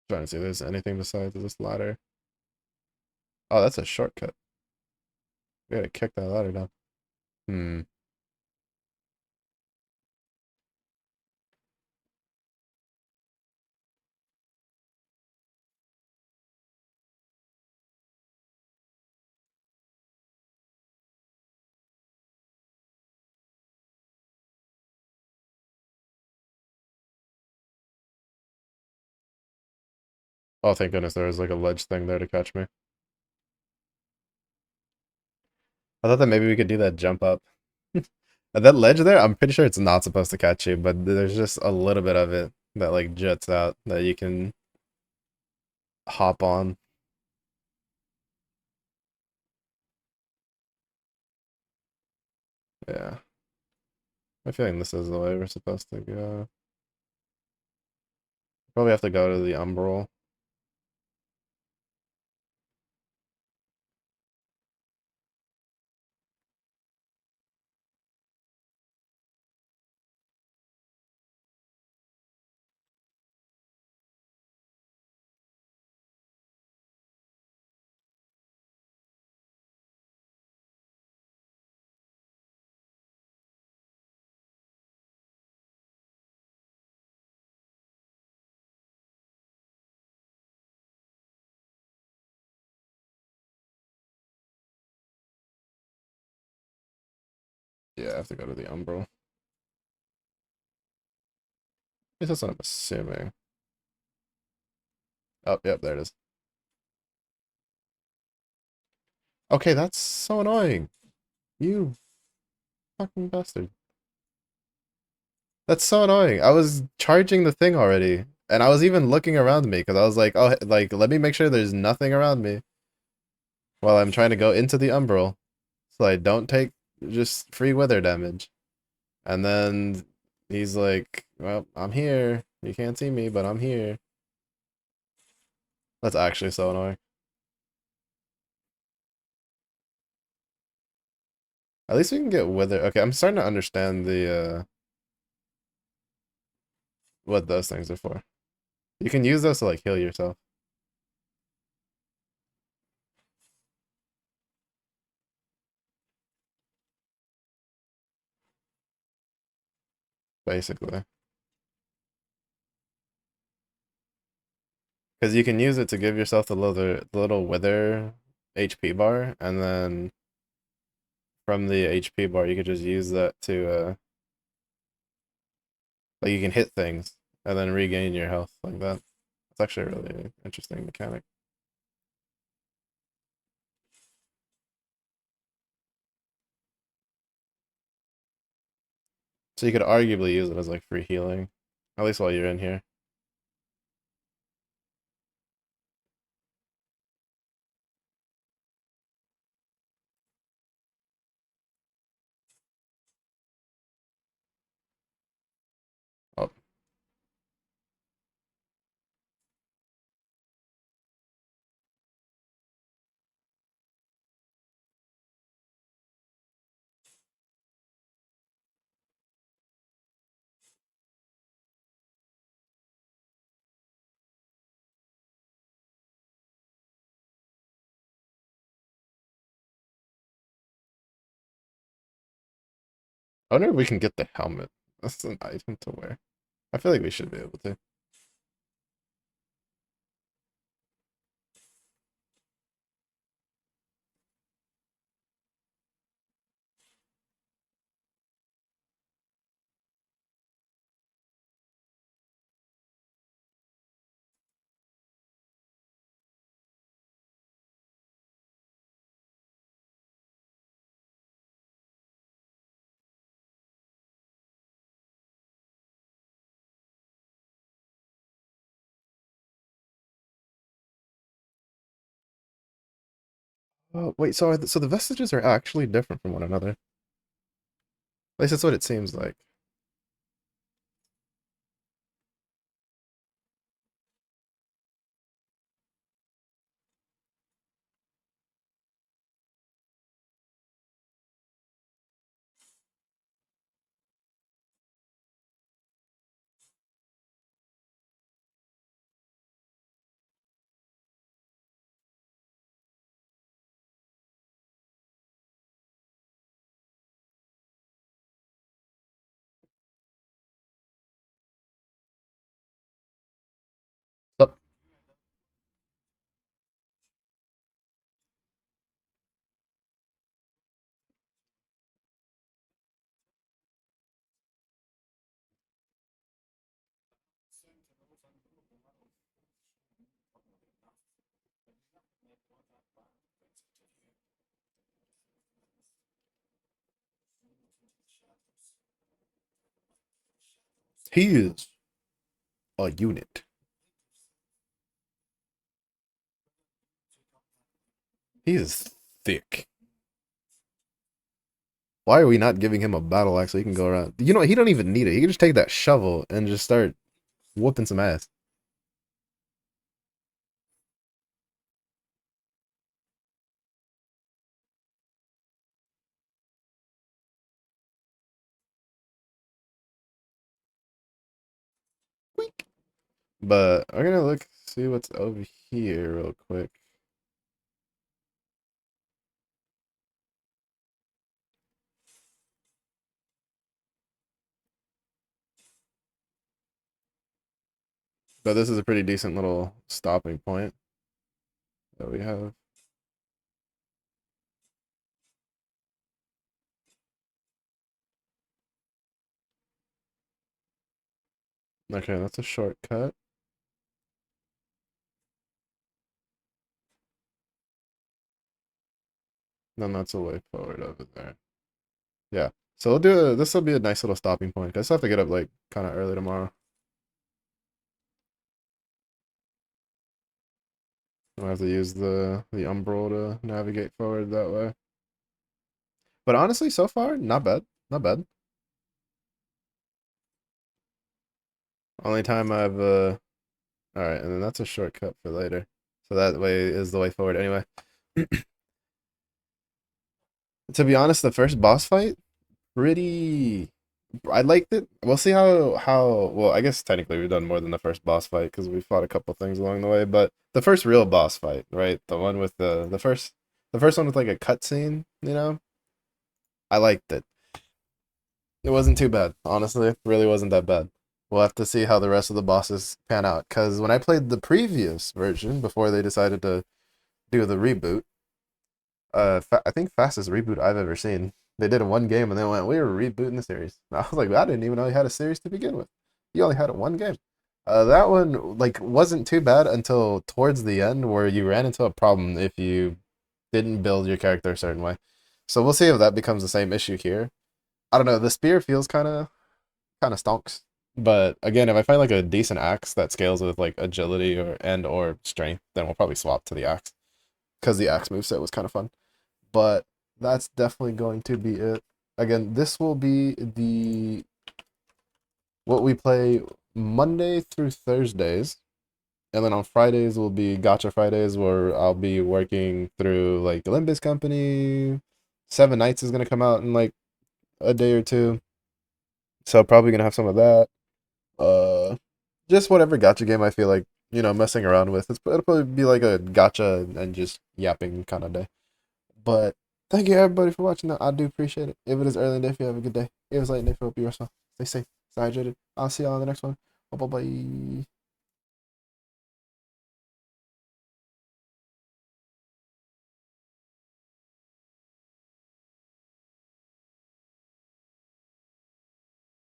trying to see if there's anything besides this ladder. Oh, that's a shortcut. We gotta kick that ladder down. Hmm. Oh, thank goodness there was like a ledge thing there to catch me. I thought that maybe we could do that jump up. That ledge there, I'm pretty sure it's not supposed to catch you, but there's just a little bit of it that like juts out that you can hop on. Yeah. I'm feeling this is the way we're supposed to go. Probably have to go to the umbral. Yeah, I have to go to the umbral. At least that's what I'm assuming. Oh, yep, there it is. Okay, that's so annoying. You fucking bastard. That's so annoying. I was charging the thing already, and I was even looking around me because I was like, oh, like let me make sure there's nothing around me while I'm trying to go into the umbral, so I don't take just free weather damage. And then he's like, well, I'm here. You can't see me, but I'm here. That's actually so annoying. At least we can get wither. Okay, I'm starting to understand the what those things are for. You can use those to like heal yourself, basically. Because you can use it to give yourself the little wither HP bar, and then from the HP bar you could just use that to like you can hit things and then regain your health like that. It's actually a really interesting mechanic. So you could arguably use it as like free healing, at least while you're in here. Oh, I wonder if we can get the helmet. That's an item to wear. I feel like we should be able to. Oh, wait, so the vestiges are actually different from one another. At least that's what it seems like. But he is a unit. He is thick. Why are we not giving him a battle axe so he can go around? You know, he don't even need it. He can just take that shovel and just start whooping some ass. But I'm gonna look see what's over here real quick. But this is a pretty decent little stopping point that we have. Okay, that's a shortcut. Then that's a way forward over there. Yeah. So we'll do this will be a nice little stopping point. I just have to get up like kind of early tomorrow. I'll have to use the umbral to navigate forward that way. But honestly, so far, not bad. Not bad. Only time I've all right, and then that's a shortcut for later. So that way is the way forward anyway. To be honest, the first boss fight, pretty I liked it. We'll see how well, I guess technically we've done more than the first boss fight because we fought a couple things along the way, but the first real boss fight, right? The one with the first one with like a cutscene, you know? I liked it. It wasn't too bad, honestly. It really wasn't that bad. We'll have to see how the rest of the bosses pan out. Because when I played the previous version before they decided to do the reboot, I think fastest reboot I've ever seen. They did it one game and then went, "We were rebooting the series." I was like, I didn't even know you had a series to begin with. You only had it one game. That one like wasn't too bad until towards the end where you ran into a problem if you didn't build your character a certain way. So we'll see if that becomes the same issue here. I don't know. The spear feels kind of stonks. But again, if I find like a decent axe that scales with like agility or strength, then we'll probably swap to the axe because the axe moveset was kind of fun. But that's definitely going to be it. Again, this will be the what we play Monday through Thursdays, and then on Fridays will be Gotcha Fridays where I'll be working through like Olympus Company. Seven Nights is gonna come out in like a day or two, so probably gonna have some of that. Uh, just whatever gotcha game I feel like messing around with. It'll probably be like a gotcha and just yapping kind of day. But thank you everybody for watching. I do appreciate it. If it is early in the day, if you have a good day. If it's late in the day, hope you rest well. Stay safe, stay hydrated. I'll see y'all on the next one. Bye bye.